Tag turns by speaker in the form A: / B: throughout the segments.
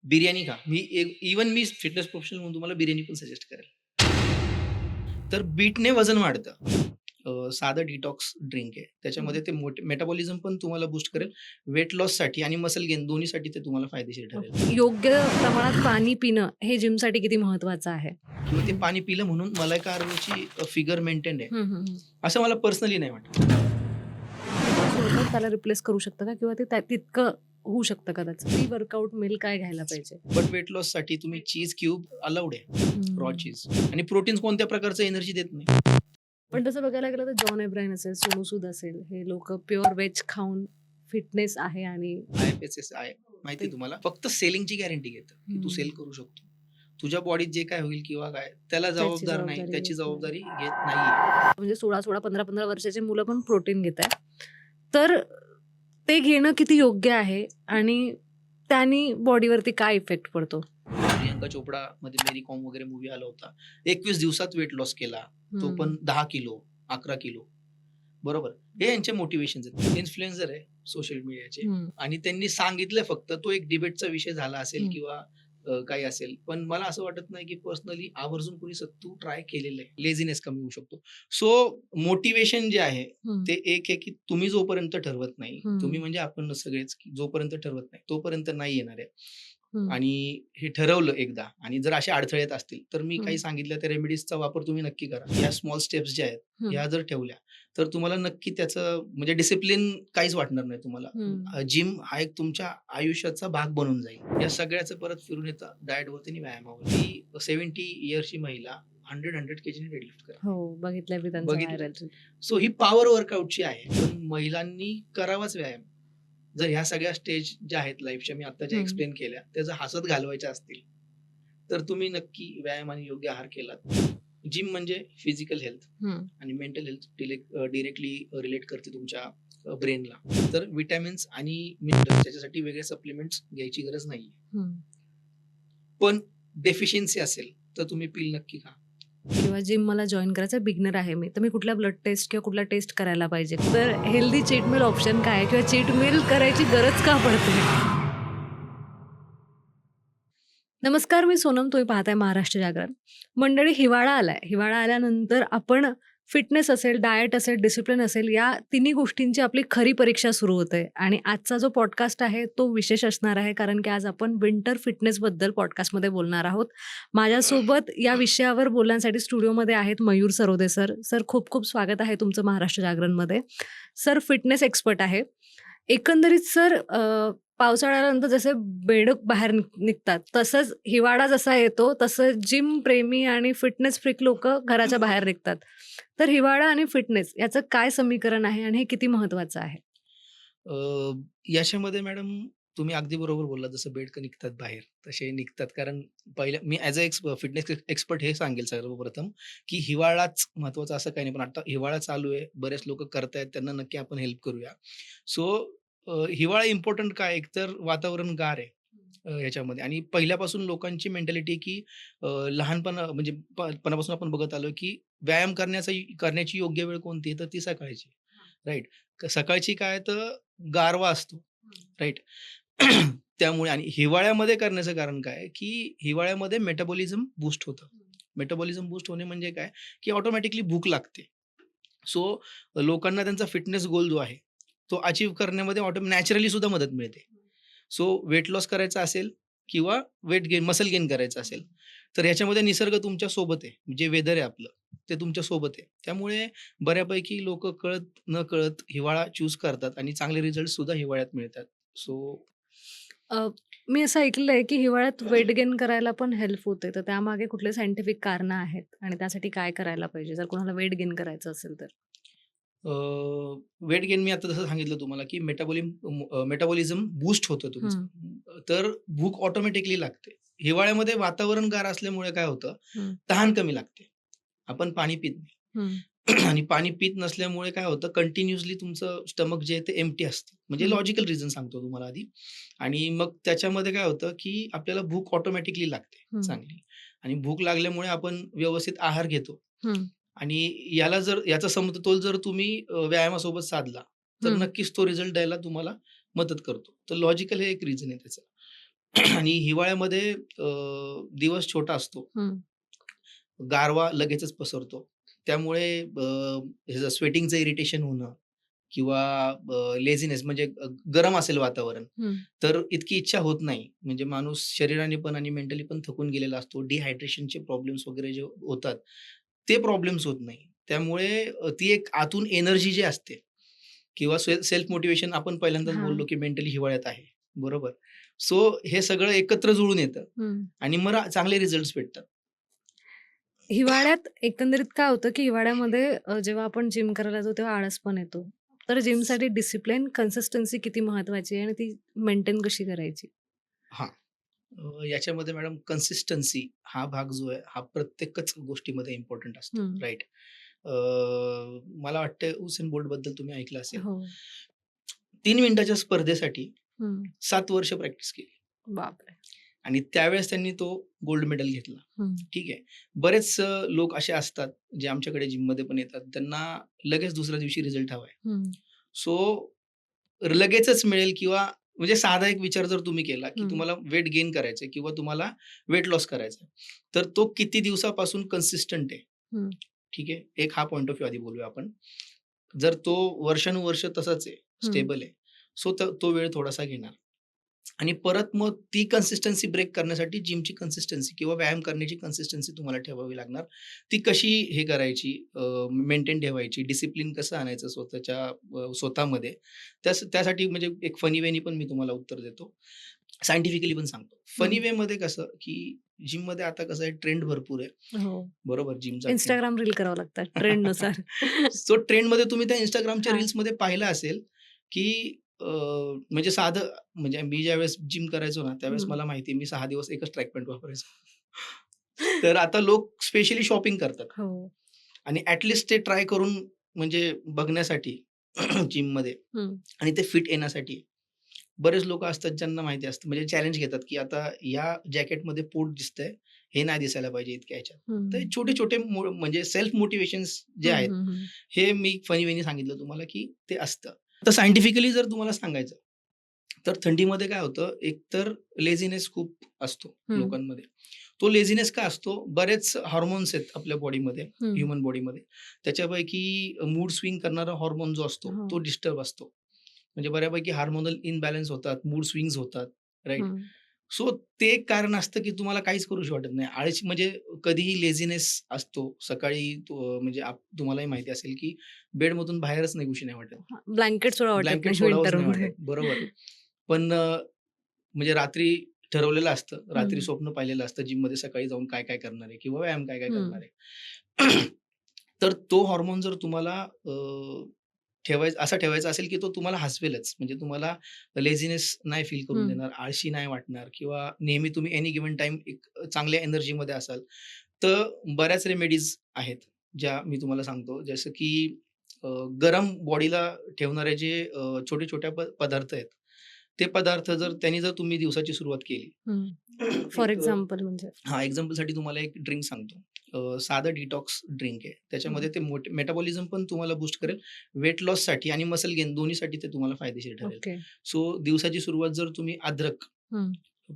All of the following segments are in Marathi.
A: बिर्याणी खा. मी फिटनेस प्रोफेशनल म्हणून तुम्हाला बिर्याणी पण सजेस्ट करेल. तर बीटने वजन वाढतं. साधं डिटॉक्स ड्रिंक आहे.
B: हं.
A: त्याच्यामध्ये ते मेटाबॉलिझम पण तुम्हाला बूस्ट करेल. वेट लॉससाठी आणि मसल गेन दोन्हीसाठी ते तुम्हाला फायदेशीर ठरेल.
B: योग्य प्रमाणात पाणी पिणं हे जिमसाठी किती महत्वाचं आहे?
A: किंवा ते पाणी पिलं म्हणून मला काय आरोग्याची फिगर मेंटेन आहे,
B: हं, हं, हं.
A: असं मला पर्सनली नाही वाटत.
B: स्वतःच त्याला रिप्लेस करू शकतं का? किंवा ते तितकं होऊ शकतं का त्याचं? प्री वर्कआउट मील काय घ्यायला पाहिजे?
A: बट वेट लॉससाठी तुम्ही चीज क्यूब अलाउड आहे. रॉ
B: हं.
A: चीज आणि प्रोटीन्स कोणत्या प्रकारचं एनर्जी देत नाही.
B: पण तसं बघायला गेलं तर जॉन एब्राहिम असेल, सोनू सूद असेल, हे लोकं प्युअर व्हेज खाऊन फिटनेस आहे आणि
A: IFSS आहे माहिती
B: ते
A: आहे तुम्हाला. फक्त सेलिंगची गॅरंटी घेतं, की तू सेल
B: हं.
A: करू शकतो. तुझ्या बॉडीत जे काय होईल किंवा काय त्याला
B: त्याची
A: जबाबदार नाही.
B: जबाबदारी
A: त्याची
B: घेत नाही.
A: जबाबदारी घेत नाहीये.
B: म्हणजे 16-16, 15-15 वर्षाची मुलं पण प्रोटीन घेतायत. तर ते घेणं किती योग्य आहे आणि त्यानी बॉडीवरती काय इफेक्ट पडतो?
A: प्रियंका चोपडामध्ये मेरी कॉम वगैरे मूव्ही आला होता. 21 दिवसात वेट लॉस केला. तो
B: हं,
A: पण 10 किलो, 11 किलो. बरोबर. हे यांचे मोटिव्हेशन्स आहेत. इन्फ्लुएन्सर आहे सोशल मीडियाचे
B: हं,
A: आणि त्यांनी सांगितलंय फक्त तो एक डिबेटचा विषय झाला असेल
B: हं,
A: किंवा काही असेल. पण मला असं वाटत नाही, की पर्सनली आवर्जून कोणी सत्तू ट्राय केलेलं आहे. लेझीनेस कमी होऊ शकतो. सो मोटिव्हेशन जे आहे
B: हं,
A: ते एक आहे, की तुम्ही जोपर्यंत ठरवत नाही, तुम्ही
B: हं,
A: म्हणजे आपण सगळेच, की जोपर्यंत ठरवत नाही, तोपर्यंत नाही येणार आहे.
B: हं,
A: आणि हे ठरवलं एकदा आणि जर असे अडथळे येत असतील, तर मी
B: हं,
A: काही सांगितलं त्या रेमेडीजचा वापर तुम्ही नक्की करा. ह्या स्मॉल स्टेप्स ज्या आहेत,
B: हं,
A: ह्या जर ठेवल्या, तर तुम्हाला नक्की त्याचं म्हणजे डिसिप्लिन काहीच वाटणार नाही तुम्हाला.
B: हं.
A: जिम हा एक तुमच्या आयुष्याचा भाग बनून जाईल. या सगळ्याचं परत फिरून येतं डायटवरती आणि व्यायामावर. ती 70 इयर्सची महिला 100 केजीने डेडलिफ्ट करते.
B: हो, बघितलंय मी त्यांचं
A: बघितलंय.
B: Viral reel.
A: सो ही पॉवर वर्कआउटची आहे. पण महिलांनी करावाच व्यायाम. जर ह्या सगळ्या स्टेज ज्या आहेत लाईफच्या मी आता ज्या
B: हं,
A: एक्सप्लेन केल्या, त्या जर हसत घालवायच्या असतील, तर तुम्ही नक्की व्यायाम आणि योग्य आहार केलात. जिम म्हणजे फिजिकल हेल्थ
B: हं,
A: आणि मेंटल हेल्थ डिरेक्टली रिलेट करते तुमच्या ब्रेनला. तर विटॅमिन्स आणि मिनरल्स त्याच्यासाठी वेगळे सप्लिमेंट्स घ्यायची गरज नाहीये.
B: हं.
A: पण डेफिशियन्सी असेल, तर तुम्ही पिल नक्की खा.
B: किंवा जिम मला जॉइन करायचं बिगिनर आहे मी, तर मी कुठल्या ब्लड टेस्ट किंवा कुठला टेस्ट करायला पाहिजे? तर हेल्दी चीट मील ऑप्शन काय आहे? किंवा चीट मील करायची गरज का पडते? नमस्कार, मी सोनम. तुम्ही पाहताय महाराष्ट्र जागरण. मंडळी, हिवाळा आलाय. हिवाळा आल्यानंतर आपण फिटनेस असेल, डायट असेल, डिसिप्लिन असेल, या तिन्ही गोष्टींची आपली खरी परीक्षा सुरू होते आणि आजचा जो पॉडकास्ट आहे तो विशेष असणार आहे, कारण की आज आपण विंटर फिटनेसबद्दल पॉडकास्टमध्ये बोलणार आहोत. माझ्यासोबत या विषयावर बोलण्यासाठी स्टुडिओमध्ये आहेत मयूर सरोदे सर. सर, खूप खूप स्वागत आहे तुमचं महाराष्ट्र जागरणमध्ये. सर फिटनेस एक्सपर्ट आहे. एकंदरीत सर, पावसाळ्यानंतर जसे बेडूक बाहेर निघतात, तसंच हिवाळा जसा येतो, तसं जिम प्रेमी आणि फिटनेस फ्रीक लोकं घराच्या बाहेर निघतात. तर हिवाळा आणि फिटनेस याचं काय समीकरण आहे आणि हे किती महत्वाचं आहे?
A: अ, याच्यामध्ये मॅडम तुम्ही अगदी बरोबर बोललात. जसं बेडकं निघतात बाहेर, तसे निघतात. कारण पहिलं मी ॲज अ फिटनेस एक्सपर्ट हे सांगेल सर्वप्रथम, की हिवाळाच महत्त्वाचा असं काही नाही. पण आता हिवाळा चालू आहे. बरेच लोकं करतायत. त्यांना नक्की आपण हेल्प करूया. सो हिवाळा इम्पोर्टंट काय? एकतर वातावरण गार आहे ह्याच्यामध्ये आणि पहिल्यापासून लोकांची मेंटॅलिटी की म्हणजे पणापासून आपण बघत आलोय, की व्यायाम करण्याची योग्य वेळ कोणती आहे? तर ती सकाळची. राइट. सकाळची काय तर गारवा असतो. राइट. त्यामुळे आणि हिवाळ्यामध्ये करण्याचं कारण काय आहे, की हिवाळ्यामध्ये मेटाबॉलिझम बूस्ट होतं. मेटाबॉलिझम बूस्ट होणे म्हणजे काय, की ऑटोमॅटिकली भूक लागते. सो लोकांना त्यांचा फिटनेस गोल जो आहे, तो अचीव्ह करण्यामध्ये नॅचरली सुद्धा मदत मिळते. सो वेट लॉस करायचा असेल किंवा मसल गेन करायचं असेल, तर ह्याच्यामध्ये निसर्ग तुमच्या सोबत आहे. जे वेदर आहे आपलं, ते तुमच्या सोबत आहे. त्यामुळे बऱ्यापैकी लोकं कळत-नकळत हिवाळा चूज करतात आणि चांगले रिझल्ट सुद्धा हिवाळ्यात मिळतात. सो
B: अ, मी असं ऐकलेलं आहे, की हिवाळ्यात वेट गेन करायला पण हेल्प होते. तर त्यामागे कुठले सायंटिफिक कारणं आहेत आणि त्यासाठी काय करायला पाहिजे जर कोणाला वेट गेन करायचं असेल तर?
A: वेट गेन मी आता जसं सांगितलं तुम्हाला, की मेटाबॉलिझम बूस्ट होतं तुमचं.
B: हं,
A: तर भूक ऑटोमॅटिकली लागते. हिवाळ्यामध्ये वातावरण गार असल्यामुळे काय होतं,
B: हं,
A: तहान कमी लागते. आपण पाणी पीत नाही.
B: हं,
A: आणि पाणी पीत नसल्यामुळे काय होतं, कंटिन्युअसली तुमचं स्टमक जे आहे ते एम्प्टी असतं. म्हणजे
B: हं,
A: लॉजिकल रिझन सांगतो तुम्हाला आधी. आणि मग त्याच्यामध्ये काय होतं, की आपल्याला भूक ऑटोमॅटिकली लागते
B: हं,
A: चांगली आणि भूक लागल्यामुळे आपण व्यवस्थित आहार घेतो.
B: हं,
A: आणि याचा समतोल जर तुम्ही व्यायामासोबत साधला, तर
B: हं.
A: नक्कीच तो रिझल्ट द्यायला तुम्हाला मदत करतो. तर लॉजिकल हे एक रिझन आहे त्याचं. आणि हिवाळ्यामध्ये दिवस छोटा असतो.
B: हं.
A: गारवा लगेचच पसरतो. त्यामुळे ह्याचं स्वेटिंगचं इरिटेशन होणं किंवा लेझीनेस म्हणजे गरम असेल वातावरण,
B: हं.
A: तर इतकी इच्छा होत नाही. म्हणजे माणूस शरीराने पण आणि मेंटली पण थकून गेलेला असतो. डिहायड्रेशनचे प्रॉब्लेम्स वगैरे जे होतात, ते प्रॉब्लेम्स होत नाही. त्यामुळे ती एक आतून एनर्जी जी असते किंवा सेल्फ मोटिव्हेशन आपण पहिल्यांदाच
B: हां.
A: बोललो, की मेंटली हिवाळ्यात आहे. बरोबर. सो हे सगळं एकत्र जुळून येतं
B: हं.
A: आणि मग चांगले रिझल्ट्स भेटतात.
B: हिवाळ्यात एकंदरीत काय होतं, की हिवाळ्यामध्ये जेव्हा आपण जिम करायला जातो तेव्हा आळस पण येतो. तर जिमसाठी डिसिप्लिन, कन्सिस्टन्सी किती महत्त्वाची आहे आणि ती मेंटेन कशी करायची?
A: हां. याच्यामध्ये मॅडम कन्सिस्टन्सी हा भाग जो आहे, हा प्रत्येकच गोष्टीमध्ये इम्पोर्टंट असतो.
B: हं.
A: राइट. मला वाटतं उसेन बोल्टबद्दल तुम्ही ऐकलं असेल.
B: हो.
A: 3 मिनिटाच्या स्पर्धेसाठी
B: हं.
A: 7 वर्ष प्रॅक्टिस केली
B: बापरे!
A: आणि त्यावेळेस त्यांनी तो गोल्ड मेडल घेतला.
B: हं.
A: ठीक आहे. बरेच लोक असे असतात, जे आमच्याकडे जिममध्ये पण येतात. त्यांना लगेच दुसऱ्या दिवशी रिझल्ट हवा आहे.
B: हं.
A: सो लगेचच मिळेल किंवा म्हणजे साधा एक विचार जर तुम्ही केला, की
B: हं.
A: तुम्हाला वेट गेन करायचंय किंवा तुम्हाला वेट लॉस करायचा आहे. तर तो किती दिवसापासून कन्सिस्टंट आहे.
B: हं.
A: ठीक आहे. एक हा पॉइंट ऑफ व्ह्यू आधी बोलूया आपण. जर तो वर्षानुवर्ष तसाच आहे,
B: हं.
A: स्टेबल आहे. सो तो वेळ थोडासा घेणार. आणि परत मग ती कन्सिस्टन्सी ब्रेक करण्यासाठी जिमची कन्सिस्टन्सी किंवा व्यायाम करण्याची कन्सिस्टन्सी तुम्हाला ठेवावी लागणार. ती कशी हे करायची मेंटेन ठेवायची, डिसिप्लिन कसं आणायचं स्वतःमध्ये. त्यासाठी म्हणजे एक फनी वेनी पण मी तुम्हाला उत्तर देतो. सायंटिफिकली पण सांगतो. फनी
B: हं.
A: वेमध्ये कसं, की जिममध्ये आता कसं आहे ट्रेंड भरपूर आहे.
B: हो.
A: बरोबर जिमचा ट्रेंड.
B: Instagram रील करावं लागतात ट्रेंडनुसार.
A: सो ट्रेंडमध्ये तुम्ही त्या Instagramच्या
B: हां.
A: रील्समध्ये पाहिलं असेल, की म्हणजे साधं म्हणजे मी ज्यावेळेस जिम करायचो ना, त्यावेळेस
B: हं.
A: मला माहिती आहे मी 6 दिवस एकच ट्रॅक पॅन्ट वापरायचो. तर आता लोक स्पेशली शॉपिंग करतात
B: हो.
A: आणि ते ट्राय करून म्हणजे बघण्यासाठी जिममध्ये
B: हं.
A: आणि ते फिट येण्यासाठी बरेच लोकं असतात ज्यांना माहिती असतं म्हणजे चॅलेंज घेतात, की आता या जॅकेटमध्ये पोट दिसतंय, हे नाही दिसायला पाहिजे इतक्या ह्याच्यात. तर
B: हं.
A: छोटे-छोटे म्हणजे सेल्फ मोटिव्हेशन्स जे
B: हं,
A: आहेत,
B: हं, हं.
A: हे मी फनी-वेनी सांगितलं तुम्हाला, की ते असतं. तर सायंटिफिकली जर तुम्हाला सांगायचं, तर थंडीमध्ये काय होतं, एकतर लेझीनेस खूप असतो
B: हं.
A: लोकांमध्ये. तो लेझीनेस का असतो? बरेच हार्मोन्स आहेत आपल्या बॉडीमध्ये,
B: हं.
A: ह्युमन बॉडीमध्ये. त्याच्यापैकी मूड स्विंग करणारा हार्मोन जो असतो,
B: हो.
A: तो डिस्टर्ब असतो. म्हणजे बऱ्यापैकी हार्मोनल इम्बॅलन्स होतात, मूड स्विंग्स होतात, राइट?
B: हं.
A: सो ते एक कारण असतं, की तुम्हाला काहीच करूशी वाटत नाही. आळशी म्हणजे कधीही लेझीनेस असतो. सकाळी म्हणजे तुम्हालाही माहिती असेल, की बेडमधून बाहेरच निघूशी नाही वाटत.
B: हां. ब्लँकेट सोडा वाटत
A: ब्लँकेट
B: नाही
A: सोडावंच नाही
B: विंटरमध्ये.
A: वाटत. बरोबर. पण म्हणजे रात्री ठरवलेलं असतं. रात्री
B: हं.
A: स्वप्न पाहिलेलं असतं जिममध्ये सकाळी जाऊन काय-काय करणार आहे किंवा व्यायाम काय-काय करणार
B: हं.
A: आहे. तर तो हार्मोन जर तुम्हाला असा ठेवायचा असेल, की तो तुम्हाला हसवेलच. म्हणजे तुम्हाला लेझीनेस नाही फील करून
B: हं.
A: देणार, आळशी नाही वाटणार किंवा नेहमी तुम्ही एनी गिव्हन टाईम एक चांगल्या एनर्जीमध्ये असाल. तर बऱ्याच रेमेडीज आहेत, ज्या मी तुम्हाला सांगतो. जसं की गरम बॉडीला ठेवणारे जे छोटे-छोटे पदार्थ आहेत. ते पदार्थ जर तुम्ही दिवसाची सुरुवात केली.
B: हं. फॉर
A: एक
B: एक्झाम्पल म्हणजे?
A: हां, एक्झाम्पलसाठी तुम्हाला एक ड्रिंक सांगतो. साधं डिटॉक्स ड्रिंक आहे.
B: हं.
A: त्याच्यामध्ये ते मेटाबॉलिझम पण तुम्हाला बूस्ट करेल. वेट लॉससाठी आणि मसल गेन दोन्हीसाठी ते तुम्हाला फायदेशीर ठरेल.
B: ओके.
A: सो दिवसाची सुरुवात जर तुम्ही अद्रक
B: हं.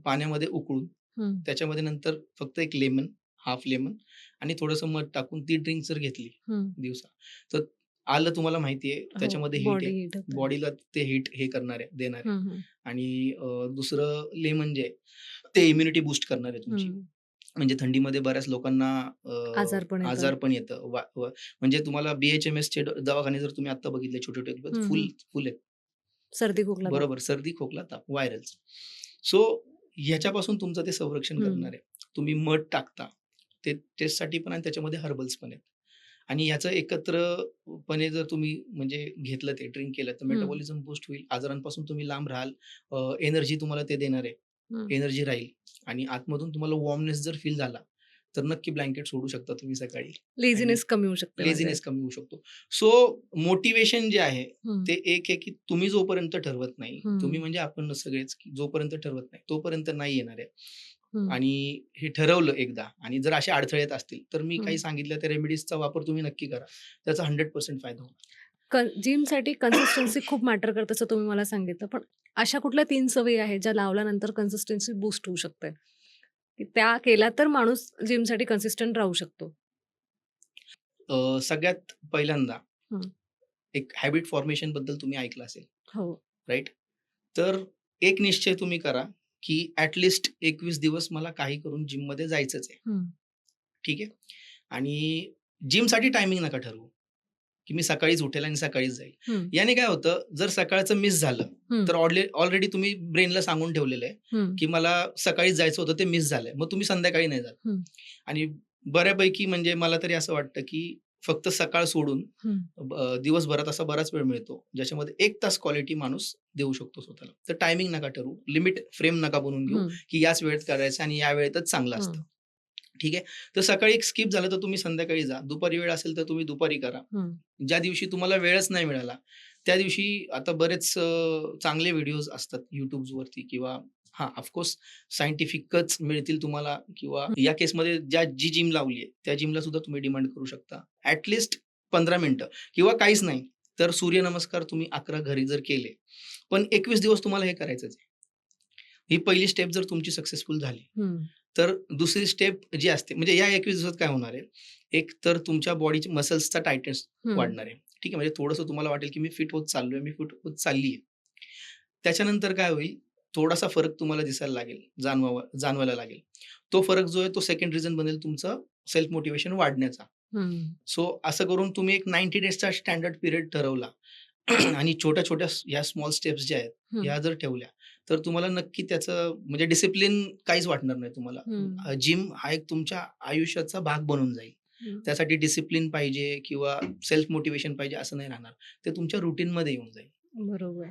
A: पाण्यामध्ये उकळून,
B: हं.
A: त्याच्यामध्ये नंतर फक्त एक लेमन, हाल्फ लेमन आणि थोडंसं मध टाकून ती ड्रिंक जर घेतली
B: हं.
A: दिवसा, तर आलं तुम्हाला माहिती आहे
B: हो.
A: त्याच्यामध्ये हीट
B: बॉडी
A: आहे.
B: हीट होते.
A: बॉडीला ते हीट हे करणार आहे, देणार आहे
B: हं, हं.
A: आणि दुसरं लेमन जे आहे, ते इम्युनिटी बूस्ट करणार आहे तुमची.
B: हं.
A: म्हणजे थंडीमध्ये बऱ्याच लोकांना
B: आजारपण येतं.
A: आजार पण येतं. म्हणजे तुम्हाला BHMSचे दवाखाने जर तुम्ही आता बघितले छोटे-छोटे
B: हं,
A: फुल
B: हं.
A: फुल आहेत.
B: सर्दी, खोकला, ताप.
A: बरोबर. सर्दी, खोकला, ताप, व्हायरलचं. सो ह्याच्यापासून तुमचं ते संरक्षण
B: हं.
A: करणार आहे. तुम्ही मध टाकता. ते टेस्टसाठी पण आणि त्याच्यामध्ये हर्बल्स पण आहेत. आणि ह्याचं एकत्रपणे जर तुम्ही म्हणजे घेतलं ते ड्रिंक केलं तर
B: हं.
A: मेटाबॉलिझम बूस्ट होईल. आजारांपासून तुम्ही लांब राहाल. एनर्जी तुम्हाला ते देणार आहे.
B: हं.
A: एनर्जी राहील आणि आतमधून तुम्हाला वॉर्मनेस जर फील झाला, तर नक्की ब्लँकेट सोडू शकता तुम्ही सकाळी आणि
B: लेझीनेस कमी होऊ शकते म्हणजे.
A: लेझीनेस कमी होऊ शकतो. सो मोटिव्हेशन जे आहे,
B: हं.
A: ते एक आहे की तुम्ही जोपर्यंत ठरवत नाही, तुम्ही
B: हं.
A: म्हणजे आपण सगळेच की जोपर्यंत ठरवत नाही, तोपर्यंत नाही येणार आहे.
B: हं.
A: आणि हे ठरवलं एकदा आणि जर असे अडथळे येत असतील, तर मी
B: हं.
A: काही सांगितलं त्या रेमेडीजचा वापर तुम्ही नक्की करा. त्याचा 100% फायदा होणार.
B: जिमसाठी कन्सिस्टन्सी खूप मॅटर करते असं तुम्ही मला सांगितलं. पण अशा कुठल्या 3 सवयी आहेत ज्या लावल्यानंतर कन्सिस्टन्सी बूस्ट होऊ शकते? की त्या केल्या तर माणूस जिमसाठी कन्सिस्टंट राहू शकतो?
A: सगळ्यात पहिल्यांदा
B: हं.
A: एक हॅबिट फॉर्मेशन बद्दल तुम्ही ऐकलं असेल,
B: हो.
A: राइट? तर एक निश्चय तुम्ही करा, की ॲट लीस्ट 21 दिवस मला काही करून जिममध्ये जायचंच आहे.
B: हं.
A: ठीक आहे? आणि जिमसाठी टायमिंग नका ठरवू, की मी सकाळीच उठेल आणि सकाळीच जाईल.
B: हं.
A: याने काय होतं, जर सकाळचं मिस झालं,
B: हं.
A: तर ऑलरेडी तुम्ही ब्रेनला सांगून ठेवलेलं आहे,
B: हं.
A: की मला सकाळीच जायचं होतं, ते मिस झालंय. मग तुम्ही संध्याकाळी नाही जात.
B: हं.
A: आणि बऱ्यापैकी म्हणजे मला तरी असं वाटतं, की फक्त सकाळ सोडून
B: हं.
A: दिवसभरात असा बराच वेळ मिळतो, ज्याच्यामध्ये 1 तास क्वालिटी माणूस देऊ शकतो स्वतःला. तर टायमिंग नका ठरवू, लिमिट फ्रेम नका बनवून घेऊ,
B: हं.
A: की याच वेळेत करायचं आणि या वेळेतच चांगलं
B: हं.
A: असतं. ठीक आहे. तर सकाळी एक स्किप झालं तर तुम्ही संध्याकाळी जा. दुपारी वेळ असेल तर तुम्ही दुपारी करा.
B: हं.
A: ज्या दिवशी तुम्हाला वेळच नाही मिळाला, त्या दिवशी आता बरेच चांगले व्हिडिओज असतात YouTubeवरती किंवा हां, ऑफकोर्स सायंटिफिकच मिळतील तुम्हाला किंवा
B: हं.
A: या केसमध्ये जी जिम लावली आहे, त्या जिमला सुद्धा तुम्ही डिमांड करू शकता. ॲट लीस्ट 15 मिनिटं किंवा काहीच नाही, तर सूर्यनमस्कार तुम्ही 11 घरी जर केले, पण 21 दिवस तुम्हाला हे करायचंच आहे. ही पहिली स्टेप जर तुमची सक्सेसफुल झाली,
B: हं.
A: तर दुसरी स्टेप जी असते म्हणजे या 21 दिवसात काय होणार आहे, एक तर तुमच्या बॉडीच्या मसल्सचा टायटनेस
B: हं.
A: वाढणार आहे. ठीक आहे. म्हणजे थोडंसं तुम्हाला वाटेल, की मी फिट होत चाललोय, मी फिट होत चालली आहे. त्याच्यानंतर काय होईल, थोडासा फरक तुम्हाला दिसायला लागेल, जाणवायला लागेल. तो फरक जो आहे तो सेकंड रिझन बनेल तुमचं सेल्फ मोटिव्हेशन वाढण्याचा.
B: हं.
A: सो असं करून तुम्ही एक 90 डेजचा स्टँडर्ड पिरियड ठरवला आणि छोट्या-छोट्या ह्या स्मॉल स्टेप्स ज्या आहेत,
B: हं.
A: ह्या जर ठेवल्या, तर तुम्हाला नक्की त्याचं म्हणजे डिसिप्लिन काहीच वाटणार नाही तुम्हाला.
B: हं.
A: जिम हा एक तुमच्या आयुष्याचा भाग बनून जाईल.
B: हं.
A: त्यासाठी डिसिप्लिन पाहिजे किंवा सेल्फ मोटिव्हेशन पाहिजे असं नाही राहणार. ते तुमच्या रुटीनमध्ये येऊन जाईल.
B: बरोबर.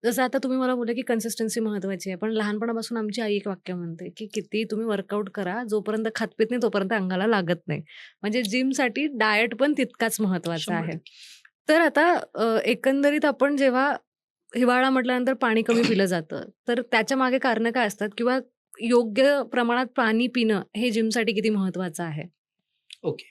B: जसं आता तुम्ही मला बोलले, की कन्सिस्टन्सी महत्त्वाची आहे. पण लहानपणापासून आमची आई एक वाक्य म्हणते, की कितीही तुम्ही वर्कआउट करा, जोपर्यंत खात-पीत नाही तोपर्यंत अंगाला लागत नाही. म्हणजे जिमसाठी डायट पण तितकाच महत्त्वाचा आहे.
A: 100%
B: तर आता एकंदरीत आपण जेव्हा हिवाळा म्हटल्यानंतर पाणी कमी पिलं जातं, तर त्याच्या मागे कारणं काय असतात? किंवा योग्य प्रमाणात पाणी पिणं हे जिमसाठी किती महत्त्वाचं आहे?
A: ओके.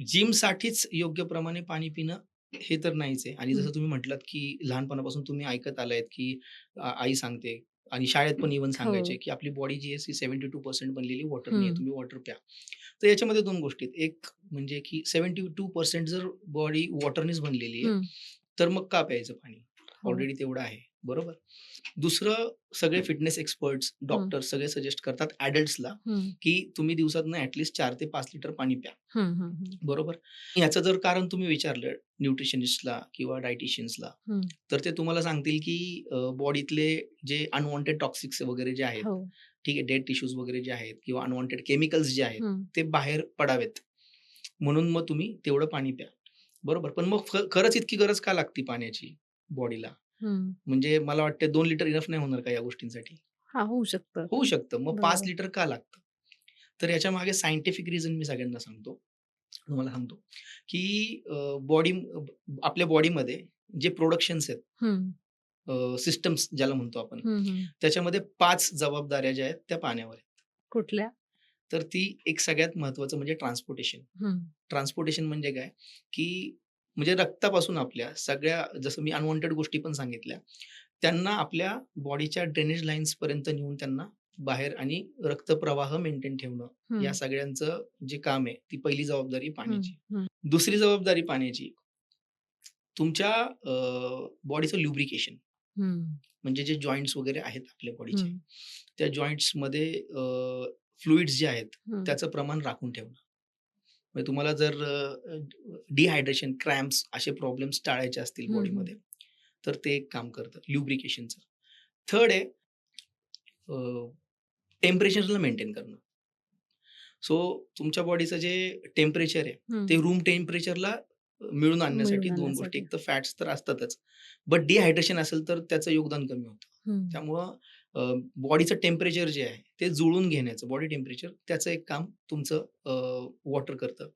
A: जिमसाठीच योग्य प्रमाणे पाणी पिणं हे तर नाहीच आहे आणि
B: हं.
A: जसं तुम्ही म्हटलात, की लहानपणापासून तुम्ही ऐकत आलायत, की आई सांगते आणि शाळेत पण इव्हन
B: हो.
A: सांगायचे, की आपली बॉडी जी आहे ती 72% बनलेली वॉटरनी आहे.
B: हं.
A: तुम्ही वॉटर प्या. तर याच्यामध्ये 2 गोष्टी आहेत. एक म्हणजे की 72% जर बॉडी वॉटरनीच बनलेली आहे,
B: हं.
A: तर मग का प्यायचं पाणी?
B: हो.
A: ऑलरेडी तेवढं आहे. बरोबर? दुसरं सगळे फिटनेस एक्सपर्ट्स,
B: हं.
A: डॉक्टर सगळे सजेस्ट करतात ॲडल्ट्सला,
B: हं.
A: की तुम्ही दिवसातनं ॲट लीस्ट 4 ते 5 लिटर पाणी प्या.
B: हं, हं, हं.
A: बरोबर? याचं जर कारण तुम्ही विचारलं न्यूट्रिशनिस्टला किंवा डायटिशियन्सला,
B: हं.
A: तर ते तुम्हाला सांगतील, की बॉडीतले जे अनवॉन्टेड टॉक्सिक्स वगैरे जे आहेत,
B: हो.
A: ठीक आहे, डेड टिश्यूज वगैरे जे आहेत किंवा अनवॉन्टेड केमिकल्स जे आहेत,
B: हं.
A: ते बाहेर पडावेत. म्हणून मग तुम्ही तेवढं पाणी प्या. बरोबर? पण मग खरंच इतकी गरज का लागते पाण्याची बॉडीला?
B: हं.
A: म्हणजे मला वाटतं 2 लिटर इनफ नाही होणार का या गोष्टींसाठी?
B: हां, होऊ शकतं.
A: होऊ शकतं. मग 5
B: बरोबर.
A: लिटर का लागतं? तर याच्यामागे सायंटिफिक रिझन मी सगळ्यांना सांगतो. तुम्हाला सांगतो, की बॉडी आपल्या बॉडीमध्ये जे प्रोडक्शन्स आहेत,
B: हं.
A: सिस्टम्स ज्याला म्हणतो आपण,
B: हं, हं.
A: त्याच्यामध्ये 5 जबाबदाऱ्या ज्या आहेत त्या पाण्यावर आहेत.
B: कुठल्या?
A: तर ती एक सगळ्यात महत्त्वाचं म्हणजे ट्रान्सपोर्टेशन.
B: हं.
A: ट्रान्सपोर्टेशन म्हणजे काय, की म्हणजे रक्तापासून आपल्या सगळ्या जसं मी अनवॉन्टेड गोष्टी पण सांगितल्या, त्यांना आपल्या बॉडीच्या ड्रेनेज लाईन्सपर्यंत नेऊन त्यांना बाहेर आणि रक्तप्रवाह मेंटेन ठेवणं, या
B: हं.
A: सगळ्यांचं जे काम आहे, ती पहिली जबाबदारी
B: हं.
A: पाण्याची.
B: हं.
A: दुसरी जबाबदारी पाण्याची, तुमच्या बॉडीचं ल्युब्रिकेशन
B: हं.
A: म्हणजे जे जॉइंट्स वगैरे आहेत आपल्या बॉडीचे,
B: हं.
A: त्या जॉइंट्समध्ये फ्लुइड्स जे आहेत,
B: हं.
A: त्याचं प्रमाण राखून ठेवणं. म्हणजे तुम्हाला जर डिहायड्रेशन, क्रॅम्प्स असे प्रॉब्लेम्स टाळायचे असतील
B: हं, हं.
A: बॉडीमध्ये, तर ते एक काम करतं ल्युब्रिकेशनचं. थर्ड आहे टेम्परेचरला मेंटेन करणं. सो तुमच्या बॉडीचं जे टेम्परेचर आहे,
B: हं.
A: ते रूम टेम्परेचरला मिळून आणण्यासाठी
B: मिळून
A: 2 गोष्टी.
B: आणण्यासाठी.
A: एक तर फॅट्स तर असतातच. बट डिहायड्रेशन असेल तर त्याचं योगदान कमी होतं.
B: हं.
A: त्यामुळं बॉडीचं टेम्परेचर जे आहे, ते जुळवून घेण्याचं बॉडी टेम्परेचर त्याचं एक काम तुमचं वॉटर करतं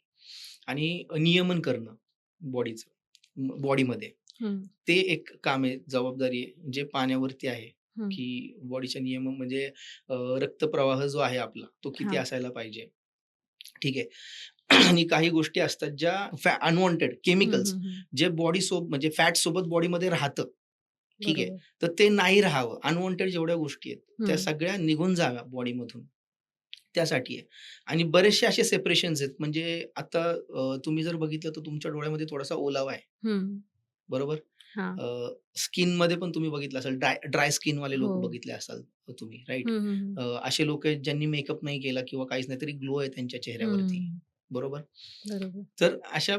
A: आणि नियमन करणं बॉडीचं बॉडीमध्ये.
B: हं.
A: ते एक काम आहे, जबाबदारी आहे, जे पाण्यावरती आहे,
B: हं.
A: की बॉडीच्या नियमन म्हणजे रक्तप्रवाह जो आहे आपला, तो किती
B: हां.
A: असायला पाहिजे. ठीक आहे. आणि काही गोष्टी असतात ज्या अनवॉन्टेड
B: हं,
A: केमिकल्स
B: हं, हं.
A: जे म्हणजे फॅट सोबत बॉडीमध्ये राहतं. ठीक आहे.
B: बरोबर.
A: तर ते नाही राहावं. अनवॉन्टेड जेवढ्या गोष्टी आहेत, त्या
B: हं.
A: सगळ्या निघून जाव्या बॉडीमधून. त्यासाठी आहे. आणि बरेचसे असे सेपरेशन्स आहेत. म्हणजे आता तुम्ही जर बघितलं तर तुमच्या डोळ्यामध्ये थोडासा ओलावा आहे.
B: हं.
A: बरोबर?
B: हां.
A: स्किनमध्ये पण तुम्ही बघितलं असेल ड्राय ड्राय स्किनवाले
B: हो.
A: लोक बघितले असाल तुम्ही, राइट?
B: हं, हं, हं.
A: असे लोक आहेत ज्यांनी मेकअप नाही केला किंवा काहीच नाही तरी ग्लो आहे त्यांच्या चेहऱ्यावरती.
B: हं.
A: बरोबर?
B: बरोबर.
A: तर अशा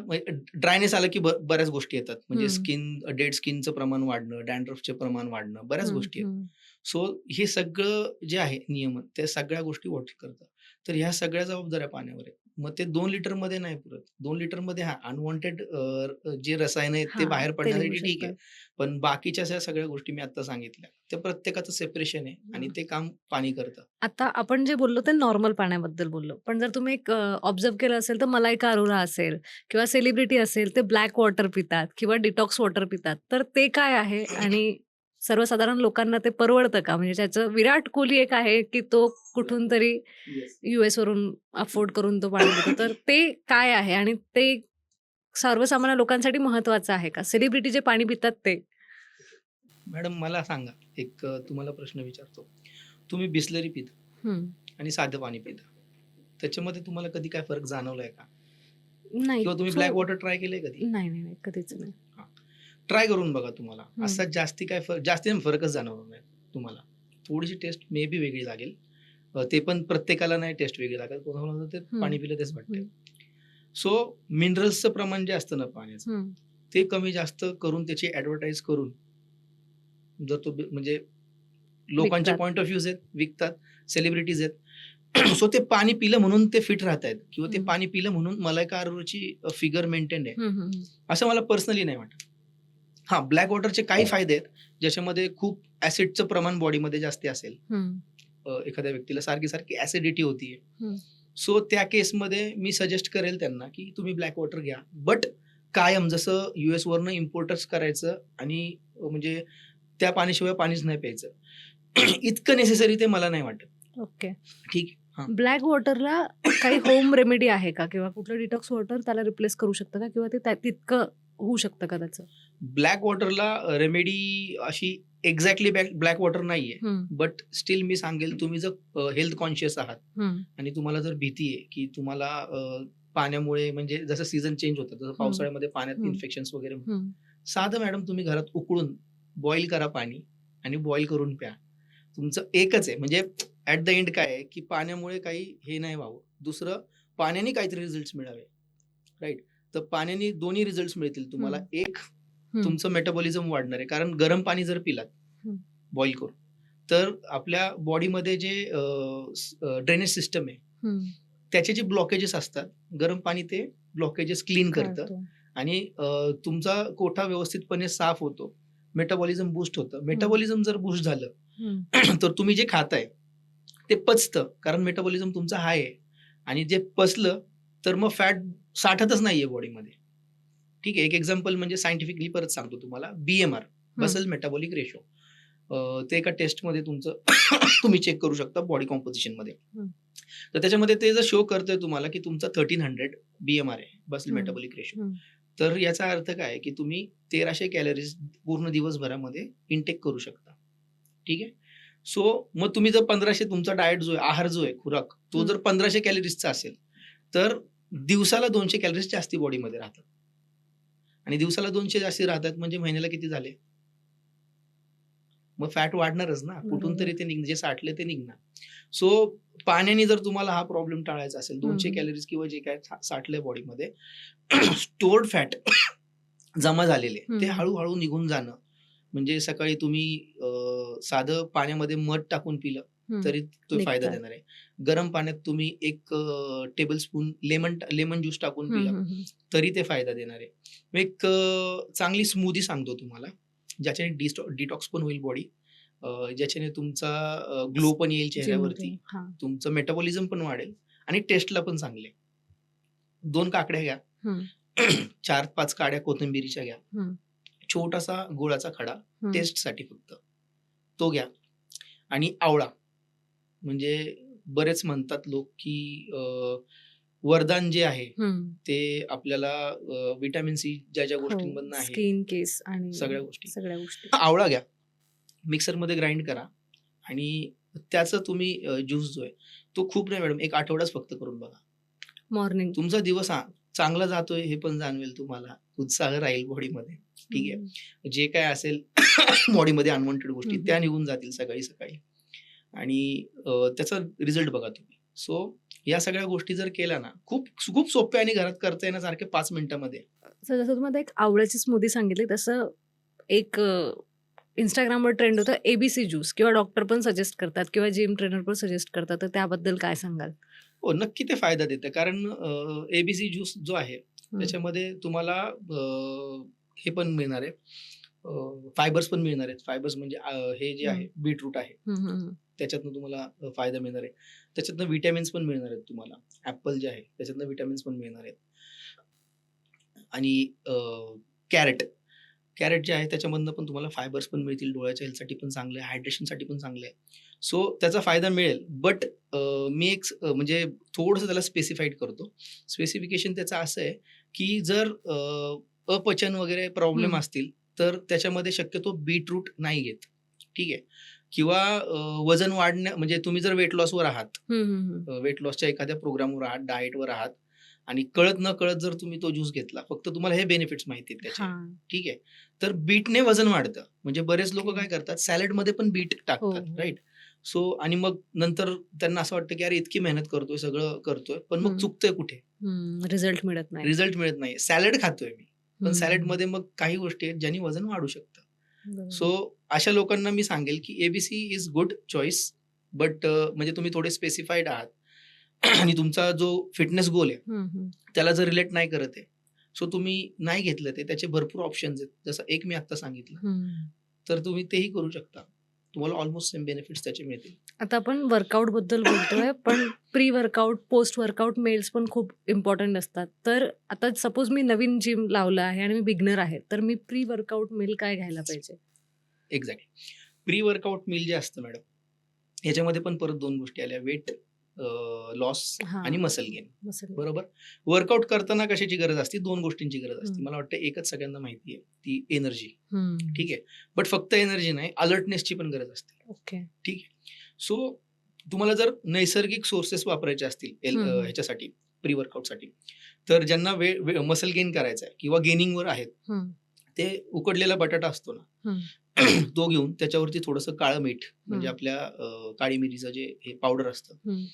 A: ड्रायनेस आला की बऱ्याच गोष्टी येतात. म्हणजे
B: हं.
A: डेड स्किनचं प्रमाण वाढणं, डॅन्ड्रफचे प्रमाण वाढणं, बऱ्याच
B: हं,
A: गोष्टी आहेत.
B: हं.
A: सो हे सगळं जे आहे नियमन, त्या सगळ्या गोष्टी वॉटर करतात. तर ह्या सगळ्या जबाबदाऱ्या पाण्यावर आहेत. मग ते 2 लिटरमध्ये नाही पुरत. 2 लिटरमध्ये अनवॉन्टेड जे रसायनं आहेत ते
B: हां,
A: बाहेर
B: ते निघू
A: पडण्यासाठी ठीक आहे.
B: शकतात.
A: पण बाकीच्या ज्या सगळ्या गोष्टी मी आता सांगितल्या, त्या प्रत्येकाचं सेपरेशन आहे आणि
B: हां.
A: ते काम पाणी करतं.
B: आता आपण जे बोललो ते नॉर्मल पाण्याबद्दल बोललो. पण जर तुम्ही एक ऑब्झर्व्ह केलं असेल तर मलाइका अरोरा असेल किंवा सेलिब्रिटी असेल ते ब्लॅक वॉटर पितात किंवा डिटॉक्स वॉटर पितात. तर ते काय आहे आणि सर्वसाधारण लोकांना ते परवडतं का? म्हणजे त्याचं विराट कोहली एक आहे, की तो कुठून तरी
A: येस.
B: यूएसवरून अफोर्ड करून तो पाणी पितो. तर ते काय आहे आणि ते सर्वसामान्य लोकांसाठी महत्वाचं आहे का? सेलिब्रिटी जे पाणी पितात ते?
A: मॅडम मला सांगा, एक तुम्हाला प्रश्न विचारतो. तुम्ही बिसलरी पिता
B: हं.
A: आणि साधं पाणी पिता. त्याच्यामध्ये तुम्हाला कधी काय फरक जाणवलाय का?
B: नाही.
A: किंवा तुम्ही ब्लॅक वॉटर ट्राय केलंय कधी?
B: नाही, नाही, नाही. कधीच नाही.
A: हां. ट्राय करून बघा तुम्हाला.
B: हं.
A: असा जास्ती नाही फरकच जाणवणार नाही तुम्हाला. थोडीशी टेस्ट मे बी वेगळी लागेल. ते पण प्रत्येकाला नाही टेस्ट वेगळी लागेल. कोणाला ते
B: हं.
A: पाणी पिलं तेच वाटतंय.
B: हं.
A: सो मिनरल्सचं प्रमाण जे असतं ना पाण्याचं,
B: हं.
A: ते कमी जास्त करून त्याची ॲडव्हर्टाइज करून जर तो म्हणजे लोकांचे
B: विकतात.
A: पॉइंट ऑफ व्ह्यूज आहेत, विकतात, सेलिब्रिटीज आहेत. सो ते पाणी पिलं म्हणून ते फिट राहतायत किंवा ते
B: हं.
A: पाणी पिलं म्हणून मलायका अरोराची फिगर मेंटेन्ड आहे.
B: हं, हं, हं.
A: असं मला पर्सनली नाही वाटत. हां, ब्लॅक वॉटरचे काही फायदे आहेत, ज्याच्यामध्ये खूप ॲसिडचं प्रमाण बॉडीमध्ये जास्ती असेल.
B: हं.
A: एखाद्या व्यक्तीला सारखी-सारखी ॲसिडिटी होतीये.
B: हं.
A: सो त्या केसमध्ये मी सजेस्ट करेल त्यांना, की तुम्ही ब्लॅक वॉटर घ्या. बट कायम जसं यूएसवरनं इम्पोर्टच करायचं आणि म्हणजे त्या पाण्याशिवाय पाणीच नाही प्यायचं. इतकं नेसेसरी ते मला नाही वाटत.
B: ओके.
A: ठीक आहे. हां.
B: ब्लॅक वॉटरला काही होम रेमेडी आहे का? किंवा कुठलं डिटॉक्स वॉटर त्याला रिप्लेस करू शकतं का? किंवा ते तितकं होऊ शकतं का त्याचं?
A: ब्लॅक वॉटरला रेमेडी अशी एक्झॅक्टली ब्लॅक वॉटर नाहीये.
B: हं.
A: बट स्टिल मी सांगेल तुम्ही जर हेल्थ कॉन्शियस आहात
B: हं.
A: आणि तुम्हाला जर भीती आहे, की तुम्हाला पाण्यामुळे म्हणजे जसं सीझन चेंज होतं, जसं
B: हं.
A: पावसाळ्यामध्ये पाण्यात
B: हं.
A: इन्फेक्शन्स वगैरे होतात.
B: हं.
A: साधं मॅडम तुम्ही घरात उकळून बॉईल करा पाणी आणि बॉईल करून प्या. तुमचं एकच आहे म्हणजे ॲट द एंड काय आहे, की पाण्यामुळे काही हे नाही व्हावं. दुसरं पाण्याने काहीतरी रिझल्ट्स मिळावे. राइट? तर पाण्याने दोन्ही रिझल्ट्स मिळतील तुम्हाला.
B: हं.
A: एक
B: हं.
A: तुमचं मेटाबॉलिझम वाढणार आहे. कारण गरम पाणी जर पिलात
B: हं.
A: बॉईल करून, तर आपल्या बॉडीमध्ये जे ड्रेनेज सिस्टम आहे,
B: हं.
A: त्याचे जे ब्लॉकेजेस असतात, गरम पाणी ते ब्लॉकेजेस क्लीन करतं
B: कळतो.
A: आणि तुमचा कोठा व्यवस्थितपणे साफ होतो. मेटाबॉलिझम बूस्ट होतं.
B: हं.
A: मेटाबॉलिझम जर बूस्ट झालं,
B: हं.
A: तर तुम्ही जे खाताय ते पचतं. कारण मेटाबॉलिझम तुमचा हाय आहे आणि जे पचलं, तर मग फॅट साठतच नाहीये बॉडीमध्ये. ठीक आहे. एक एक्झाम्पल म्हणजे सायंटिफिकली परत सांगतो तुम्हाला. BMR
B: हं.
A: बसल मेटाबॉलिक रेशो. ते एका टेस्टमध्ये तुमचं तुम्ही चेक करू शकता बॉडी कंपोझिशनमध्ये.
B: हं.
A: तर त्याच्यामध्ये ते जर शो करतंय तुम्हाला, की तुमचा 1300 BMR आहे, बसल
B: हं.
A: Metabolic ratio.
B: हं.
A: तर याचा अर्थ काय आहे, की तुम्ही 1300 कॅलरीज पूर्ण दिवसभरामध्ये इनटेक करू शकता. ठीक आहे. सो मग तुम्ही जर 1500 तुमचा डायट जो आहे, आहार जो आहे, खुराक, तो
B: हं.
A: जर 1500 कॅलरीजचा असेल, तर दिवसाला 200 कॅलरीज जास्ती बॉडीमध्ये राहतात. आणि दिवसाला 200 जास्ती राहतात म्हणजे महिन्याला किती झाले? मग फॅट वाढणारच ना. कुठून
B: बरोबर.
A: तरी ते जे साठले ते निघणार. सो पाण्याने जर तुम्हाला हा प्रॉब्लेम टाळायचा असेल,
B: हं,
A: 200
B: हं.
A: कॅलरीज किंवा जे काही साठलंय बॉडीमध्ये स्टोअर्ड फॅट जमा झालेले, ते
B: हं.
A: हळू निघून जाणं. म्हणजे सकाळी तुम्ही साधं पाण्यामध्ये मध टाकून पिलं,
B: हं.
A: तरी तो फायदा
B: निघतात.
A: देणार आहे. गरम पाण्यात तुम्ही 1 टेबलस्पून लेमन ज्यूस टाकून
B: हं,
A: पिलं,
B: हं, हं.
A: तरी ते फायदा देणार आहे. मग एक चांगली स्मूदी सांगतो तुम्हाला, ज्याच्याने डिटॉक्स पण होईल बॉडी. ज्याच्याने तुमचा ग्लो पण येईल
B: जिममध्ये.
A: चेहऱ्यावरती,
B: हां.
A: तुमचं मेटाबॉलिझम पण वाढेल आणि टेस्टला पण चांगले. 2 काकड्या घ्या,
B: हं.
A: 4-5 काड्या कोथिंबिरीच्या घ्या,
B: हं.
A: छोटासा गुळाचा खडा
B: हं.
A: टेस्टसाठी फक्त, तो घ्या आणि आवळा. म्हणजे बरेच म्हणतात लोक, की वरदान जे आहे
B: हं.
A: ते आपल्याला व्हिटॅमिन सी ज्या
B: हो.
A: गोष्टींमधनं आहे,
B: स्किन, केस आणि
A: सगळ्या गोष्टी.
B: सगळ्या गोष्टी.
A: आवळा घ्या, मिक्सरमध्ये ग्राइंड करा आणि त्याचा तुम्ही ज्यूस जो आहे, तो खूप नाही मॅडम, 1 आठवडाच फक्त करून बघा.
B: मॉर्निंग.
A: तुमचा दिवस चांगला जातोय हे पण जाणवेल तुम्हाला. उत्साह राहील बॉडीमध्ये. ठीक
B: हं.
A: आहे. जे काय असेल बॉडीमध्ये अनवॉन्टेड गोष्टी
B: हं,
A: त्या
B: हं.
A: निघून जातील सकाळी-सकाळी आणि त्याचा रिझल्ट बघा तुम्ही. सो या सगळ्या गोष्टी जर केल्या ना, खूप खूप सोप्या आणि घरात करता येण्यासारखे 5 मिनिटामध्ये.
B: जसं तुम्हाला एक आवळ्याची स्मूदी सांगितली तसं एक Instagramवर ट्रेंड होतं एबीसी ज्यूस किंवा डॉक्टर पण सजेस्ट करतात किंवा जिम ट्रेनर पण सजेस्ट करतात. तर त्याबद्दल काय सांगाल?
A: हो, नक्की ते फायदा देतं. कारण एबीसी ज्यूस जो आहे,
B: हं.
A: त्याच्यामध्ये तुम्हाला हे पण मिळणार आहे, फायबर्स पण मिळणार आहेत. फायबर्स म्हणजे हे जे
B: हं.
A: आहे बीटरूट आहे.
B: हं, हं, हं.
A: त्याच्यातनं तुम्हाला फायदा मिळणार आहे. त्याच्यातनं व्हिटॅमिन्स पण मिळणार आहेत तुम्हाला. ॲपल जे आहे, त्याच्यातनं व्हिटॅमिन्स पण मिळणार आहेत. आणि कॅरट. कॅरट जे आहे त्याच्यामधनं पण तुम्हाला फायबर्स पण मिळतील. डोळ्याच्या हेल्थसाठी पण चांगलं आहे, हायड्रेशनसाठी पण चांगलं आहे. सो त्याचा फायदा मिळेल. बट मी एक म्हणजे थोडंसं त्याला स्पेसिफाईड करतो. स्पेसिफिकेशन त्याचं असं आहे, की जर अपचन वगैरे प्रॉब्लेम
B: हं.
A: असतील, तर त्याच्यामध्ये शक्यतो बीटरूट नाही घेत. ठीक आहे. किंवा वजन म्हणजे तुम्ही जर वेट लॉसवर आहात,
B: हं, हं, हं.
A: वेट लॉसच्या एखाद्या प्रोग्रामवर आहात, डाएटवर आहात आणि कळत-नकळत जर तुम्ही तो ज्यूस घेतला, फक्त तुम्हाला हे बेनिफिट्स माहिती आहेत त्याचे.
B: हां.
A: ठीक आहे. तर बीटने वजन वाढतं. म्हणजे बरेच लोकं
B: ओके.
A: काय करतात, सॅलडमध्ये पण बीट
B: हो,
A: टाकतात,
B: हो.
A: राइट? सो आणि मग नंतर त्यांना असं वाटतं, की अरे इतकी मेहनत करतोय, सगळं करतोय, पण मग
B: हं,
A: चुकतंय कुठे?
B: हं. रिझल्ट मिळत नाही.
A: रिझल्ट मिळत नाहीये. सॅलड खातोय मी, पण
B: हं.
A: सॅलडमध्ये मग काही गोष्टी आहेत ज्यानी वजन वाढू शकतं. सो
B: बरोबर.
A: अशा लोकांना मी सांगेल, की ABC is good choice, but म्हणजे तुम्ही थोडे स्पेसिफाईड आहात आणि तुमचा जो फिटनेस गोल आहे,
B: हं, हं.
A: त्याला जर रिलेट नाही करत आहे, सो तुम्ही नाही घेतलं ते. त्याचे भरपूर ऑप्शन्स आहेत. जसं एक मी आत्ता सांगितलं,
B: हं.
A: तर तुम्ही तेही करू शकता. तुम्हाला ऑलमोस्ट सेम बेनिफिट्स त्याचे मिळतील.
B: आता आपण वर्कआउटबद्दल बोलतोय, पण pre workout, post workout meals पण खूप इम्पोर्टंट असतात. तर आता सपोज मी नवीन जिम लावलं आहे आणि मी बिगिनर आहे, तर मी प्री वर्कआउट मील काय घ्यायला पाहिजे?
A: एक्झॅक्टली. प्री वर्कआउट मील जे असतं मॅडम, याच्यामध्ये पण परत 2 गोष्टी आल्या. वेट लॉस आणि
B: हां.
A: Muscle gain.
B: मसल.
A: बरोबर? वर्कआउट करताना कशाची गरज असते? 2 गोष्टींची गरज असते.
B: हं.
A: मला वाटतं एकच सगळ्यांना माहिती आहे, ती एनर्जी.
B: हं.
A: ठीक आहे. बट फक्त एनर्जी नाही, अलर्टनेसची पण गरज असते.
B: ओके.
A: ठीक आहे. सो तुम्हाला जर नैसर्गिक सोर्सेस वापरायचे असतील
B: हं, हं.
A: ह्याच्यासाठी प्री वर्कआउटसाठी, तर ज्यांना मसल गेन करायचा आहे किंवा गेनिंगवर आहेत,
B: हं.
A: ते उकडलेला बटाटा असतो ना,
B: हं.
A: तो घेऊन त्याच्यावरती थोडंसं काळं मीठ म्हणजे
B: हं.
A: आपल्या काळी मिरीचं जे हे पावडर असतं,
B: हं.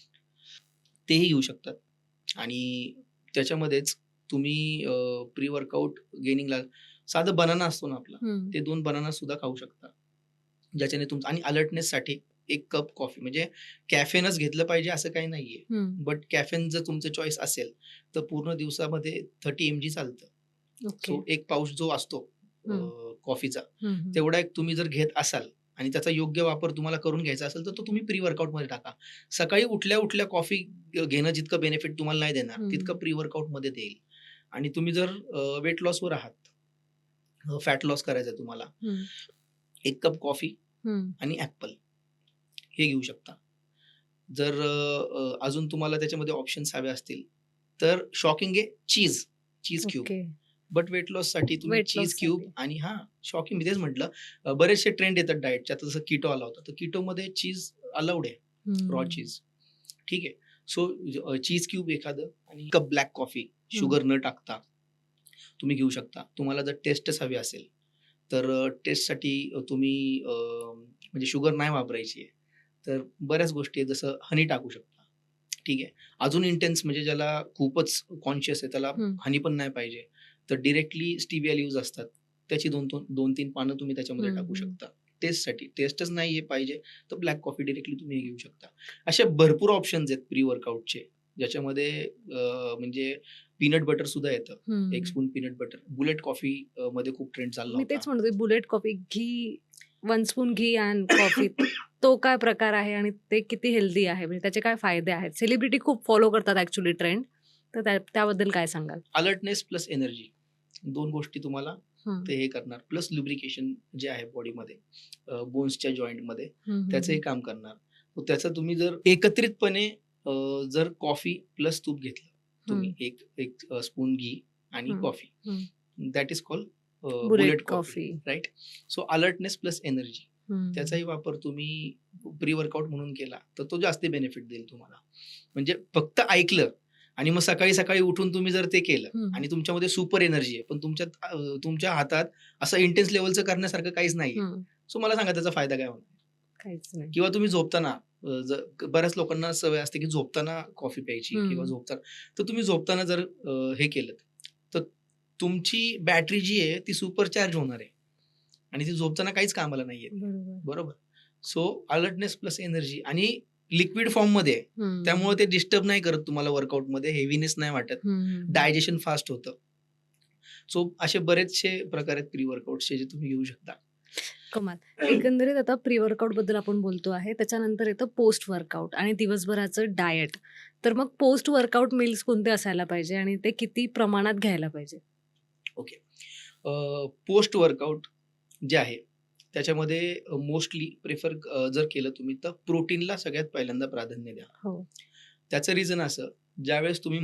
A: तेही घेऊ शकतात. आणि त्याच्यामध्येच तुम्ही प्री वर्कआउट गेनिंगला साधं बनाना असतो ना आपला,
B: हं.
A: ते 2 बनाना सुद्धा खाऊ शकता. ज्याच्याने तुमचं आणि अलर्टनेससाठी 1 कप कॉफी म्हणजे कॅफेनच घेतलं पाहिजे असं काही नाहीये.
B: हं.
A: बट कॅफेन जर तुमचं चॉईस असेल, तर पूर्ण दिवसामध्ये 30 एमजी चालतं.
B: ओके.
A: सो 1 पाउच जो असतो
B: हं.
A: कॉफीचा,
B: हं, हं.
A: तेवढा एक तुम्ही जर घेत असाल आणि त्याचा योग्य वापर तुम्हाला करून घ्यायचा असेल, तर तो तुम्ही प्री वर्कआउटमध्ये टाका. सकाळी उठल्या-उठल्या कॉफी घेणं जितकं बेनिफिट तुम्हाला नाही देणार, तितकं
B: हं.
A: प्री वर्कआउटमध्ये देईल. आणि तुम्ही जर वेट लॉसवर आहात, फॅट लॉस करायचा आहे तुम्हाला,
B: हं.
A: 1 कप कॉफी
B: हं.
A: आणि ॲपल हे घेऊ शकता. जर अजून तुम्हाला त्याच्यामध्ये ऑप्शन्स हवे असतील, तर शॉकिंग आहे चीज, चीज क्यूब.
B: ओके.
A: बट वेट लॉससाठी तुम्ही
B: वेट
A: चीज क्यूब
B: लॉससाठी.
A: आणि हां, शॉकिंग मी तेच म्हटलं, बरेचसे ट्रेंड येतात डाएटचे. आता जसं कीटो आला होता, तर कीटोमध्ये चीज अलाउड आहे, रॉ
B: हं.
A: चीज. ठीक आहे. सो चीज क्यूब एखादं आणि कप ब्लॅक कॉफी,
B: हं.
A: शुगर न टाकता तुम्ही घेऊ शकता. तुम्हाला जर टेस्टच हवी असेल, तर टेस्टसाठी तुम्ही म्हणजे शुगर नाही वापरायची आहे, तर बऱ्याच गोष्टी आहेत, जसं हनी टाकू शकता. ठीक आहे. अजून इंटेन्स म्हणजे ज्याला खूपच कॉन्शियस आहे, त्याला
B: हं.
A: हनी पण नाही पाहिजे, तर डायरेक्टली स्टिविया लीव्हज असतात. त्याची 2-3 पानं तुम्ही त्याच्यामध्ये
B: हं,
A: टाकू
B: हं.
A: शकता. टेस्टसाठी. टेस्टच नाहीये पाहिजे, तर ब्लॅक कॉफी डायरेक्टली तुम्ही घेऊ शकता. असे भरपूर ऑप्शन्स आहेत प्री वर्कआउटचे, ज्याच्यामध्ये म्हणजे पीनट बटर सुद्धा येतं. 1
B: हं.
A: Spoon peanut butter. Bullet coffee मध्ये खूप ट्रेंड चालला
B: मी
A: होता.
B: तेच म्हणत होते bullet coffee, ghee 1 spoon ghee and coffee तो काय प्रकार आहे आणि ते किती हेल्दी आहे? म्हणजे त्याचे काय फायदे आहेत? सेलिब्रिटी खूप फॉलो करतात ॲक्चुअली ट्रेंड. तर त्याबद्दल काय सांगाल?
A: अलर्टनेस प्लस एनर्जी 2 गोष्टी तुम्हाला
B: हं.
A: ते हे करणार. प्लस लुब्रिकेशन जे आहे बॉडीमध्ये, बोन्सच्या जॉइंटमध्ये
B: हं, हं,
A: त्याचंही
B: हं.
A: काम करणार. तर त्याचं तुम्ही जर एकत्रितपणे जर कॉफी प्लस तूप घेतलं, तुम्ही एक एक स्पून घी आणि
B: हं,
A: कॉफी.
B: हं.
A: That is called
B: bullet
A: bullet coffee,
B: coffee.
A: Right? So alertness plus energy,
B: हं,
A: त्याचाही वापर तुम्ही प्री वर्कआउट म्हणून केला तर तो जास्त बेनिफिट देईल तुम्हाला. म्हणजे फक्त ऐकलं आणि मग सकाळी उठून तुम्ही जर ते केलं
B: हं,
A: आणि तुमच्यामध्ये सुपर एनर्जी आहे, पण तुमच्या हातात असं इंटेन्स लेव्हलचं करण्यासारखं काहीच नाहीये.
B: हं.
A: सो मला सांगा त्याचा फायदा काय होणार?
B: काहीच नाही.
A: किंवा तुम्ही झोपताना बऱ्याच लोकांना सवय असते की झोपताना कॉफी प्यायची किंवा
B: हं.
A: झोपताना, तर तुम्ही झोपताना जर हे केलं तर तुमची बॅटरी जी आहे ती सुपर चार्ज होणार आहे आणि ती झोपताना काहीच कामाला नाहीये ती.
B: बरोबर.
A: बरोबर. सो अलर्टनेस प्लस एनर्जी आणि लिक्विड फॉर्ममध्ये आहे.
B: हं.
A: त्यामुळे ते डिस्टर्ब नाही करत तुम्हाला वर्कआउटमध्ये, हेवीनेस नाही वाटत,
B: हं, हं, हं.
A: डायजेशन फास्ट होतं. सो असे बरेचसे प्रकार आहेत प्री वर्कआउटचे जे तुम्ही घेऊ शकता.
B: कमाल. एकंदरीत आता प्री वर्कआउटबद्दल आपण बोलतो आहे. त्याच्यानंतर येतं पोस्ट वर्कआउट आणि दिवसभराचं डायट. तर मग पोस्ट वर्कआउट मील्स कोणते असायला पाहिजे आणि ते किती प्रमाणात घ्यायला पाहिजे?
A: ओके. पोस्ट वर्कआउट जे आहे त्याच्यामध्ये मोस्टली प्रिफर जर केलं तुम्ही तर प्रोटीनला सगळ्यात पहिल्यांदा प्राधान्य द्या.
B: हो.
A: त्याचं रिझन असं, ज्यावेळेस तुम्ही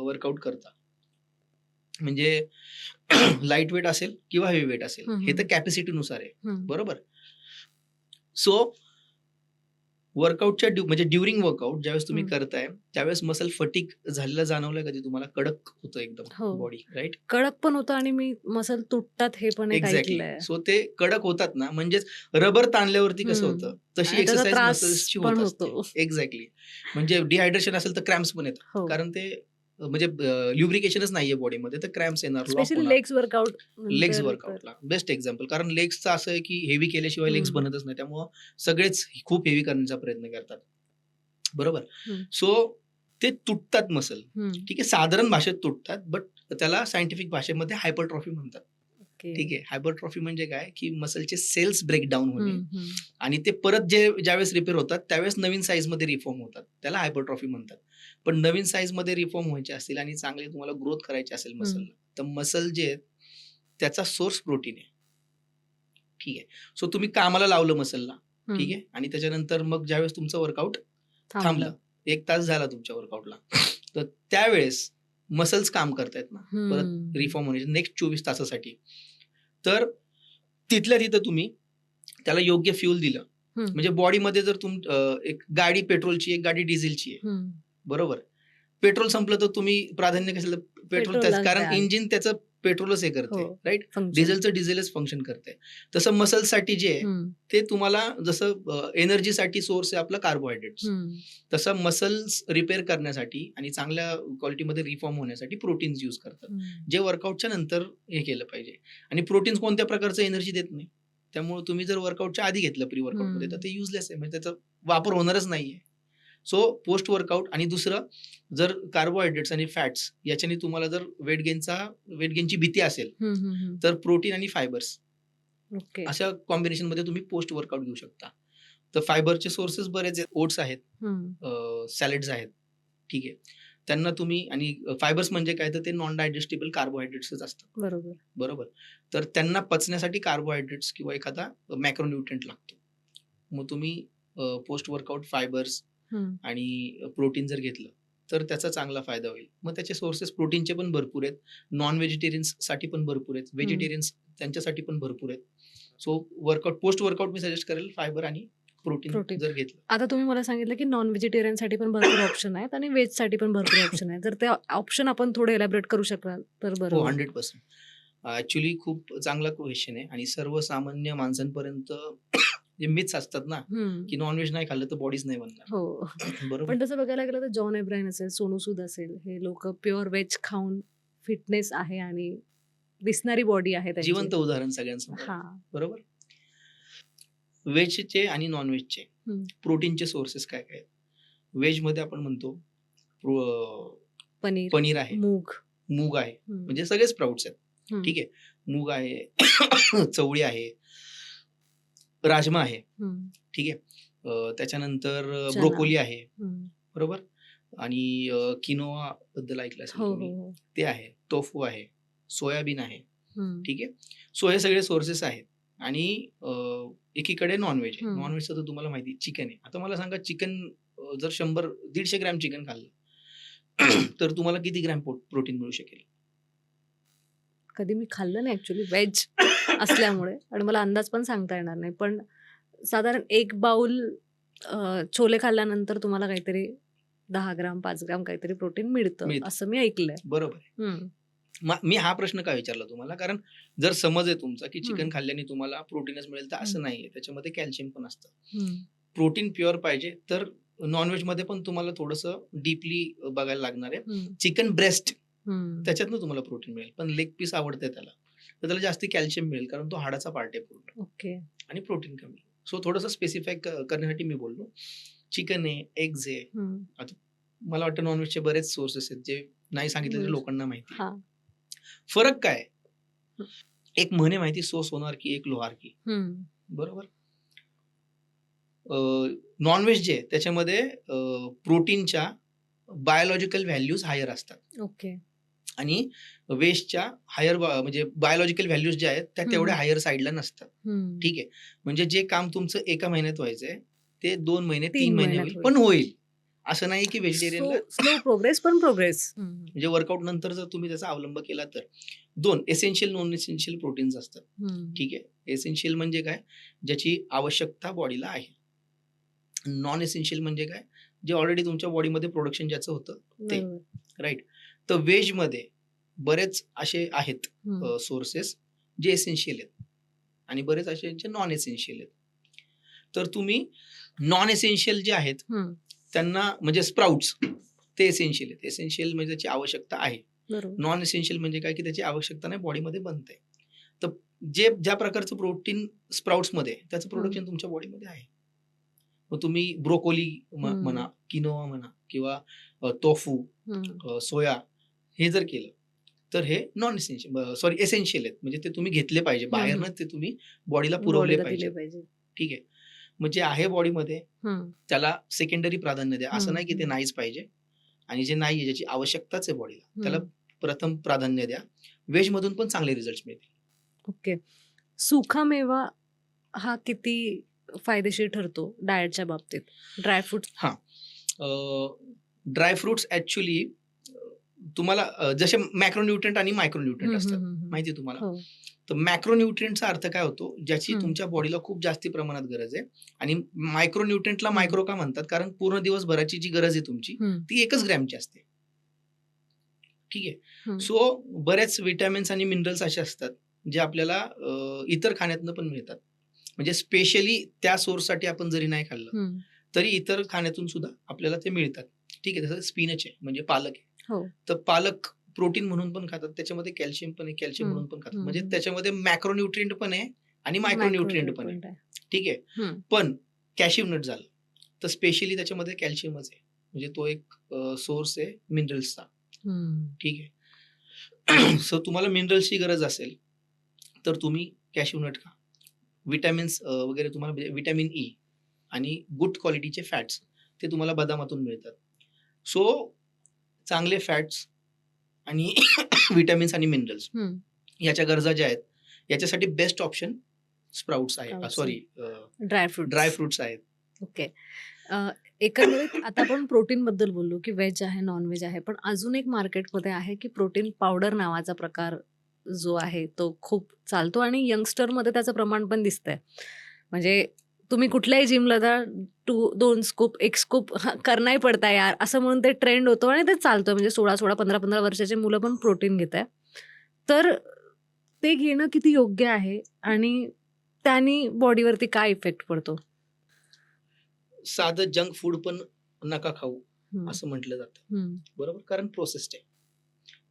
A: वर्कआउट करता म्हणजे लाईट वेट असेल किंवा हेवी वेट असेल,
B: हं,
A: हे तर
B: हं.
A: कॅपॅसिटीनुसार आहे.
B: हं.
A: बरोबर. सो वर्कआउटच्या म्हणजे ड्युरिंग वर्कआउट ज्यावेळेस तुम्ही
B: हं.
A: करताय, त्यावेळेस मसल फटीग झालेलं जाणवलंय कधी तुम्हाला? कडक होतं एकदम
B: हो.
A: Body, right?
B: कडक पण होतं आणि मसल तुटतात हे पण एक
A: एक्झॅक्टली.
B: ऐकलंय.
A: सो ते कडक होतात ना, म्हणजेच रबर ताणल्यावरती कसं
B: हं.
A: होतं, तशी
B: आणि त्याचा
A: एक्सरसाइज
B: त्रास
A: मसल्सची
B: पण
A: होत असते.
B: होतो.
A: एक्झॅक्टली. म्हणजे डिहायड्रेशन असेल तर क्रॅम्प्स पण येतात.
B: हो.
A: कारण ते म्हणजे ल्युब्रिकेशनच नाहीये बॉडीमध्ये, तर क्रॅम्प्स येणार, लॉक
B: स्पेशली
A: होणार.
B: लेग्स वर्कआउट
A: लेग्स
B: नंतर तर
A: वर्कआउटला बेस्ट एक्झाम्पल. कारण लेग्सचं असं आहे की हेवी केल्याशिवाय लेग्स
B: हं.
A: बनतच नाही. त्यामुळं सगळेच खूप हेवी करण्याचा प्रयत्न करतात. बरोबर.
B: हं.
A: सो ते तुटतात मसल.
B: हं.
A: ठीक आहे. साधारण भाषेत तुटतात, बट त्याला सायंटिफिक भाषेमध्ये हायपरट्रॉफी म्हणतात.
B: ओके.
A: ठीक आहे. हायपरट्रॉफी म्हणजे काय, की मसलचे सेल्स ब्रेकडाउन होणे
B: हं, हं.
A: आणि ते परत ज्यावेळेस रिपेअर होतात, त्यावेळेस नवीन साइजमध्ये रिफॉर्म होतात. त्याला हायपरट्रॉफी म्हणतात. पण नवीन साइजमध्ये रिफॉर्म व्हायचे असतील आणि चांगले तुम्हाला ग्रोथ करायची असेल
B: हं.
A: मसलला, तर मसल जे आहेत, त्याचा सोर्स प्रोटीन आहे. ठीक आहे. सो तुम्ही कामाला लावलं मसलला, ठीक
B: हं.
A: आहे. आणि त्याच्यानंतर मग ज्यावेळेस तुमचं वर्कआउट
B: थांबलं.
A: थांबलं, 1 तास झाला तुमच्या वर्कआउटला, तर त्यावेळेस मसल्स काम करतायत ना, परत
B: हं.
A: रिफॉर्म होण्याचे नेक्स्ट 24 तासासाठी. तर तिथल्या तिथं तुम्ही त्याला योग्य फ्यूल दिलं.
B: हं.
A: म्हणजे बॉडीमध्ये जर एक गाडी पेट्रोलची, एक गाडी डिझेलची आहे.
B: हं.
A: बरोबर. पेट्रोल संपलं तर तुम्ही प्राधान्य कशाला? पेट्रोल त्याच,
B: पेट्रोललाच
A: कारण
B: द्याल.
A: इंजिन त्याचं पेट्रोलच हे
B: हो.
A: करते, राइट?
B: फंक्शन.
A: डिझेलचं डिझेलच फंक्शन करते. तसं मसल्ससाठी जे आहे,
B: हं.
A: ते तुम्हाला जसं एनर्जीसाठी सोर्स आहे आपला कार्बोहायड्रेट्स.
B: हं.
A: तसं मसल्स रिपेअर करण्यासाठी आणि चांगल्या क्वालिटीमध्ये रिफॉर्म होण्यासाठी प्रोटीन्स यूज करतात.
B: हं.
A: जे वर्कआउटच्या नंतर हे केलं पाहिजे. आणि प्रोटीन्स कोणत्या प्रकारचं एनर्जी देत नाही. त्यामुळे तुम्ही जर वर्कआउटच्या आधी घेतलं प्री वर्कआउटमध्ये, तर
B: हं.
A: ते युजलेस आहे. म्हणजे त्याचा वापर होणारच नाहीये. So post workout. आणि दुसरं, जर कार्बोहायड्रेट्स आणि फॅट्स याच्याने तुम्हाला जर वेट गेनची भीती असेल,
B: हं, हं, हं.
A: तर प्रोटीन आणि फायबर्स
B: ओके.
A: अशा कॉम्बिनेशनमध्ये तुम्ही पोस्ट वर्कआउट घेऊ शकता. तर फायबरचे सोर्सेस बरेच आहेत. ओट्स आहेत,
B: हं.
A: सॅलड्स आहेत. ठीक आहे. त्यांना तुम्ही, आणि फायबर्स म्हणजे काय, तर ते नॉन डायजेस्टिबल कार्बोहायड्रेट्सच असतात.
B: बरोबर.
A: बरोबर. तर त्यांना पचण्यासाठी कार्बोहायड्रेट्स किंवा एखादा मॅक्रोन्यूट्रिएंट लागतो. मग तुम्ही पोस्ट वर्कआउट फायबर्स
B: हं.
A: आणि प्रोटीन जर घेतलं, तर त्याचा चांगला फायदा होईल. मग त्याचे सोर्सेस प्रोटीनचे पण भरपूर आहेत. नॉन व्हेजिटेरियन्ससाठी पण भरपूर आहेत.
B: हं.
A: व्हेजिटेरियन्स त्यांच्यासाठी पण भरपूर आहेत. सो पोस्ट वर्कआउट मी सजेस्ट करेल फायबर आणि प्रोटीन
B: प्रोटीन.
A: जर घेतलं.
B: आता तुम्ही मला सांगितलं, की नॉन व्हेजिटेरियनसाठी पण भरपूर ऑप्शन आहेत आणि व्हेजसाठी पण भरपूर ऑप्शन आहेत. जर ते ऑप्शन आपण थोडे एलॅबोरेट करू शकाल तर बरं
A: हो,
B: होईल.
A: 100%. ॲक्चुअली खूप चांगला क्वेश्चन आहे आणि सर्वसामान्य माणसांपर्यंत जे मिथ्स असतात ना,
B: हं.
A: की नॉन-व्हेज नाही खाल्लं तर बॉडीच नाही बनणार.
B: हो.
A: बरोबर.
B: पण तसं बघायला गेलं तर जॉन एब्राहिम असेल, सोनू सूद असेल, हे लोकं प्युअर व्हेज खाऊन फिटनेस आहे आणि दिसणारी बॉडी आहे त्यांची.
A: जिवंत उदाहरण सगळ्यांसमोर आहे.
B: हां.
A: बरोबर. व्हेजचे आणि नॉन-व्हेजचे
B: हं.
A: प्रोटीनचे सोर्सेस काय-काय आहेत? व्हेजमध्ये आपण म्हणतो
B: पनीर,
A: पनीर आहे,
B: मूग.
A: मूग आहे,
B: हं.
A: म्हणजे सगळे स्प्राउट्स आहेत.
B: हं.
A: ठीक आहे. मूग आहे, चवळी आहे, राजमा आहे.
B: हं.
A: ठीक आहे. त्याच्यानंतर
B: चना.
A: ब्रोकोली आहे.
B: हं.
A: बरोबर. आणि किनोआ बद्दल ऐकलं असेल
B: हो, हो,
A: तुम्ही.
B: हो.
A: ते आहे. टोफू आहे. सोयाबीन आहे.
B: हं.
A: ठीक आहे. सो हे सगळे सोर्सेस आहेत. आणि एकीकडे नॉन-व्हेज आहे.
B: हं.
A: नॉन-व्हेजचं तर तुम्हाला माहिती आहे चिकन आहे. आता मला सांगा, चिकन जर 100-150 ग्रॅम चिकन खाल्लं, तर तुम्हाला किती ग्रॅम प्रोटीन मिळू शकेल?
B: कधी मी खाल्लं नाही ॲक्चुअली व्हेज असल्यामुळे आणि मला अंदाज पण सांगता येणार नाही. पण साधारण 1 बाउल छोले खाल्ल्यानंतर तुम्हाला काहीतरी 10 ग्राम, 5 ग्राम काहीतरी प्रोटीन मिळतं,
A: मिळतं.
B: असं मी ऐकलंय.
A: बरोबर आहे.
B: हं,
A: मी हा प्रश्न का विचारला तुम्हाला? कारण जर समज आहे तुमचा, की
B: हं,
A: चिकन खाल्ल्याने तुम्हाला प्रोटीनच मिळेल, तर
B: हं,
A: असं नाहीये. त्याच्यामध्ये कॅल्शियम पण असतं.
B: हं.
A: प्रोटीन प्युअर पाहिजे, तर नॉन-व्हेजमध्ये पण तुम्हाला थोडंसं डीपली बघायला लागणार आहे.
B: हं,
A: चिकन ब्रेस्ट
B: हं.
A: त्याच्यातनं तुम्हाला प्रोटीन मिळेल. पण लेग पीस आवडतंय त्याला, तर त्याला जास्ती कॅल्शियम मिळेल, कारण तो हाडाचा पार्ट आहे पूर्ण
B: ओके.
A: आणि प्रोटीन कमी. सो थोडंसं स्पेसिफाय करण्यासाठी मी बोललो. चिकन आहे, एग्ज आहे.
B: हं.
A: आता मला वाटतं नॉन-व्हेजचे बरेच सोर्सेस आहेत, जे नाही सांगितले तरी
B: मिळू
A: लोकांना माहिती आहे.
B: हां.
A: फरक काय आहे?
B: हं,
A: एक म्हण आहे माहिती, "सो सोनार की एक लोहार की."
B: हं.
A: बरोबर? नॉन-व्हेज जे आहे त्याच्यामध्ये प्रोटीनच्या बायोलॉजिकल व्हॅल्यूज हायर असतात
B: ओके.
A: आणि वेस्टच्या म्हणजे बायोलॉजिकल व्हॅल्यूज ज्या आहेत त्या
B: हं,
A: तेवढ्या
B: हं.
A: हायर साइडला नसतात.
B: हं.
A: ठीक आहे. म्हणजे जे काम तुमचं 1 महिन्यात व्हायचंय, ते 2 महिने,
B: 3
A: 3 महिने
B: महिन्यात
A: होईल.
B: होईल.
A: पण होईल. असं नाही की व्हेजिटेरियनला
B: स्लो प्रोग्रेस पण प्रोग्रेस. हं, हं.
A: म्हणजे वर्कआउट नंतर जर तुम्ही त्याचा अवलंब केला तर 2 एसेन्शियल, नॉन एसेन्शियल प्रोटीन्स असतात.
B: हं.
A: ठीक आहे. एसेन्शियल म्हणजे काय? ज्याची आवश्यकता बॉडीला आहे. नॉन एसेन्शियल म्हणजे काय? जे ऑलरेडी तुमच्या बॉडीमध्ये प्रोडक्शन ज्याचं होतं ते.
B: बरोबर.
A: राइट. तर व्हेजमध्ये बरेच असे आहेत
B: हं.
A: सोर्सेस जे एसेन्शियल आहेत आणि बरेच असे जे नॉन एसेन्शियल आहेत. तर तुम्ही नॉन एसेन्शियल जे आहेत
B: हं.
A: त्यांना म्हणजे स्प्राउट्स ते एसेन्शियल आहेत. एसेन्शियल म्हणजे त्याची आवश्यकता आहे.
B: बरोबर.
A: नॉन एसेन्शियल म्हणजे काय, की त्याची आवश्यकता नाही, बॉडीमध्ये बनतंय. तर जे ज्या प्रकारचं प्रोटीन स्प्राउट्समध्ये आहे, त्याचं
B: हं.
A: प्रोडक्शन तुमच्या बॉडीमध्ये आहे. मग तुम्ही ब्रोकोली म्हणा,
B: हं.
A: किनोआ म्हणा किंवा टोफू,
B: हं.
A: सोया हे जर केलं, तर हे नॉन एसेन्शियल एसेन्शियल आहेत. म्हणजे ते तुम्ही घेतले पाहिजे.
B: हं, हं.
A: बाहेरनं ते तुम्ही बॉडीला पुरवले
B: बॉडीला दिले
A: पाहिजेत.
B: पाहिजे.
A: ठीक आहे. मग जे आहे बॉडीमध्ये
B: हं.
A: त्याला सेकंडरी प्राधान्य द्या. असं
B: हं,
A: नाही की ते
B: हं.
A: नाहीच पाहिजे आणि जे नाहीये, ज्याची आवश्यकताच आहे बॉडीला, त्याला
B: हं.
A: प्रथम प्राधान्य द्या. व्हेजमधून पण चांगले रिझल्ट्स मिळतील.
B: ओके. सुका मेवा हा किती फायदेशीर ठरतो डायटच्या बाबतीत? Dry fruits.
A: हां. ड्राय फ्रुट्स ॲक्चुअली तुम्हाला जसे मॅक्रोन्यूट्रिएंट आणि मायक्रोन्यूट्रिएंट
B: हं, हं,
A: असतात.
B: हं, हं.
A: माहिती आहे तुम्हाला?
B: हो.
A: तर मॅक्रोन्यूट्रिएंटचा अर्थ काय होतो? ज्याची
B: हं,
A: तुमच्या बॉडीला खूप जास्ती प्रमाणात गरज आहे आणि मायक्रोन्यूट्रिएंटला
B: हं,
A: मायक्रो का म्हणतात? कारण पूर्ण दिवसभराची जी गरज आहे तुमची,
B: हं,
A: ती 1च ग्रॅमची असते. ठीक आहे.
B: हं,
A: सो बरेच विटॅमिन्स आणि मिनरल्स असे असतात, जे आपल्याला इतर खाण्यातनं पण मिळतात. म्हणजे स्पेशली त्या सोर्ससाठी आपण जरी नाही खाल्लं,
B: हं.
A: तरी इतर खाण्यातून सुद्धा आपल्याला ते मिळतात. ठीक आहे. जसं स्पिनच आहे, म्हणजे पालक आहे.
B: हो.
A: तर पालक प्रोटीन म्हणून पण खातात. त्याच्यामध्ये कॅल्शियम पण आहे, कॅल्शियम
B: हं,
A: म्हणून पण खातात.
B: हं,
A: म्हणजे
B: हं.
A: त्याच्यामध्ये मॅक्रोन्यूट्रिएंट पण आहे आणि मायक्रोन्यूट्रिएंट
B: मायक्रोन्यूट्रिएंट
A: पण आहे.
B: पण आहे.
A: ठीक आहे.
B: हं,
A: पण कॅशिव नट झालं, तर स्पेशली त्याच्यामध्ये कॅल्शियमच आहे. म्हणजे तो एक सोर्स आहे मिनरल्सचा.
B: हं.
A: ठीक आहे. सो तुम्हाला मिनरल्सची गरज असेल, तर तुम्ही कॅशिव नट खा. विटॅमिन्स वगैरे तुम्हाला म्हणजे व्हिटॅमिन ई आणि गुड क्वालिटीचे फॅट्स ते तुम्हाला बदामातून मिळतात. सो चांगले फॅट्स आणि विटॅमिन्स आणि मिनरल्स
B: हं.
A: याच्या गरजा ज्या आहेत, याच्यासाठी बेस्ट ऑप्शन स्प्राउट्स आहे.
B: Sprouts
A: sorry
B: dry fruits.
A: Dry fruits आहेत.
B: ओके. एकंदरीत आता आपण प्रोटीनबद्दल बोललो, की व्हेज आहे, नॉन-व्हेज आहे. पण अजून एक मार्केटमध्ये आहे, की प्रोटीन पावडर नावाचा प्रकार जो आहे, तो खूप चालतो आणि यंगस्टरमध्ये त्याचं प्रमाण पण दिसतंय. म्हणजे तुम्ही कुठल्याही जिमला जा, 2 स्कूप, 1 स्कूप करना ही पडता है यार, असं म्हणून ते ट्रेंड होतो आणि ते चालतं. म्हणजे 16-16, 15-15 वर्षाची मुलं पण प्रोटीन घेताय. तर ते घेणं किती योग्य आहे आणि त्यानी बॉडीवरती काय इफेक्ट पडतो?
A: साधं जंक फूड पण नका खाऊ,
B: हं,
A: असं म्हटलं जातं.
B: हं,
A: बरोबर? कारण प्रोसेस्ड आहे.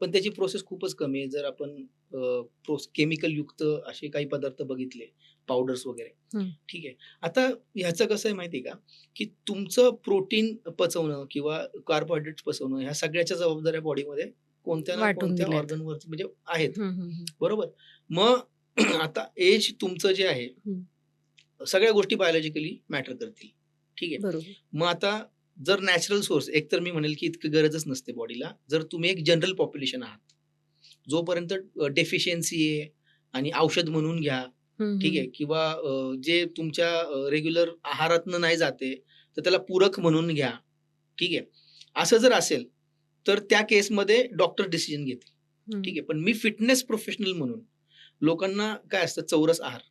A: पण त्याची प्रोसेस खूपच कमी आहे. जर आपण केमिकल युक्त असे काही पदार्थ बघितले, पावडर्स वगैरे,
B: हं.
A: ठीक आहे. आता ह्याचं कसं आहे माहिती आहे का, की तुमचं प्रोटीन पचवणं किंवा कार्बोहायड्रेट्स पचवणं ह्या सगळ्याच्या जबाबदाऱ्या बॉडीमध्ये कोणत्या ना
B: वाटून
A: कोणत्या
B: दिल्यात.
A: ऑर्गनवरती म्हणजे आहेत.
B: हं, हं, हं.
A: बरोबर? मग आता एज तुमचं जे आहे,
B: हं.
A: सगळ्या गोष्टी बायोलॉजिकली मॅटर करतील. ठीक आहे.
B: बरोबर.
A: मग आता जर नॅचरल सोर्स एकतर मी म्हणेल, की इतकी गरजच नसते बॉडीला. जर तुम्ही एक जनरल पॉप्युलेशन आहात. जोपर्यंत डेफिशियन्सी आहे आणि औषध म्हणून घ्या,
B: हं,
A: ठीक
B: हं.
A: आहे. किंवा जे तुमच्या रेग्युलर आहारातनं नाही जाते, तर त्याला पूरक म्हणून घ्या. ठीक आहे. असं जर असेल, तर त्या केसमध्ये डॉक्टर डिसिजन घेतील.
B: हं.
A: ठीक आहे. पण मी फिटनेस प्रोफेशनल म्हणून लोकांना काय असतं, चौरस आहार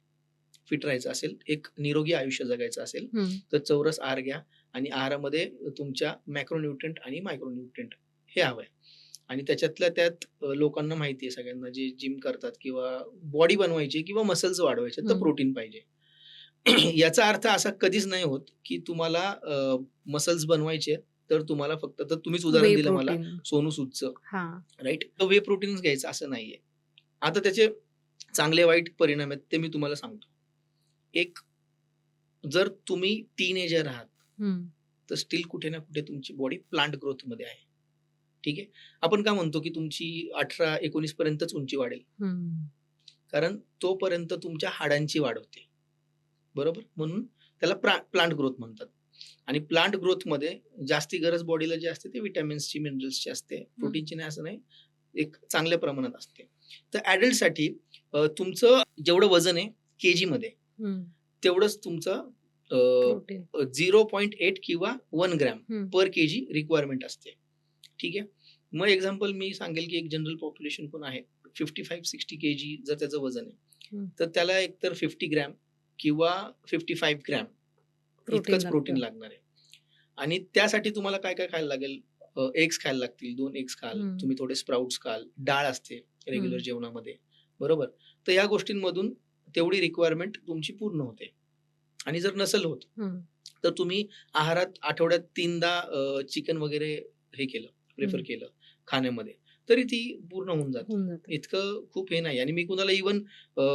A: फिट राहायचं असेल, एक निरोगी आयुष्य जगायचं असेल,
B: हं.
A: तर चौरस आहार घ्या आणि आहारामध्ये तुमच्या मॅक्रोन्यूट्रिएंट आणि मायक्रोन्यूट्रिएंट हे हवंय. आणि त्याच्यातल्या त्यात लोकांना माहिती आहे सगळ्यांना जे जिम करतात किंवा बॉडी बनवायची किंवा मसल्स वाढवायचे तर
B: हं.
A: प्रोटीन पाहिजे. याचा अर्थ असा कधीच नाही होत, की तुम्हाला मसल्स बनवायचे तर तुम्हाला फक्त तर तुम्हीच उदाहरण
B: वे
A: दिलं मला
B: प्रोटीन.
A: सोनू सूदचं,
B: हां.
A: राइट? तर वे प्रोटीनच घ्यायचं असं नाहीये. आता त्याचे चांगले वाईट परिणाम आहेत ते मी तुम्हाला सांगतो. एक, जर तुम्ही टीनेजर आहात,
B: हं.
A: तर स्टिल कुठे ना कुठे तुमची बॉडी प्लांट ग्रोथमध्ये आहे. ठीक आहे. आपण काय म्हणतो, की तुमची 18-19 पर्यंतच उंची वाढेल.
B: हं.
A: कारण तोपर्यंत तुमच्या हाडांची वाढ होते. बरोबर? म्हणून त्याला प्लांट ग्रोथ म्हणतात. आणि प्लांट ग्रोथमध्ये जास्ती गरज बॉडीला जी असते ती व्हिटॅमिन्सची, मिनरल्सची असते. प्रोटीनची नाही असं नाही. एक चांगल्या प्रमाणात असते. तर ॲडल्टसाठी तुमचं जेवढं वजन आहे केजीमध्ये,
B: हं.
A: तेवढंच तुमचं
B: प्रोटीन.
A: 0.8 किंवा 1 ग्रॅम
B: हं.
A: पर केजी रिक्वायरमेंट असते. ठीक आहे. मग एक्झाम्पल मी सांगेल, की एक जनरल पॉप्युलेशन पण आहे. 55-60 केजी जर त्याचं वजन आहे,
B: हं.
A: तर त्याला एकतर 50 ग्रॅम किंवा 55 ग्रॅम
B: प्रोटीन
A: इतकंच प्रोटीन
B: लागतं.
A: लागणार आहे. आणि त्यासाठी तुम्हाला काय खायला लागेल? एग्स खायला लागतील. 2 एग्स खाल.
B: हं.
A: तुम्ही थोडे स्प्राउट्स खाल. डाळ असते रेग्युलर
B: हं.
A: जेवणामध्ये. बरोबर? तर या गोष्टींमधून तेवढी रिक्वायरमेंट तुमची पूर्ण होते. आणि जर नसेल होत,
B: हं.
A: तर तुम्ही आहारात आठवड्यात 3दा चिकन वगैरे हे केलं, प्रिफर
B: हं.
A: केलं खाण्यामध्ये, तरी ती पूर्ण होऊन जाते.
B: होऊन जातं.
A: इतकं खूप हे नाही आणि मी कुणाला इव्हन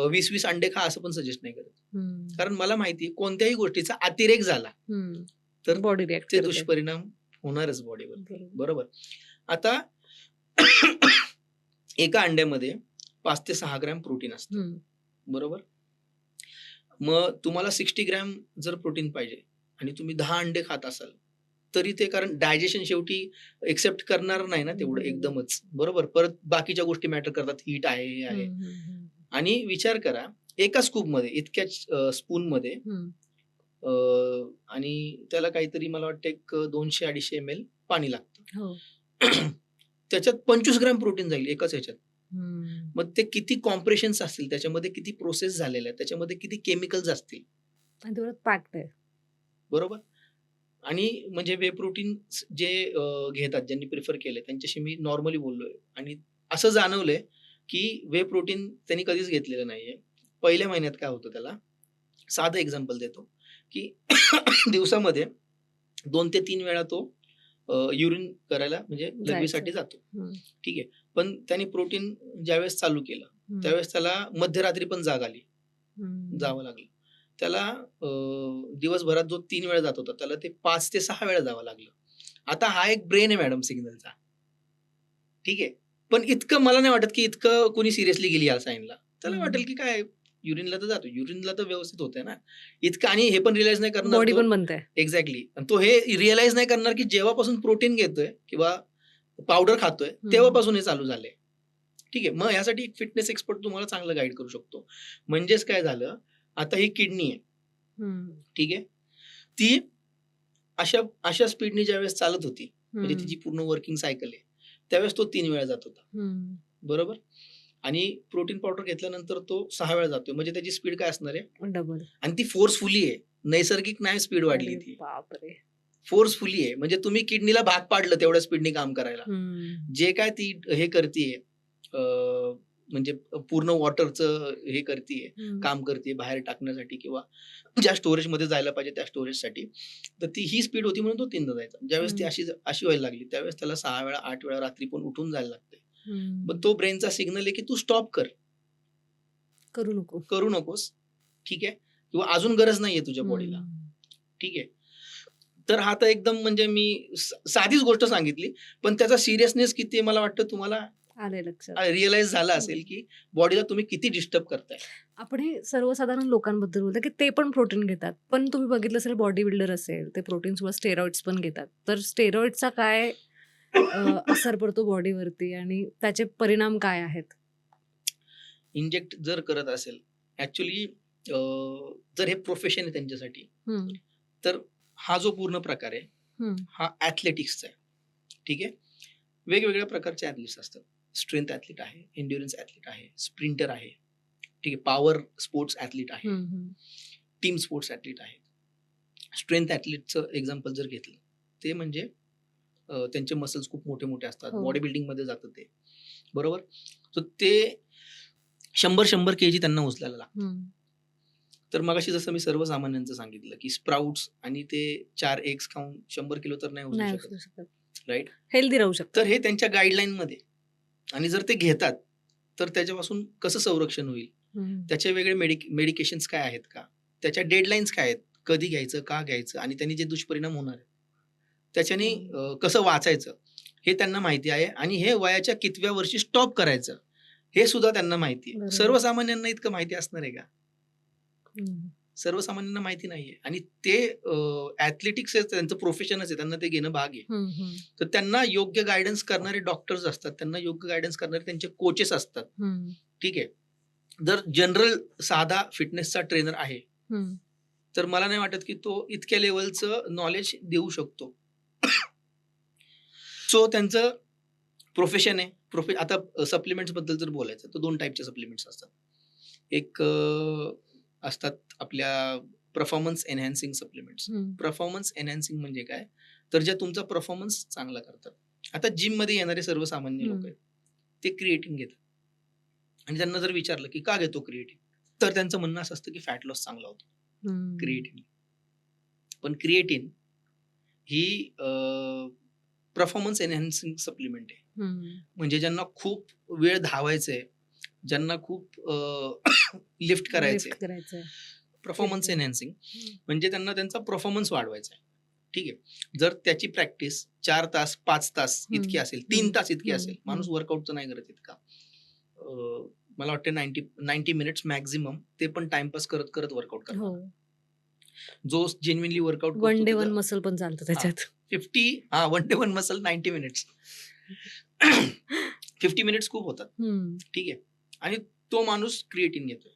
A: 20-20 अंडे खा असं पण सजेस्ट नाही करत.
B: हं.
A: कारण मला माहिती आहे कोणत्याही गोष्टीचा अतिरेक झाला,
B: हं.
A: तर
B: बॉडी रिएक्ट
A: ते
B: करते.
A: दुष्परिणाम होणारच बॉडीवर.
B: बरोबर.
A: बरोबर? आता एका अंड्यामध्ये 5 ते 6 ग्रॅम प्रोटीन असतं.
B: हं.
A: बरोबर? मग तुम्हाला 60 ग्रॅम जर प्रोटीन पाहिजे आणि तुम्ही 10 अंडे खात असाल, तरी ते कारण डायजेशन शेवटी एक्सेप्ट करणार नाही ना तेवढं
B: बरोबर.
A: एकदमच. बरोबर? परत बाकीच्या गोष्टी मॅटर करतात. हीट आहे, हे आहे.
B: हं, हं, हं.
A: आणि विचार करा, एका स्कूपमध्ये इतक्याच स्पूनमध्ये
B: हं.
A: आणि त्याला काहीतरी मला वाटतं एक 200-250 एम-एल पाणी लागतं.
B: हो.
A: त्याच्यात 25 ग्रॅम प्रोटीन जाईल एकाच ह्याच्यात.
B: हं.
A: मग ते किती कॉम्प्रेशन्स असतील, त्याच्यामध्ये किती प्रोसेस झालेल्या आहेत, त्याच्यामध्ये किती केमिकल्स असतील.
B: आणि तेवढं पॅक्ड आहे.
A: बरोबर? आणि म्हणजे वे प्रोटीन जे घेतात, ज्यांनी प्रिफर केलंय त्यांच्याशी मी नॉर्मली बोललोय आणि असं जाणवलंय, की वे प्रोटीन त्यांनी कधीच घेतलेलं नाहीये. पहिल्या महिन्यात काय होतं त्याला, साधं एक्झाम्पल देतो, की दिवसामध्ये 2 ते 3 वेळा तो युरिन करायला म्हणजे
B: जायचं.
A: लघवीसाठी जातो.
B: हं.
A: ठीक आहे. पण त्याने प्रोटीन ज्यावेळेस चालू केलं,
B: हं.
A: त्यावेळेस त्याला मध्यरात्री पण जाग आली.
B: हं.
A: जावं लागलं. त्याला दिवसभरात जो 3 वेळा जात होता, त्याला ते 5 ते 6 वेळा जावं लागलं. आता हा एक ब्रेन आहे मॅडम सिग्नलचा. ठीक आहे. पण इतकं मला नाही वाटत, की इतकं कोणी सिरियसली घेईल या साइनला. त्याला
B: हं.
A: वाटेल, की काय युरिनला तर जातो. युरिनला तर व्यवस्थित होतंय ना. इतकं आणि हे पण रिअलाईज नाही करणार
B: बॉडी
A: तो
B: पण बनते.
A: एक्झॅक्टली. आणि तो हे रिअलाईज नाही करणार, की जेव्हापासून प्रोटीन घेतोय किंवा पावडर खातोय,
B: हं.
A: तेव्हापासून हे चालू झालंय. ठीक आहे. मग ह्यासाठी एक फिटनेस एक्सपर्ट तुम्हाला चांगलं गाईड करू शकतो. म्हणजेच काय झालं, आता ही किडनी आहे.
B: हं.
A: ठीक आहे. ती अशा अशा स्पीडने ज्यावेळेस चालत होती, म्हणजे
B: हं.
A: तिची पूर्ण वर्किंग सायकल आहे, त्यावेळेस तो 3 वेळा जात होता.
B: हं.
A: बरोबर? आणि प्रोटीन पावडर घेतल्यानंतर तो 6 वेळा जातोय. म्हणजे त्याची स्पीड काय असणार आहे?
B: डबल.
A: आणि ती फोर्सफुली आहे. नैसर्गिक नाही स्पीड वाढली
B: अरे
A: ती.
B: बापरे!
A: फोर्सफुली आहे. म्हणजे तुम्ही किडनीला भाग पाडलं तेवढ्या स्पीडने काम करायला.
B: हं.
A: जे काय ती हे करतीये म्हणजे पूर्ण वॉटरचं हे करतीये,
B: हं.
A: काम करतीये बाहेर टाकण्यासाठी किंवा ज्या स्टोरेजमध्ये जायला पाहिजे त्या स्टोरेजसाठी. तर ती ही स्पीड होती म्हणून तो 3दा जायचा. ज्यावेळेस ती
B: हं.
A: अशी व्हायला लागली, त्यावेळेस त्याला 6 वेळा, 8 वेळा रात्री पण उठून जायला लागतंय. मग
B: हं.
A: तो ब्रेनचा सिग्नल आहे, की तू स्टॉप कर.
B: करू नको.
A: करू नकोस. ठीक आहे. किंवा अजून गरज नाहीये तुझ्या बॉडीला.
B: हं.
A: ठीक आहे. तर हा तर एकदम म्हणजे मी साधीच गोष्ट सांगितली, पण त्याचा सीरियसनेस किती आहे मला वाटतं तुम्हाला
B: आलंय लक्षात.
A: रिअलाईज झालं
B: हं.
A: असेल, की बॉडीला तुम्ही किती डिस्टर्ब करताय.
B: आपण हे सर्वसाधारण लोकांबद्दल बोलतो, की ते पण प्रोटीन घेतात. पण तुम्ही बघितलं असेल बॉडी बिल्डर असेल, ते प्रोटीनसोबत स्टेरॉइड्स पण घेतात. तर स्टेरॉइड्सचा काय असर पडतो बॉडीवरती आणि त्याचे परिणाम काय आहेत?
A: इंजेक्ट जर करत असेल, ॲक्चुअली जर हे प्रोफेशन आहे त्यांच्यासाठी,
B: हं.
A: तर हा जो पूर्ण प्रकार आहे,
B: हं.
A: हा ॲथलेटिक्सचा आहे. ठीक आहे. वेगवेगळ्या प्रकारचे ॲथलीट्स असतात. स्ट्रेंथ ॲथलीट आहे, एन्ड्युरन्स ॲथलीट आहे, स्प्रिंटर आहे, ठीक आहे, पॉवर स्पोर्ट्स ॲथलीट आहे,
B: हं, हं.
A: टीम स्पोर्ट्स ॲथलीट आहे. स्ट्रेंथ ॲथलीटचं एक्झाम्पल जर घेतलं, ते म्हणजे त्यांचे मसल्स खूप मोठे-मोठे असतात.
B: हो.
A: बॉडी बिल्डिंगमध्ये जातं ते. बरोबर? तर ते 100-100 केजी त्यांना उचलायला लागतं.
B: हं.
A: तर मगाशी जसं मी सर्वसामान्यांचं सांगितलं, की स्प्राउट्स आणि ते 4 एग्स खाऊन 100 किलो तर नाही उचलू
B: नाही
A: शकत.
B: उचलू शकत.
A: राइट?
B: हेल्दी राहू शकतात.
A: तर हे त्यांच्या गाईडलाईनमध्ये आणि जर ते घेतात, तर त्याच्यापासून कसं संरक्षण होईल?
B: हं.
A: त्याचे वेगळे मेडिकेशन्स काय आहेत का? त्याच्या डेडलाईन्स काय आहेत? कधी घ्यायचं, का घ्यायचं आणि त्यांनी जे दुष्परिणाम होणार आहेत, त्याच्याने कसं वाचायचं हे त्यांना माहिती आहे आणि हे वयाच्या कितव्या वर्षी स्टॉप करायचं हे सुद्धा त्यांना माहिती आहे.
B: बरोबर.
A: सर्वसामान्यांना इतकं माहिती असणार आहे का?
B: हं.
A: सर्वसामान्यांना माहिती नाहीये आणि ते ॲथलेटिक्स त्यांचं प्रोफेशनच आहे. त्यांना ते घेणं भाग आहे.
B: हं, हं.
A: तर त्यांना योग्य गाईडन्स करणारे डॉक्टर्स असतात. त्यांना योग्य गाईडन्स करणारे त्यांचे कोचेस असतात.
B: हं.
A: ठीक आहे. जर जनरल साधा फिटनेसचा ट्रेनर आहे,
B: हं.
A: तर मला नाही वाटत की तो इतक्या लेव्हलचं नॉलेज देऊ शकतो. सो त्यांचं प्रोफेशन आहे. आता सप्लिमेंट्सबद्दल जर बोलायचं तर 2 टाइपचे सप्लिमेंट्स असतात. एक असतात आपल्या परफॉर्मन्स एन्हान्सिंग सप्लिमेंट्स.
B: हं.
A: परफॉर्मन्स एन्हान्सिंग म्हणजे काय? तर जे तुमचा परफॉर्मन्स चांगला करतात. आता जिममध्ये येणारे सर्वसामान्य लोक आहेत. ते क्रिएटिन घेतात. आणि त्यांना जर विचारलं की का घेतो क्रिएटिन? तर त्यांचं म्हणणं असं असतं की फॅट लॉस चांगला होतो
B: हं.
A: क्रिएटिन. पण क्रिएटिन ही परफॉर्मन्स एन्हान्सिंग सप्लिमेंट आहे.
B: हं.
A: म्हणजे ज्यांना खूप वेळ धावायचंय, ज्यांना खूप लिफ्ट करायचंय,
B: लिफ्ट करायचंय.
A: परफॉर्मन्स
B: ठीक आहे.
A: एन्हान्सिंग
B: हं.
A: म्हणजे त्यांना त्यांचा परफॉर्मन्स वाढवायचा आहे. ठीक आहे. जर त्याची प्रॅक्टिस 4 तास, 5 तास इतकी
B: हं.
A: असेल, 3
B: हं.
A: तास इतकी
B: हं.
A: असेल, माणूस
B: हं.
A: वर्कआउट तर नाही करत इतका. मला वाटतं 90 मिनिट्स मॅक्सिमम ते पण टाईमपास करत वर्कआउट करणार.
B: हो.
A: जो जेन्युइनली वर्कआउट करतो
B: वन डे वन
A: त्याचं
B: मसल पण चालतं त्याच्यात.
A: 1 डे 1 मसल 90 मिनिट्स. 50 मिनिट्स खूप होतात.
B: हं.
A: ठीक आहे. आणि तो माणूस क्रिएटिन घेतोय.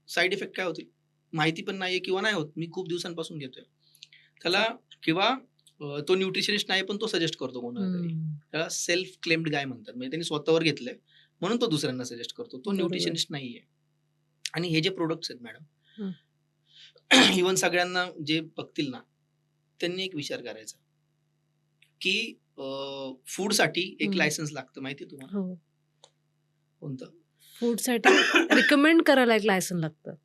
A: साइड इफेक्ट काय होतील? माहिती पण नाहीये किंवा नाही होत. मी खूप दिवसांपासून घेतोय. त्याला किंवा तो न्यूट्रिशनिस्ट नाही पण तो सजेस्ट करतो कोणाला तरी.
B: हं.
A: त्याला सेल्फ क्लेम्ड गाय म्हणतात. म्हणजे त्यांनी स्वतःवर घेतलंय म्हणून तो दुसऱ्यांना सजेस्ट करतो. तो
B: बरोबर.
A: न्यूट्रिशनिस्ट नाहीये. आणि हे जे प्रॉडक्ट्स आहेत मॅडम,
B: हं.
A: इव्हन सगळ्यांना जे बघतील ना, त्यांनी एक विचार करायचा, की फूडसाठी एक
B: हं.
A: लायसन्स लागतं माहिती आहे तुम्हाला?
B: हो.
A: कोणतं?
B: फूडसाठी रिकमेंड करायला एक लायसन लागतं.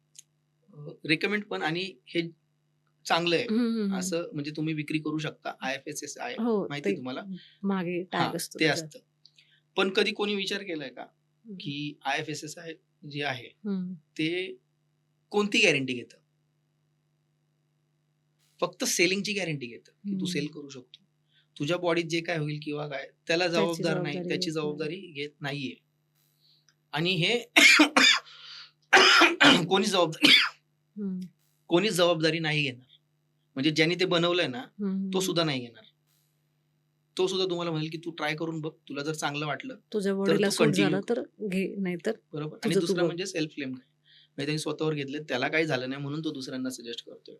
A: रिकमेंड पण आणि हे चांगलं आहे.
B: हं, हं, हं.
A: असं म्हणजे तुम्ही विक्री करू शकता. IFSSI
B: हो,
A: माहिती
B: ते
A: आहे तुम्हाला?
B: मागे
A: हां,
B: टॅग असतो
A: ते
B: त्याच्यात.
A: असतं. पण कधी कोणी विचार केलाय का,
B: हं.
A: की IFSSI जे आहे,
B: हं.
A: ते कोणती गॅरंटी घेतं? फक्त सेलिंगची गॅरंटी घेतं, की तू सेल
B: हं.
A: करू शकतो. तुझ्या बॉडीत जे काय होईल किंवा काय, त्याला
B: त्याची
A: जबाबदार नाही.
B: जबाबदारी
A: त्याची
B: घेत नाही.
A: जबाबदारी घेत नाहीये. आणि हे कोणीच जबाबदारी
B: हं.
A: कोणीच जबाबदारी नाही घेणार. म्हणजे ज्याने ते बनवलंय ना,
B: हं,
A: तो
B: हं.
A: सुद्धा नाही घेणार. तो सुद्धा तुम्हाला म्हणेल, की तू ट्राय करून बघ. तुला जर चांगलं वाटलं,
B: तुझ्या
A: तर
B: बॉडीला
A: तू
B: सूट
A: कंटिन्यू
B: झालं
A: कर.
B: तर घे, नाहीतर
A: बरोबर. आणि
B: तुझं तू
A: दुसरा
B: बघ.
A: म्हणजे सेल्फ क्लेम आहे. म्हणजे त्यांनी स्वतःवर घेतलं, त्याला काही झालं नाही म्हणून तो दुसऱ्यांना सजेस्ट करतोय.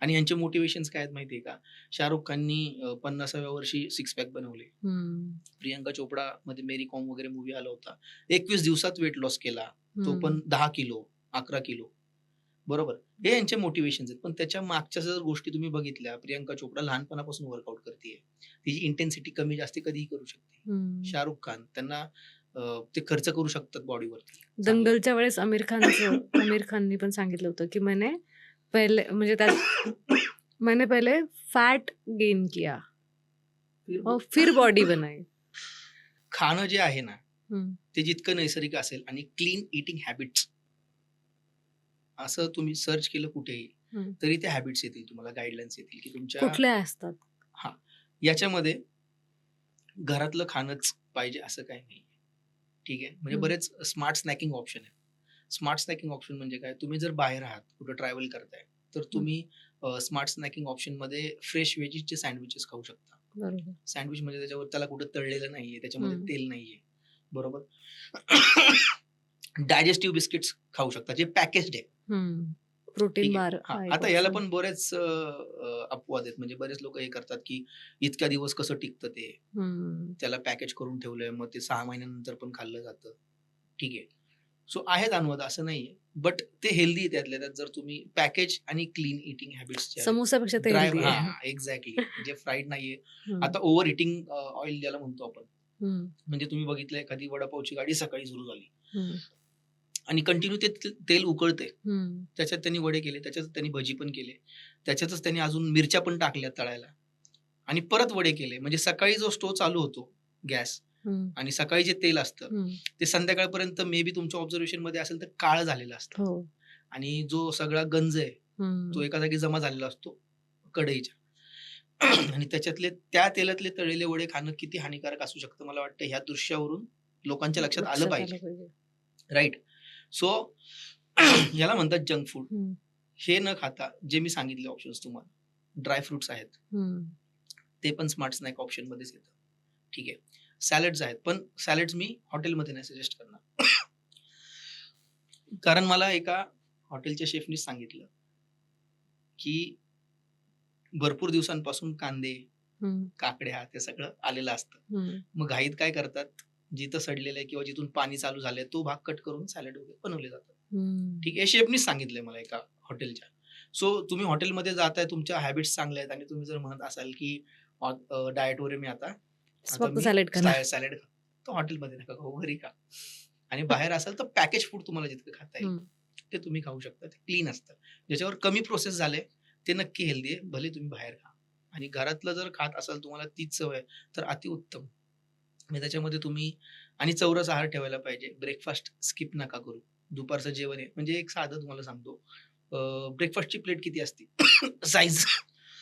A: आणि ह्यांचे मोटिव्हेशन्स काय आहेत माहिती आहे का? शाहरुख खाननी 50व्या वर्षी सिक्स पॅक बनवले.
B: हं.
A: प्रियंका चोपडामध्ये मेरी कॉम वगैरे मूव्ही आला होता. 21 दिवसात वेट लॉस केला. तो
B: हं.
A: पण 10 किलो, 11 किलो. बरोबर. हे यांचे मोटिव्हेशन्स आहेत. पण त्याच्या मागच्या जर गोष्टी तुम्ही बघितल्या, प्रियंका चोपडा लहानपणापासून वर्कआउट करतीये. तिची इंटेन्सिटी कमी जास्ती कधीही करू शकते.
B: हं.
A: शाहरुख खान त्यांना ते खर्च करू शकतात बॉडीवरती चांगला.
B: दंगलच्या वेळेस आमिर खाननी पण सांगितलं होतं, की म्हणजे मैंने पहले फॅट गेन किया और फिर बॉडी बनाई.
A: खाणं जे आहे ना,
B: हं.
A: ते जितकं नैसर्गिक असेल आणि क्लीन ईटिंग हॅबिट्स असं तुम्ही सर्च केलं कुठेही,
B: हं.
A: तरी त्या हॅबिट्स येतील तुम्हाला, गाईडलाईन्स येतील, की तुमच्या
B: कुठल्या असतात?
A: हां, याच्यामध्ये घरातलं खाणंच पाहिजे असं काही नाही. ठीक आहे. म्हणजे
B: हं.
A: बरेच स्मार्ट स्नॅकिंग ऑप्शन आहेत. स्मार्ट स्नॅकिंग ऑप्शन म्हणजे काय? तुम्ही जर बाहेर आहात, कुठं ट्रॅव्हल करताय, तर
B: हं.
A: तुम्ही स्मार्ट स्नॅकिंग ऑप्शनमध्ये फ्रेश व्हेजीसचे सँडविचेस खाऊ शकता.
B: बरोबर.
A: सँडविच म्हणजे त्याच्यावर त्याला कुठं तळलेलं नाहीये, त्याच्यामध्ये
B: हं.
A: तेल नाहीये. बरोबर. डायजेस्टिव्ह बिस्किट्स खाऊ शकता, जे पॅकेज्ड आहे.
B: हं. प्रोटीन
A: ठीक आहे.
B: बार
A: हां,
B: हा एक
A: आता याला
B: ऑप्शन.
A: पण बरेच अपवाद आहेत. म्हणजे बरेच लोकं हे करतात, की इतक्या दिवस कसं टिकतं ते.
B: हं.
A: त्याला पॅकेज करून ठेवलंय. मग ते 6 महिन्यानंतर पण खाल्लं जातं. ठीक आहे. सो आहेत अनुवाद असं नाहीये. बट ते हेल्दी आहे त्यातल्या त्यात जर तुम्ही पॅकेज आणि क्लीन ईटिंग हॅबिट्स जे आहेत.
B: समोस्यापेक्षा ते
A: ड्राय
B: हेल्दी आहे.
A: हां, एक्झॅक्टली. म्हणजे फ्राईड नाहीये.
B: हं,
A: आता ओव्हर ईटिंग ऑइल ज्याला म्हणतो आपण.
B: हं,
A: म्हणजे तुम्ही बघितलं एखादी वडापावची गाडी सकाळी सुरू झाली
B: हं,
A: आणि कंटिन्यू ते तेल उकळतंय.
B: हं.
A: त्याच्यात त्यांनी वडे केले, त्याच्यात त्यांनी भजी पण केले. त्याच्यातच त्यांनी अजून मिरच्या पण टाकल्या तळायला आणि परत वडे केले. म्हणजे सकाळी जो स्टोव्ह चालू होतो गॅस
B: हं,
A: आणि सकाळी जे तेल असतं,
B: हं.
A: ते संध्याकाळपर्यंत मे बी तुमच्या ऑब्झर्वेशनमध्ये असेल तर काळं झालेलं असतं
B: हो.
A: आणि जो सगळा गंज आहे, तो
B: हं.
A: एका जागी जमा झालेला असतो कढईच्या. आणि त्याच्यातले त्या तेलातले तळलेले वडे खाणं किती हानिकारक असू शकतं मला वाटतं ह्या दृश्यावरून लोकांच्या लक्षात आलं
B: लक्षात आलं
A: पाहिजे.
B: पाहिजे.
A: राइट? सो याला म्हणतात जंक फूड.
B: हं,
A: हे न खाता जे मी सांगितले ऑप्शन्स तुम्हाला, ड्राय फ्रुट्स आहेत.
B: हं.
A: ते पण स्मार्ट स्नॅक ऑप्शनमध्येच येतं. ठीक आहे. सॅलड्स आहेत. पण सॅलड्स मी हॉटेलमध्ये नाही सजेस्ट करणार. कारण मला एका हॉटेलच्या शेफनीच सांगितलं, की भरपूर दिवसांपासून कांदे,
B: हं,
A: काकड्या ते सगळं आलेलं असतं.
B: हं,
A: मग घाईत काय करतात, जिथं सडलेलं आहे किंवा जिथून पाणी चालू झालंय तो भाग कट करून सॅलड वगैरे बनवले जातात.
B: हं.
A: ठीक आहे. शेफनीच सांगितलंय मला एका हॉटेलच्या. सो तुम्ही हॉटेलमध्ये जाताय, तुमच्या हॅबिट्स चांगल्या आहेत आणि तुम्ही जर म्हणत असाल, की डायटवर आहे मी आता. आता
B: फक्त
A: मी
B: सॅलड खाणार.
A: सॅलड खातो. तर हॉटेलमध्ये नका खाऊ, घरी खा. आणि बाहेर असाल तर पॅकेज फूड तुम्हाला जितकं खाता येईल,
B: हं,
A: ते तुम्ही खाऊ शकता. ते क्लीन असतं. ज्याच्यावर कमी प्रोसेस झाले, ते नक्की हेल्दी आहे. भले तुम्ही बाहेर खा. आणि घरातलं जर खात असाल तुम्हाला तीच सवय आहे, तर अतिउत्तम. म्हणजे त्याच्यामध्ये तुम्ही आणि चौरस आहार ठेवायला पाहिजे. ब्रेकफास्ट स्किप नका करू. दुपारचं जेवण आहे म्हणजे एक साधं तुम्हाला सांगतो. ब्रेकफास्टची प्लेट किती असते? साइज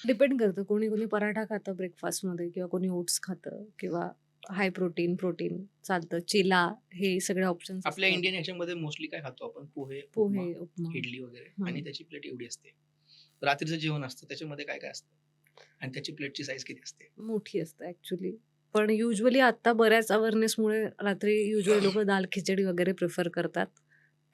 B: डिपेंड करतं. कोणी-कोणी पराठा खातं ब्रेकफास्टमध्ये किंवा कोणी ओट्स खातं किंवा हाय प्रोटीन, प्रोटीन चालतं. चिला हे सगळे ऑप्शन्स
A: आपल्या
B: असतात.
A: इंडियन ह्याच्यामध्ये मोस्टली काय खातो आपण? पोहे, उपमा,
B: पोहे, उपमा.
A: इडली वगैरे
B: हं.
A: आणि त्याची प्लेट एवढी असते. रात्रीचं जेवण असतं त्याच्यामध्ये काय-काय असतं? आणि त्याची प्लेटची साइज किती असते?
B: मोठी असते ॲक्चुअली. पण युजुअली आता बऱ्याच अवेअरनेसमुळे रात्री युजुअली लोकं दाल खिचडी वगैरे प्रिफर करतात.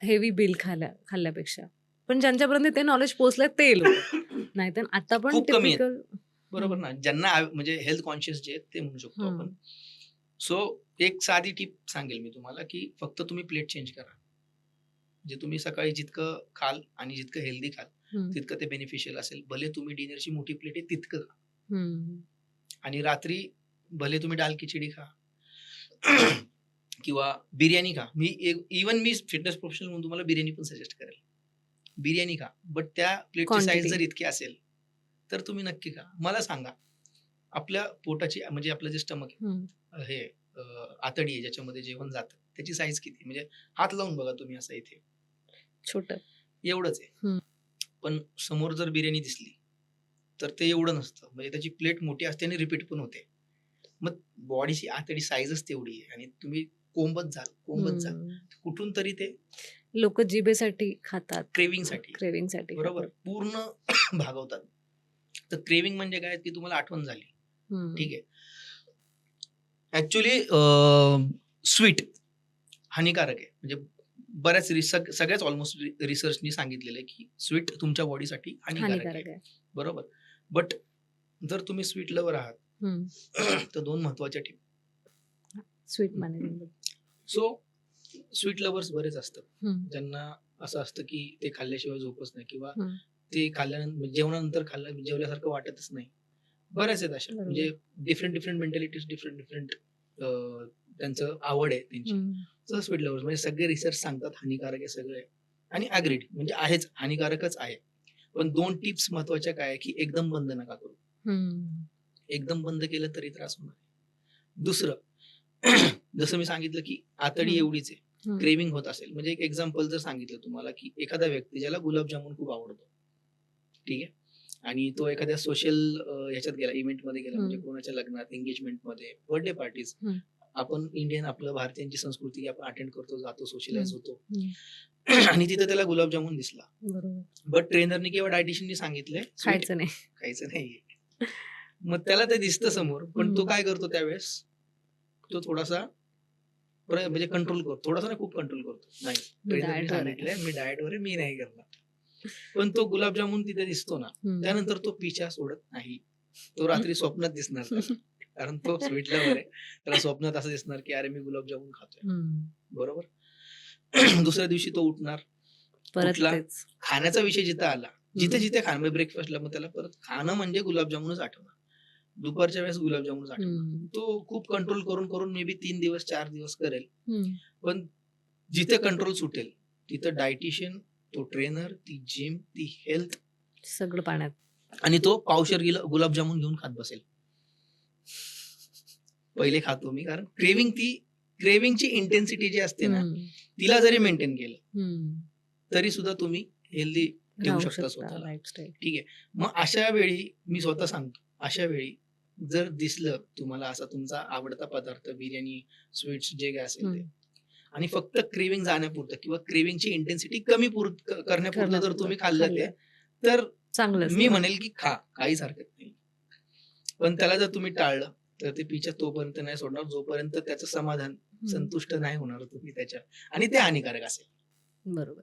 B: हेवी बिल खाल्ल्यापेक्षा. पण ज्यांच्यापर्यंत ते नॉलेज पोहोचलंय ते लोकं. नाहीतर आता पण
A: खूप कमी आहेत.
B: टिपिकल.
A: बरोबर
B: हं,
A: ना? ज्यांना म्हणजे हेल्थ कॉन्शियस जे आहेत ते म्हणू शकतो
B: हं,
A: आपण. सो एक साधी टिप सांगेल मी तुम्हाला, की फक्त तुम्ही प्लेट चेंज करा. म्हणजे तुम्ही सकाळी जितकं खाल आणि जितकं हेल्दी खाल,
B: हं,
A: तितकं ते बेनिफिशियल असेल. भले तुम्ही डिनरची मोठी प्लेट आहे तितकं खा
B: हं.
A: आणि रात्री भले तुम्ही दाल खिचडी खा किंवा बिर्याणी खा. इव्हन मी फिटनेस प्रोफेशनल म्हणून तुम्हाला बिर्याणी पण सजेस्ट करेल. बिर्याणी खा. बट त्या प्लेटची साइज
B: क्वांटिटी.
A: जर इतकी असेल, तर तुम्ही नक्की खा. मला सांगा, आपल्या पोटाची म्हणजे आपलं जे स्टमक
B: हं.
A: आहे, हे आतडी आहे ज्याच्यामध्ये जेवण जातं, त्याची साइज किती? म्हणजे हात लावून बघा तुम्ही असं इथे,
B: छोटं.
A: एवढंच आहे.
B: हं.
A: पण समोर जर बिर्याणी दिसली, तर ते एवढं नसतं. म्हणजे त्याची प्लेट मोठी असते आणि रिपीट पण होते. मग बॉडीची आतडी साइजच तेवढी आहे आणि तुम्ही कोंबत जाल, कोंबत जाल.
B: हं.
A: कुठून तरी ते
B: लोकं जिभेसाठी खातात.
A: क्रेव्हिंगसाठी
B: क्रेव्हिंगसाठी
A: बरोबर
B: खातात.
A: पूर्ण भागवतात. तर क्रेव्हिंग म्हणजे काय? ती तुम्हाला आठवण झाली.
B: हं.
A: ठीक आहे. ॲक्चुअली स्वीट हानिकारक आहे. म्हणजे बऱ्याच सगळ्याच ऑलमोस्ट रिसर्चनी सांगितलेलं आहे, की स्वीट तुमच्या बॉडीसाठी हानिकारक आहे.
B: हानिकारक आहे.
A: बरोबर. बट जर तुम्ही स्वीट लव्हर आहात,
B: हं.
A: तर 2 महत्त्वाच्या tip.
B: Sweet management.
A: So sweet lovers बरेच असतात.
B: हं,
A: ज्यांना असं असतं, की ते खाल्ल्याशिवाय झोपच नाही किंवा
B: हं.
A: ते म्हणजे जेवणानंतर जेवल्यासारखं वाटतच नाही. बऱ्याच आहेत अशा.
B: बरोबर.
A: म्हणजे डिफरंट मेंटॅलिटीज, डिफरंट त्यांचं आवड आहे त्यांची.
B: हं,
A: तर स्वीट लव्हर्स म्हणजे सगळे रिसर्च सांगतात हानिकारक आहे सगळे आणि ॲग्रीड म्हणजे आहेच हानिकारकच आहे. पण 2 टिप्स महत्त्वाच्या काय आहे, की एकदम बंद नका करू.
B: हं,
A: एकदम बंद केलं तरी त्रास होणार. दुसरं जसं मी सांगितलं, की आतडी
B: हं,
A: एवढीच आहे.
B: हं,
A: क्रेव्हिंग होत असेल म्हणजे एक एक्झाम्पल जर सांगितलं तुम्हाला, की एखादा व्यक्ती ज्याला गुलाबजामुन खूप आवडतो. ठीक आहे. आणि तो एखाद्या सोशल ह्याच्यात गेला, इव्हेंटमध्ये गेला म्हणजे
B: हं,
A: कोणाच्या लग्नात, एंगेजमेंटमध्ये, बर्थडे पार्टीज.
B: हं,
A: आपण इंडियन आपलं भारतीयांची संस्कृती आपण अटेंड करतो, जातो,
B: हं,
A: सोशलाईज होतो.
B: हं.
A: आणि तिथे त्याला गुलाबजामुन दिसला.
B: बरोबर.
A: बट ट्रेनरनी किंवा डायटिशियननी सांगितलंय स्वीट
B: खायचं नाही.
A: खायचं नाहीये. मग त्याला ते दिसतं समोर, पण तो
B: हं.
A: काय करतो त्यावेळेस? तो थोडासा म्हणजे कंट्रोल करतो. थोडासा नाही खूप कंट्रोल करतो. नाही,
B: मी
A: ट्रेनरनी
B: डायटवर आहे.
A: सांगितलंय, मी डायटवर आहे, मी नाही करणार. पण तो गुलाबजामुन तिथे दिसतो ना,
B: हं.
A: त्यानंतर तो पिछा सोडत नाही. तो रात्री स्वप्नात दिसणार त्याला. कारण तो स्वीट लव्हर आहे. त्याला स्वप्नात असं दिसणार, की अरे मी गुलाबजामुन खातोय.
B: हं.
A: बरोबर? दुसऱ्या दिवशी तो उठणार.
B: परत
A: उठला,
B: तेच.
A: खाण्याचा विषय जिथं आला,
B: हं.
A: जिथे-जिथे खाणं म्हणजे ब्रेकफास्टला मग त्याला परत खाणं म्हणजे गुलाबजामुनच आठवणार. दुपारच्या वेळेस गुलाबजामुनच आठवणार.
B: हं.
A: तो खूप कंट्रोल करून मे बी 3 दिवस, 4 दिवस करेल.
B: हं.
A: पण जिथे कंट्रोल सुटेल, तिथं डायटिशियन, तो ट्रेनर, ती जिम, ती हेल्थ
B: सगळं पाण्यात.
A: आणि तो पावशेर गुलाबजामुन घेऊन खात बसेल. पहिले खातो मी कारण क्रेव्हिंगची इंटेन्सिटी जी असते ना,
B: हं.
A: तिला जरी मेंटेन केलं,
B: हं.
A: तरी सुद्धा तुम्ही हेल्दी ठेवू
B: राहू
A: शकता
B: शकता
A: स्वतःला.
B: लाईफस्टाईल.
A: ठीक आहे. मग अशा वेळी मी स्वतः सांगतो, अशा वेळी जर दिसलं तुम्हाला असा तुमचा आवडता पदार्थ बिर्याणी, स्वीट्स जे काही असेल ते आणि फक्त क्रेव्हिंग जाण्यापुरतं किंवा क्रेव्हिंगची इंटेन्सिटी कमी करण्यापुरतं जर
B: करण्यापुरतं
A: तुम्ही खाल्लं ते,
B: खाल्लं.
A: तर
B: चांगलंच
A: मी
B: ना.
A: म्हणेल की खा, काहीच हरकत नाही. पण त्याला जर तुम्ही टाळलं, तर ते पिच्छा तोपर्यंत नाही सोडणार, जोपर्यंत त्याचं समाधान,
B: हं.
A: संतुष्ट नाही होणार तुम्ही त्याच्या आणि ते हानिकारक असेल.
B: बरोबर.